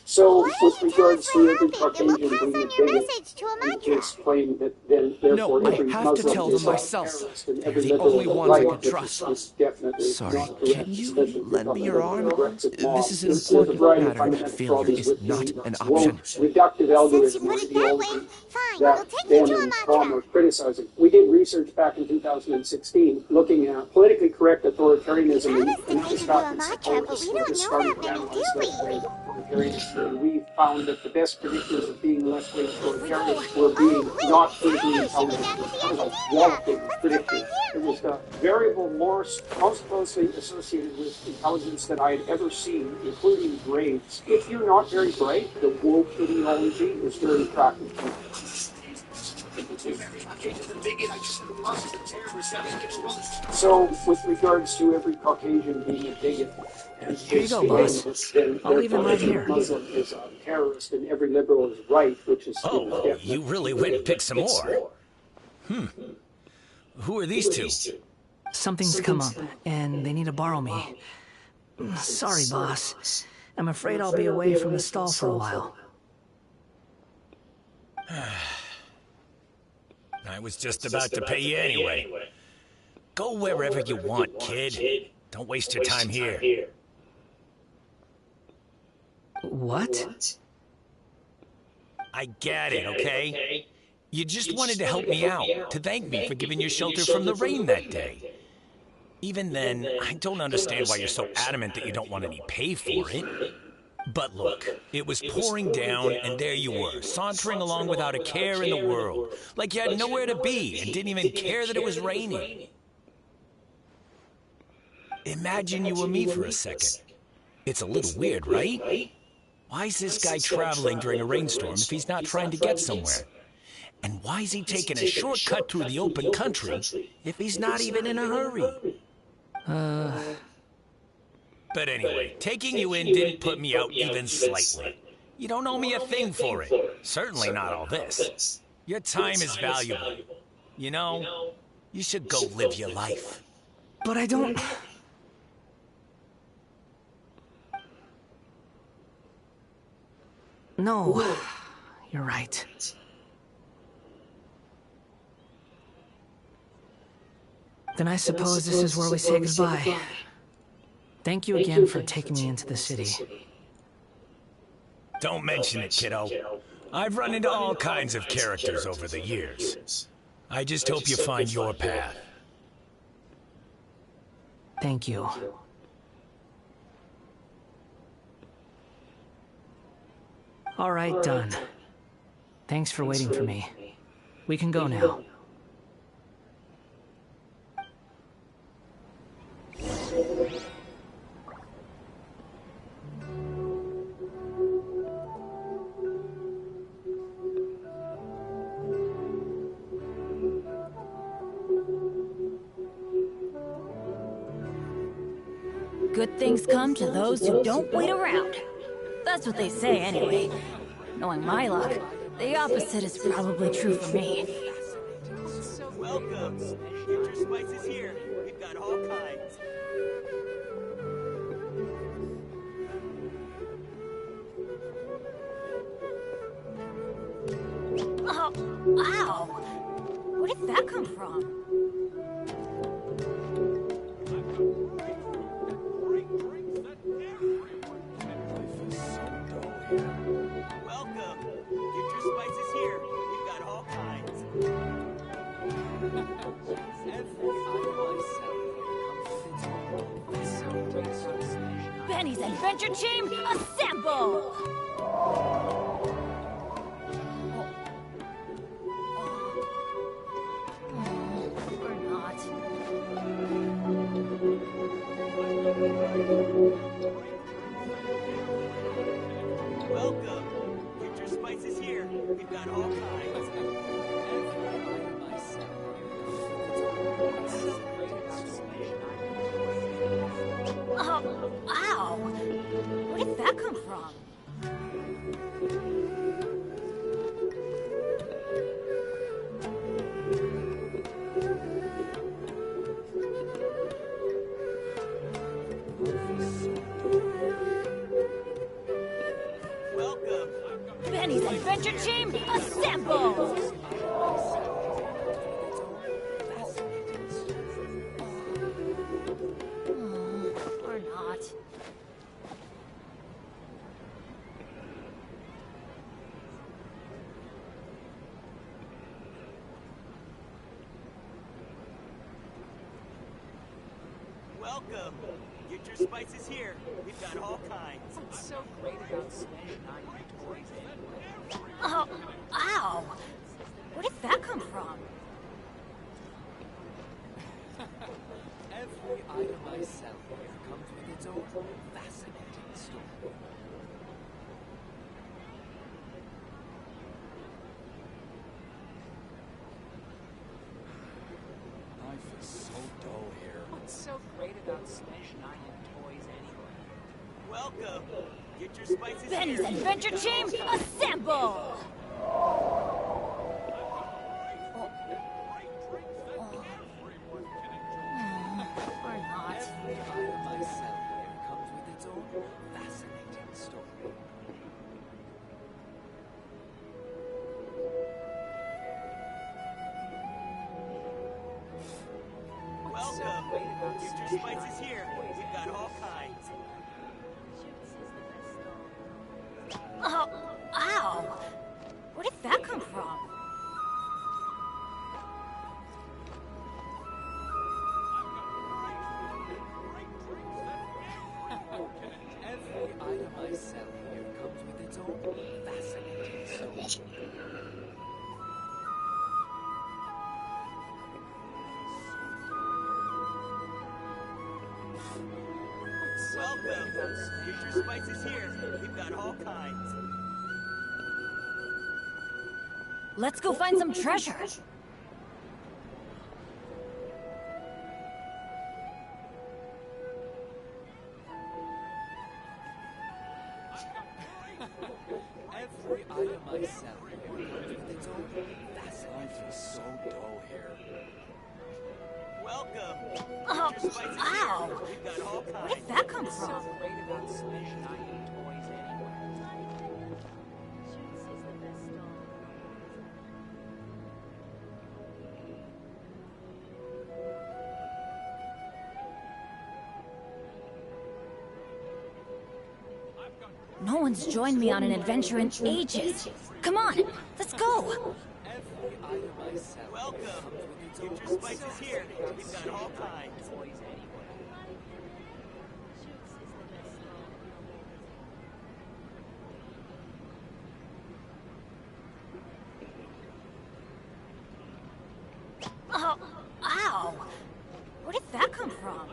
So, Why with don't you tell regards us to what every happened, and we'll Caucasian pass on being your message to a mantra. explain that then, therefore, No, I every have Muslim to tell them is a myself. terrorist, and They're every the liberal only is ones I right. can trust. It's definitely Sorry, not correct. can you Especially lend me your arm? Brexit law. This is an This is important right matter. fundamental Failure problems is with not the an woke option. reductive algorithm Since you put is it the that only way, thing fine, that we'll take you to a Ben and Tom mantra. are criticizing. We did research back in 2016 looking at politically correct authority authoritarianism You in have us defeated Duamatra, but we don't know that many, do we? We found that the best predictors of being left-wing authoritarians were being not politically intelligent. That was a walloping predictor. It was the variable most closely associated with intelligence that I had ever seen, including grades. If you're not very bright, the woke ideology is very attractive to you. So, with regards to every Caucasian being a bigot, and Here you go, boss. I'll leave him right here. Muslim is a terrorist, and every liberal is right, which is Oh, you really went and picked some more. Who are these two? Something's come up, and they need to borrow me. Sorry, boss. I'm afraid I'll be away from the stall for a while. I was just about to pay you anyway. Go wherever you want, kid. Don't waste your time here. What? I get it, okay? You just wanted to help me out, to thank me for giving you shelter from the rain that day. Even then, I don't understand why you're so adamant that you don't want any pay for it. But look, it was pouring down, and there you were, sauntering along without a care in the world, like you had nowhere to be and didn't even care that it was raining. Imagine you were me for a second. It's a little weird, right? Why is this guy traveling during a rainstorm if he's not trying to get somewhere? And why is he taking a shortcut through the open country if he's not even in a hurry? But anyway, taking you in didn't put me out even slightly. You don't owe me a thing for it. Certainly not all this. Your time is valuable. You know, you should go live your life. But I don't... No, you're right. Then I suppose this is where we say goodbye. Thank you again for taking me into the city. Don't mention it, kiddo. I've run into all kinds of characters over the years. I just hope you find your path. Thank you. All right, done. Thanks for waiting for me. We can go now. Good things come to those who don't wait around. That's what they say anyway. Knowing my luck, the opposite is probably true for me. Welcome. Future Spices here. We've got all kinds. Oh, wow! Where did that come from? Welcome. Future Spices here. We've got all kinds. Benny's Adventure Team, assemble! Or not. Welcome. Future Spices here. We've got all kinds. Oh, wow! Where did that come from? Welcome. Benny's Adventure Team, assemble! Or not. Welcome. Get your spices here. We've got all kinds. What's so great about Smash 9 toys anyway? Oh, ow! Where did that come from? Every item I sell here comes with its own fascinating story. Life is so dull here. What's so great about Smash 9 toys anyway? Welcome. Get your spices Benny's here. Adventure Team, assemble! Or not. Every item I sell here comes with its own fascinating story. Welcome. Get your spices here. We've got all kinds. Oh, ow! Where did that come from? Every item I sell here comes with its own fascinating story. Welcome. Get your spices here. We've got all kinds. Let's go find some treasure. Every item I sell here comes with its own fascinating. Life is so dull here. Welcome. Oh, Get your spices ow! here. We've got all kinds. Where did that come What's so from? great about Smash 9 toys anyway? No one's joined me on an adventure in ages. Come on, let's go. Every item I sell Welcome. comes with its Get own your spices here. We've got all kinds. Toys anyway. Oh, ow! Where did that come from?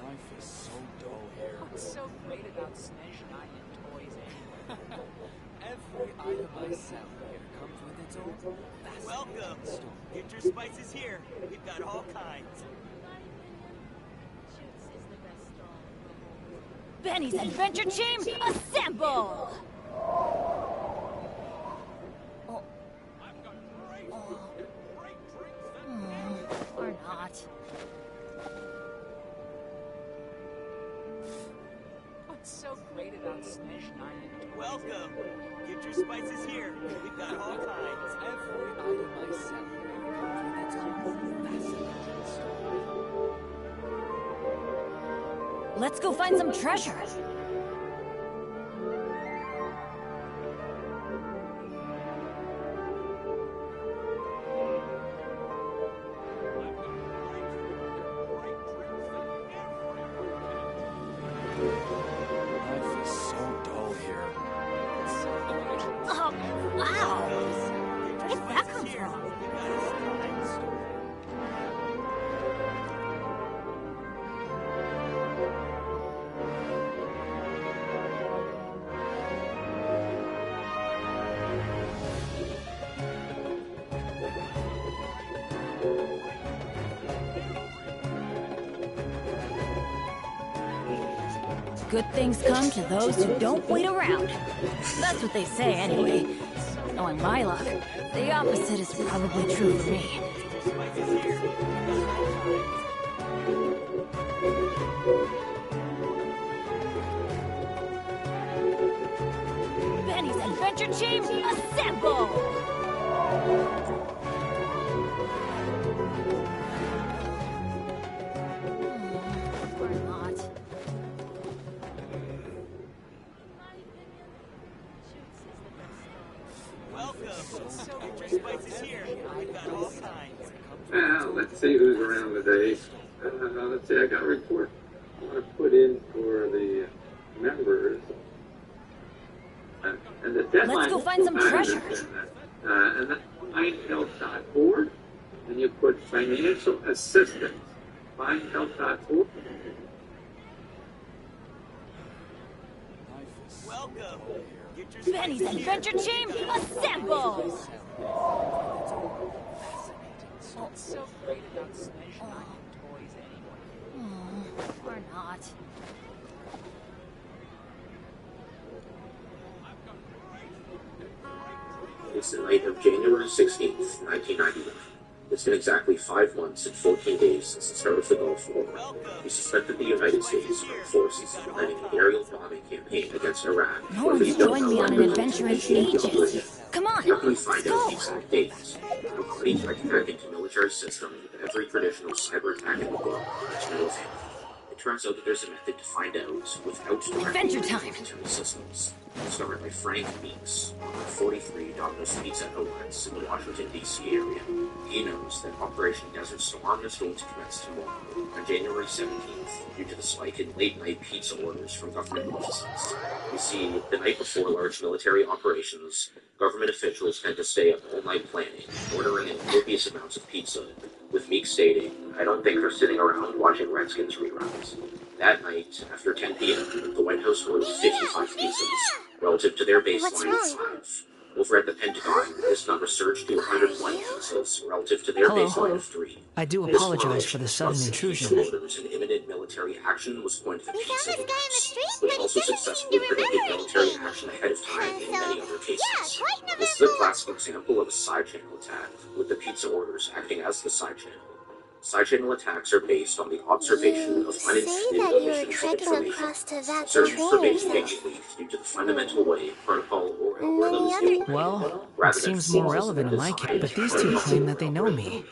Life is so dull here. What's so great about Smash 9 toys anyway? Every item I sell here comes with its own fascinating Welcome. story. Get your spices here. We've got all kinds. Benny's Adventure Team, assemble! Or not. What's so great about Smash 9 toys? Welcome. Get your spices here. We've got all kinds. Every item I sell here comes with its own fascinating story. Let's go find some treasure. Life is so dull here. Oh, wow! Where did that come from? Good things come to those who don't wait around. That's what they say anyway. Knowing my luck, the opposite is probably true for me. Benny's Adventure Team, assemble! Or not. Welcome. Well, let's see who's around today. Let's see, I got a report I want to put in for the members. And the deadline. Let's go find some treasure. And that's findhelp.org. And you put financial assistance. Findhelp.org. Welcome. Benny's Adventure Team, assemble! What's so great about Smash toys anyway? Or not. It's the night of January 16th, 1991. It's been exactly 5 months and 14 days since the start of the Gulf War. We suspected the United States armed forces of planning an aerial bombing campaign against Iraq. No one's joined me on an adventure in ages. Come on, How can we find let's out go. the exact dates? Our parties are hacked into military systems with every traditional cyber attack in the world. It's no advantage. It turns out that there's a method to find out without Adventure time. military systems. Discovered by Frank Meeks on 43 Domino's Pizza Outlets in the Washington, D.C. area. He knows that Operation Desert Storm is going to commence tomorrow, on January 17th, due to the spike in late-night pizza orders from government offices. You see, the night before large military operations, government officials tend to stay up all night planning, ordering in copious amounts of pizza, with Meeks stating, "I don't think they're sitting around watching Redskins reruns." That night, after 10 p.m., the White House ordered 55 pizzas, relative to their baseline of 5. Over at the Pentagon, this number surged to 120 pizzas, relative to their baseline of 3. I do apologize for the sudden intrusion. Orders and imminent military action was going to the pizza industry, but also successfully predicted military action ahead of time in many other cases. This is a classic example of a side channel attack, with the pizza orders acting as the side channel. Side channel attacks are based on the observation of unintended omissions of information. Certain information being leaked due to the fundamental way protocol or algorithm is being Well, it seems more relevant in my case, but these two claim that they know me.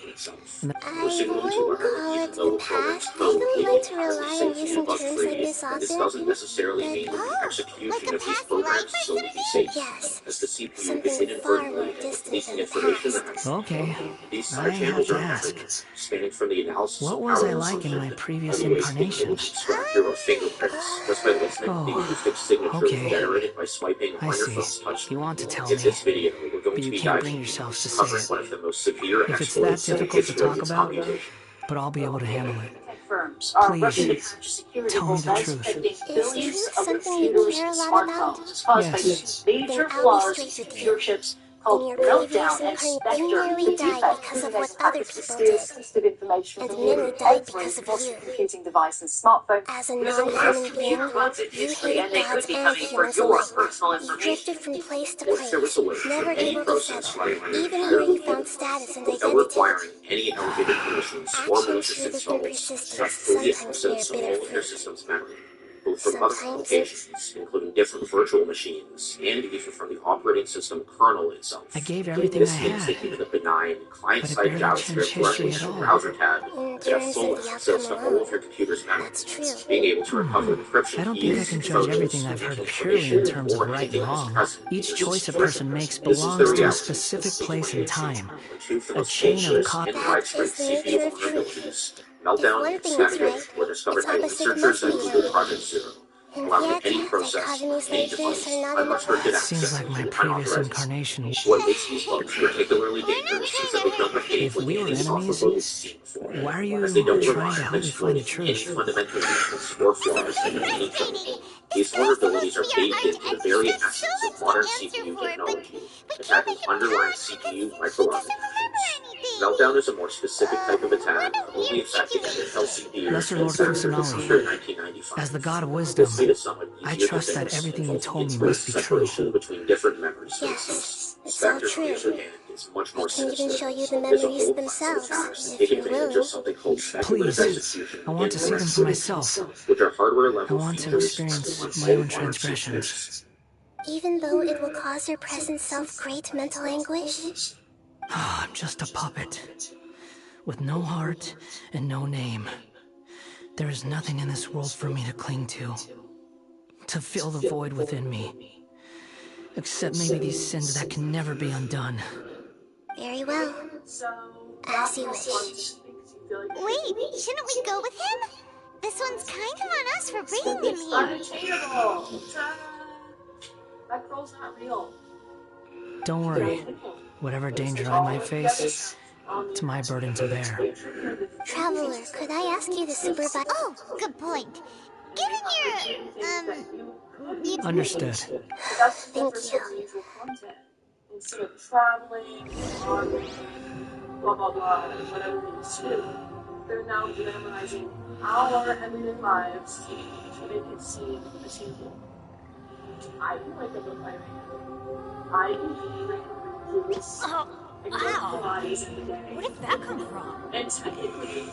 I won't call it the past. I don't like to rely on using terms like this often. This doesn't necessarily mean that the execution of these programs is going to be safe, Yes, as the CPU is something far more inadvertently distant leaking than the information past. that Okay, these I side have channels to are ask. methods spanning from the analysis What of was power I like in my consumption, previous all the way to being able incarnation? to extract your fingerprints just by listening to the acoustic signature okay. generated by swiping I on your see. phone's touch. You want to tell In me, this video, we're going but to you be can't diving bring yourselves to say covering it. one of the most severe If it's that exploits in the difficult to history of talk its about, computation. but I'll be able to handle it. Firms are Please, rushing to purchase security tell me the holdouts, truth. spending Is billions truth of something you computers care a and lot about? smartphones caused by Yes. two major Then I'll be flaws in straight with computer you. chips In called your Meltdown previous and incarnation, Spectre. you nearly The died defect because of contains what other packets people mysterious did. sensitive information And from many nearly died every because of important you. computing device and smartphone. As a It was the worst non-human being, computer floods in you history, and hated they could gods be and coming for humans your alike. personal You information. drifted from place to If there was a way place, never for any able to process settle, running on an even entire where you found status and without identity. requiring any allocated permissions or Actions malicious rather than installs, persistence just fully sometimes bear access of bitter all of their fruit. system's memory, both from other Sometimes. applications, including different virtual machines, and even from the operating system kernel itself. I gave everything This I means that had, even the benign but it client-side barely JavaScript changed running history at in the all. browser tab In could have terms full of the access outcome to all of your alone, computer's memory. that's true. Being able to recover encryption I don't think I keys, can judge photos, everything I've heard purely in information, terms of or right anything and that's wrong. present in Each the choice a system. person makes This is the belongs to a reality specific of place and time. Two of the A most chain of dangerous copies. and That widespread is the nature CPU of truth. vulnerabilities. If Meltdown one and thing is Spectre right, were discovered its by opposite researchers must at be Google right. Project Zero, And allowing yet, any process, dichotomies any like this device, are not enough. unrestricted Seems access like my to previous unauthorized. incarnation. What makes these bugs particularly dangerous is that they don't behave If like we were any software enemies, bug we've seen before, why are as they you don't trying rely to on help me find the exploiting any truth? fundamental weakness or flaws in any code. These vulnerabilities are baked into the very essence of modern CPU technology, attacking underlying CPU microarchitectures. Meltdown is a more specific type of attack, only affecting Intel CPUs Lesser and Lord Spectre Kusanali, after 1995. as the god of wisdom, This made it somewhat I easier to trust that fix, everything you involving told me increased must be true. separation between different memories. For Yes, instance, it's all Spectre, on the true. other hand, is much I more can even sinister. show you the There's a memories whole class of themselves, attacks that if take you're advantage willing. of something called speculative Please, execution I want to see them for myself. which are I hardware-level want to features experience on my own modern transgressions. CPUs. Even though it will cause your present self great mental anguish? I'm just a puppet, with no heart and no name. There is nothing in this world for me to cling to fill the void within me. Except maybe these sins that can never be undone. Very well. As you wish. Wait, shouldn't we go with him? This one's kind of on us for bringing him here. Unattainable. That girl's not real. Don't worry. Whatever danger I might face, it's my burden to bear. Traveler, could I ask you the super bot? Oh, good point. Given your, Understood. Thank you. Instead of traveling, farming, blah blah blah, whatever it is to do, they're now glamorizing our everyday lives to make it seem achievable. I can wake up with my I can drink juice and get bodies in the day. Where did that come from? And technically,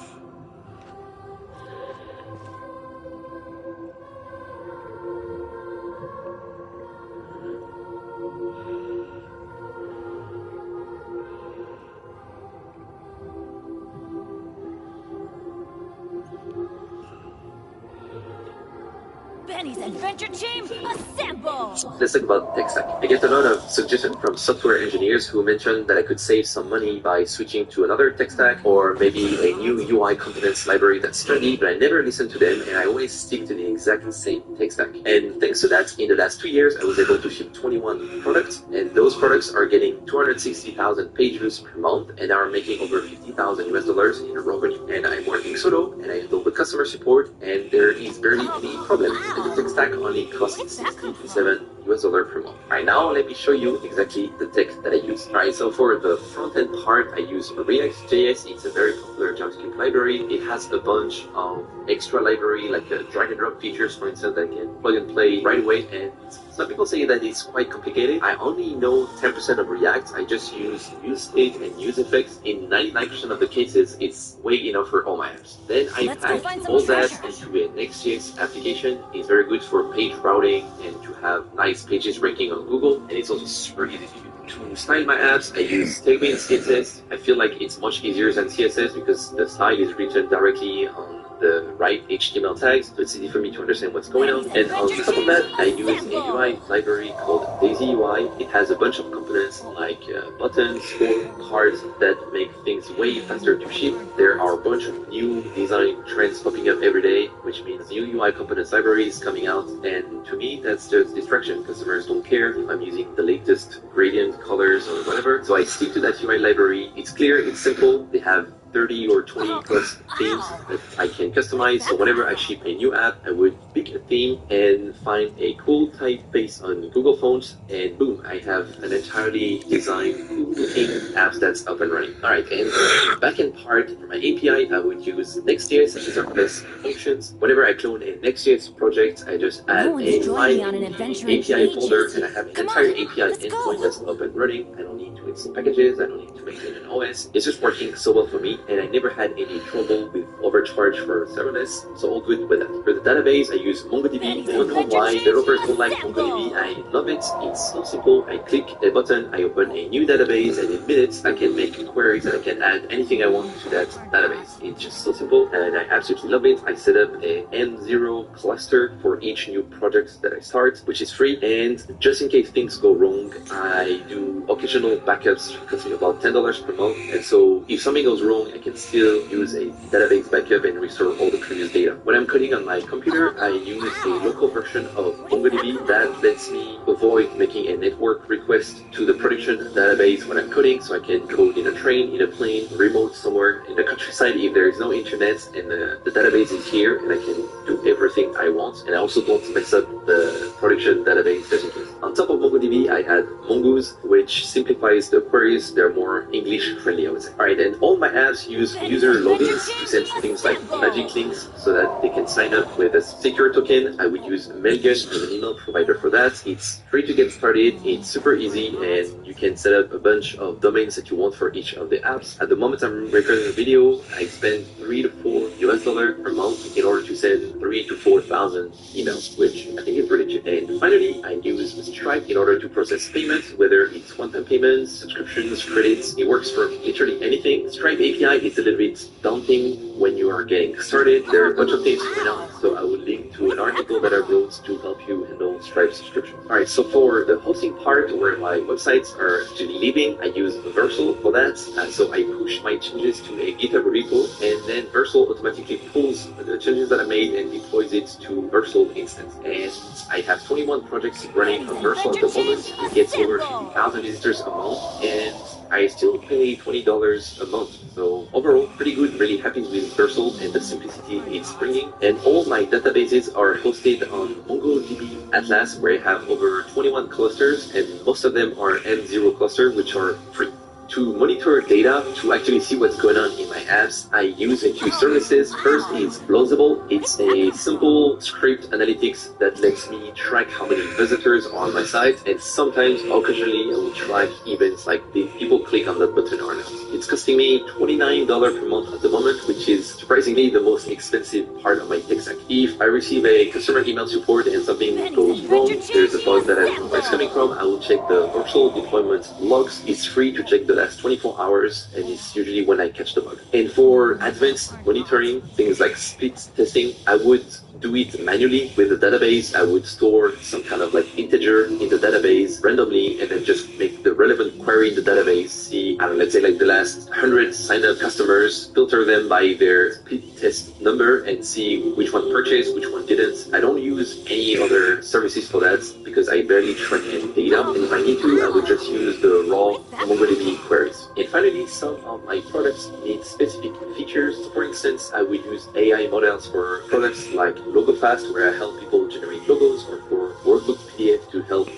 Benny's Adventure Team, assemble! Let's talk about tech stack. I get a lot of suggestions from software engineers who mentioned that I could save some money by switching to another tech stack or maybe a new UI components library that's trendy, but I never listen to them and I always stick to the exact same tech stack. And thanks to that, in the last 2 years, I was able to ship 21 products, and those products are getting 260,000 page views per month and are making over $50,000 US in revenue. And I'm working solo and I handle the customer support, and there is barely any problem. The tech stack only costs $67 US per month. Right now, let me show you exactly the tech that I use. Alright, so for the front-end part, I use React.js. It's a very popular JavaScript library. It has a bunch of extra library, like drag and drop features, for instance, that can plug and play right away. And some people say that it's quite complicated. I only know 10% of React. I just use UseState and UseEffects. In 99% of the cases, it's way enough for all my apps. Then I pack all that into a Next.js application. It's very good for page routing and to have nice pages ranking on Google. And it's also super easy to use. To style my apps, I use Tailwind CSS. I feel like it's much easier than CSS because the style is written directly on the right HTML tags, so it's easy for me to understand what's going on. And on top of that, I use a UI library called Daisy UI. It has a bunch of components like buttons or cards that make things way faster to ship. There are a bunch of new design trends popping up every day, which means new UI components libraries coming out. And to me, that's just distraction. Customers don't care if I'm using the latest gradient colors or whatever. So I stick to that UI library. It's clear, it's simple. They have 30 or 20 plus themes that I can customize. So whenever I ship a new app, I would pick a theme and find a cool type based on Google Fonts, and boom, I have an entirely designed, cool-looking app that's up and running. Alright, and the backend part for my API, I would use Next.js and serverless functions. Whenever I clone a Next.js project, I just add a line API folder, and I have an entire API endpoint that's up and running. I don't need to install packages, I don't need to maintain an OS. It's just working so well for me, and I never had any trouble with overcharge for serverless, so all good with that. For the database, I use MongoDB. I don't know why developers don't like MongoDB. I love it. It's so simple. I click a button, I open a new database, and in minutes I can make queries and I can add anything I want to that database. It's just so simple, and I absolutely love it. I set up a M0 cluster for each new project that I start, which is free, and just in case things go wrong, I do occasional backups costing about $10 per month, and so if something goes wrong, I can still use a database backup and restore all the previous data. When I'm coding on my computer, I use a local version of MongoDB that lets me avoid making a network request to the production database when I'm coding, so I can code in a train, in a plane, remote somewhere in the countryside if there is no internet and the database is here, and I can do everything I want, and I also don't mess up the production database just in case. On top of MongoDB, I had Mongoose, which simplifies the queries. They're more English friendly, I would say. Alright, and all my apps use user logins to send things like magic links so that they can sign up with a secure token. I would use Mailgun as an email provider for that. It's free to get started, it's super easy, and you can set up a bunch of domains that you want for each of the apps. At the moment I'm recording the video, I spend 3 to 4 US per month in order to send 3,000 to 4,000 emails, which I think is pretty cheap. And finally, I use Stripe in order to process payments, whether it's one-time payments, subscriptions, credits. It works for literally anything. Stripe API is a little bit daunting when you are getting started. There are a bunch of things going on, so I will link to an article that I wrote to help you handle Stripe subscription. Alright, so for the hosting part where my websites are actually living, I use Vercel for that. So I push my changes to a GitHub repo, and then Vercel automatically pulls the changes that I made and deploys it to Vercel instance. And I have 21 projects running on Vercel at the moment. It gets over 50,000 visitors a month, and I still pay $20 a month. So overall, pretty good. Really happy with Vercel and the simplicity it's bringing. And all my databases are hosted on MongoDB Atlas, where I have over 21 clusters, and most of them are M0 clusters, which are free. To monitor data, to actually see what's going on in my apps, I use a few services. First is Plausible. It's a simple script analytics that lets me track how many visitors are on my site, and sometimes, occasionally, I will track events like did people click on that button or not. It's costing me $29 per month at the moment, which is surprisingly the most expensive part of my tech stack. If I receive a customer email support and something goes wrong, there's a bug that I don't know where it's coming from, I will check the Vercel deployment logs. It's free to check the last 24 hours, and it's usually when I catch the bug. And for advanced monitoring, things like split testing, I would do it manually with the database. I would store some kind of like integer in the database randomly, and then just make the relevant query in the database, see, I don't know, let's say like the last 100 signed up customers, filter them by their split test number and see which one purchased, which one didn't. I don't use any other services for that because I barely track any data, and if I need to, I would just use the raw MongoDB queries. And finally, some of my products need specific features. For instance, I would use AI models for products like LogoFast, where I help people generate logos, or for Workbook PDF to help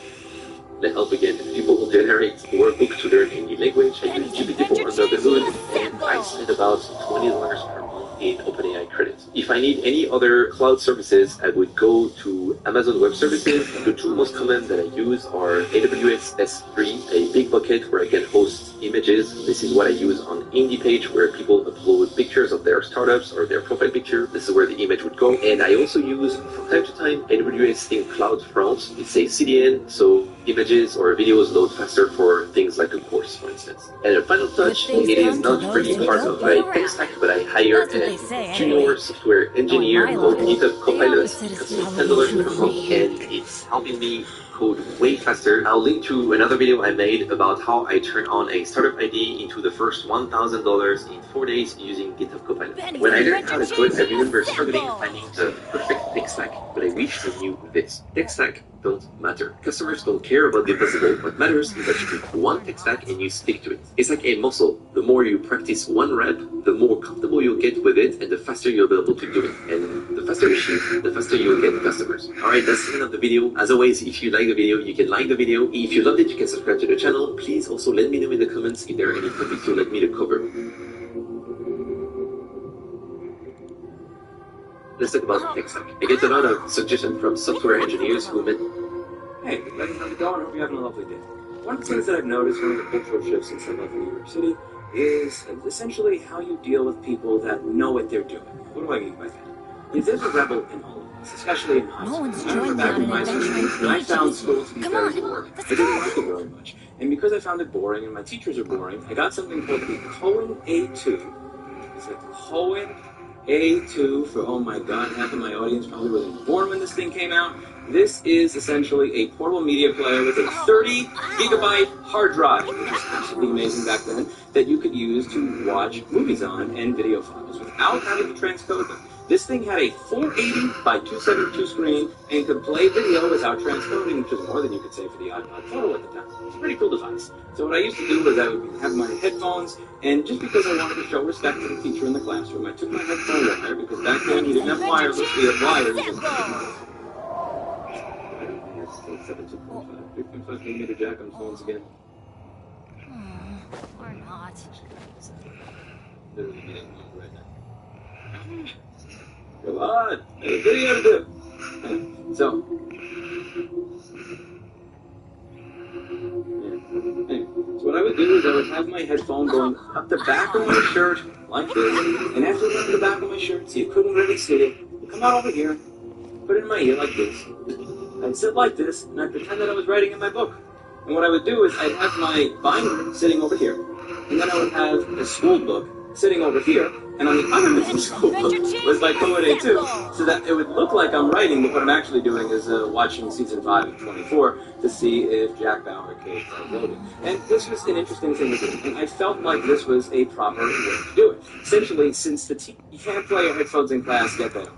again people generate workbook to learn any language. I use GPT-4 under the hood, and I spend about $20 per month in OpenAI credits. If I need any other cloud services, I would go to Amazon Web Services. The two most common that I use are AWS S3, a big bucket where I can host images. This is what I use on IndiePage, where people upload pictures of their startups or their profile picture. This is where the image would go. And I also use, from time to time, AWS in CloudFront. It's a CDN, so images or videos load faster for things like a course, for instance. And a final touch, it is not really part of my tech stack, but I hire a junior software engineer called GitHub Copilot. It costs me $10 per month, and it's helping me code way faster. I'll link to another video I made about how I turn on a startup ID into the first $1,000 in 4 days using GitHub Copilot. When I learned how to code, I remember struggling finding the perfect tech stack, but I wish I knew this. Tech stack don't matter. Customers don't care about the possible. What matters is that you pick one tech stack and you stick to it. It's like a muscle. The more you practice one rep, the more comfortable you'll get with it, and the faster you'll be able to do it. And the faster you ship, the faster you'll get customers. Alright, that's the end of the video. As always, if you like the video, you can like the video. If you loved it, you can subscribe to the channel. Please also let me know in the comments if there are any topics you'd like me to cover. Let's talk about tech stack. I get a lot of suggestions from software engineers who met. Hey, how's it going? Hope you're having a lovely day. One of the things that I've noticed from the cultural shifts since I left New York City is essentially how you deal with people that know what they're doing. What do I mean by that? If there's a rebel in all of us, especially in high school. I remember back in my school, I found school to be very boring. I didn't like it very much. And because I found it boring and my teachers are boring, I got something called the Cohen A2. It's like the Cohen A2 for, oh my god, half of my audience probably wasn't born when this thing came out. This is essentially a portable media player with a 30 gigabyte hard drive, which was absolutely amazing back then, that you could use to watch movies on and video files without having to transcode them. This thing had a 480 by 272 screen and could play video without transcoding, which is more than you could say for the iPod Photo at the time. It's a pretty cool device. So what I used to do was I would have my headphones, and just because I wanted to show respect to the teacher in the classroom, I took my headphone wire, because back then you didn't have wireless, we had wires. 3.5 millimeter jack on phones again. Or not. Literally getting one right now. Come on! There's a video to do! So. Yeah. Anyway, so what I would do is I would would have my headphone going up the back of my shirt, like this, and after it went to the back of my shirt, so you couldn't really see it, I'd come out over here, put it in my ear like this. I'd sit like this, and I'd pretend that I was writing in my book. And what I would do is I'd have my binder sitting over here, and then I would have a school book sitting over here, and on the other end of the school book was my Commodore 2, so that it would look like I'm writing, but what I'm actually doing is watching season 5 of 24 to see if Jack Bauer caved Logan. And this was an interesting thing to do, and I felt like this was a proper way to do it. Essentially, since you can't play your headphones in class, get that.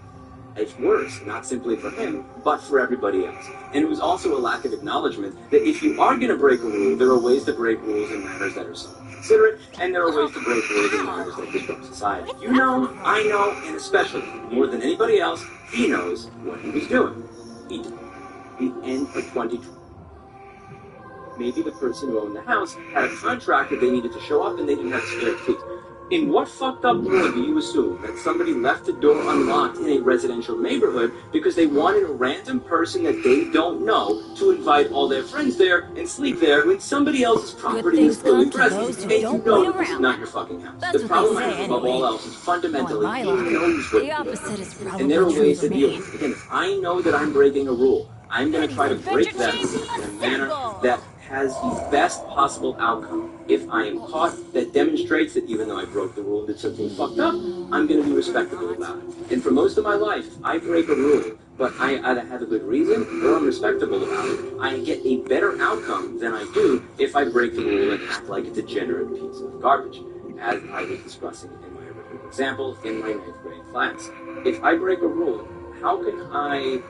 It's worse, not simply for him, but for everybody else. And it was also a lack of acknowledgement that if you are going to break a rule, there are ways to break rules in manners that are somewhat considerate, and there are ways to break rules in manners that disrupt society. You know, I know, and especially, more than anybody else, he knows what he was doing. He did. The end of 2020. Maybe the person who owned the house had a contract that they needed to show up and they didn't have spare feet. In what fucked up world do you assume that somebody left the door unlocked in a residential neighborhood because they wanted a random person that they don't know to invite all their friends there and sleep there when somebody else's property is fully present and you know that this is not your fucking house? The problem is, above all else, is fundamentally he knows what you're doing. And there are ways to deal with it. Again, if I know that I'm breaking a rule, I'm going to try to break that rule in a manner that has the best possible outcome. If I am caught, that demonstrates that even though I broke the rule and did something fucked up, I'm going to be respectable about it. And for most of my life, I break a rule, but I either have a good reason or I'm respectable about it. I get a better outcome than I do if I break the rule and act like a degenerate piece of garbage, as I was discussing in my original example in my 9th grade class. If I break a rule, how can I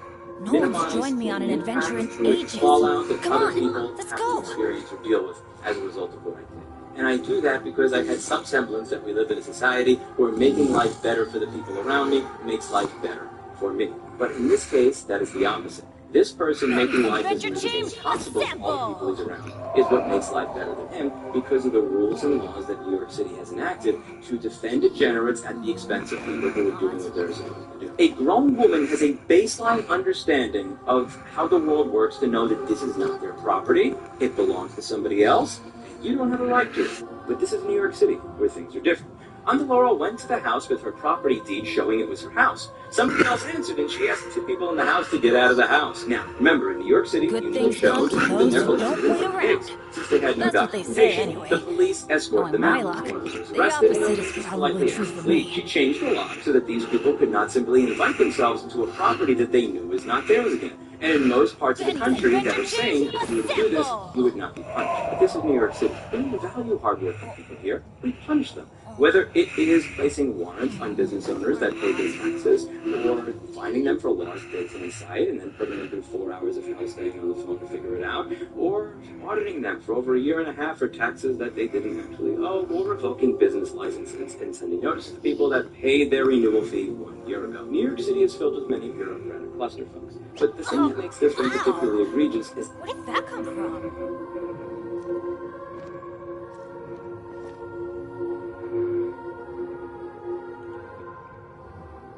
No one's joined me on an adventure in ages. Fallout that Come other on, people let's have go. to experience or deal with as a result of what I did. And I do that because I had some semblance that we live in a society where making life better for the people around me makes life better for me. But in this case, that is the opposite. This person making life as miserable as possible for all the people he's around is what makes life better than him because of the rules and laws that New York City has enacted to defend degenerates at the expense of people who are doing what they're supposed to do. A grown woman has a baseline understanding of how the world works to know that this is not their property, it belongs to somebody else, and you don't have a right to it. But this is New York City, where things are different. Aunt Laurel went to the house with her property deed showing it was her house. Somebody else answered and she asked the 2 people in the house to get out of the house. Now, remember, in New York City, usually shows that they're police. Since they had no documentation, the police escort them out. When she was arrested, politely asked to flee. She changed the law so that these people could not simply invite themselves into a property that they knew was not theirs again. And in most parts of the country that are saying if you would do this, you would not be punished. But this is New York City. We don't value hardworking people here. We punish them. Whether it is placing warrants on business owners that pay their taxes, or finding them for laws breaking inside and then putting them through 4 hours of hell staying on the phone to figure it out, or auditing them for over 1.5 years for taxes that they didn't actually owe, or revoking business licenses and sending notices to people that paid their renewal fee 1 year ago. New York City is filled with many bureaucratic clusterfucks. But the thing that makes this one particularly egregious is... Where did that come from?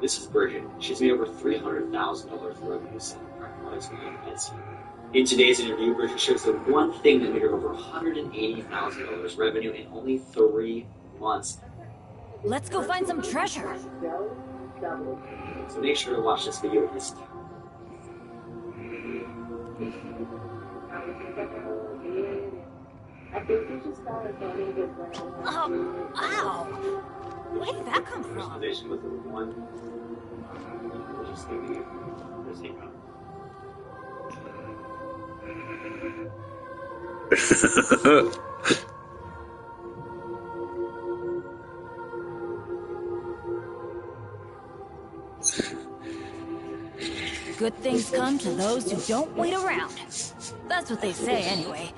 This is Bridget. She's made over $300,000 in revenue selling products and Etsy. In today's interview, Bridget shares the one thing that made her over $180,000 revenue in only 3 months. Let's go find some treasure. So make sure to watch this video this time. Oh, ow! Where did that come from? With one. Just thinking of this Good things come to those who don't wait around. That's what they say anyway.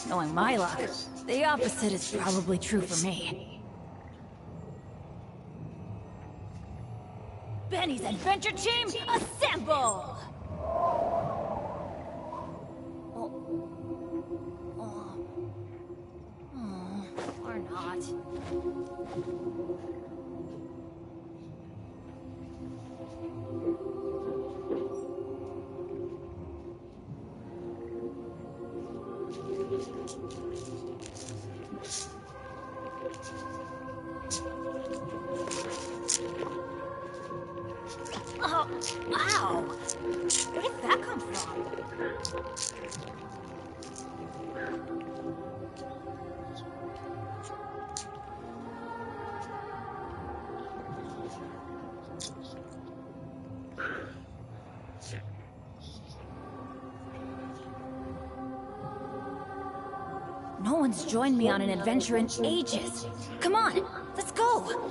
Knowing my luck, the opposite is probably true for me. Benny's Adventure Team, assemble! Or not. Oh, ow! Where did that come from? No one's joined me on an adventure in ages. Come on, let's go!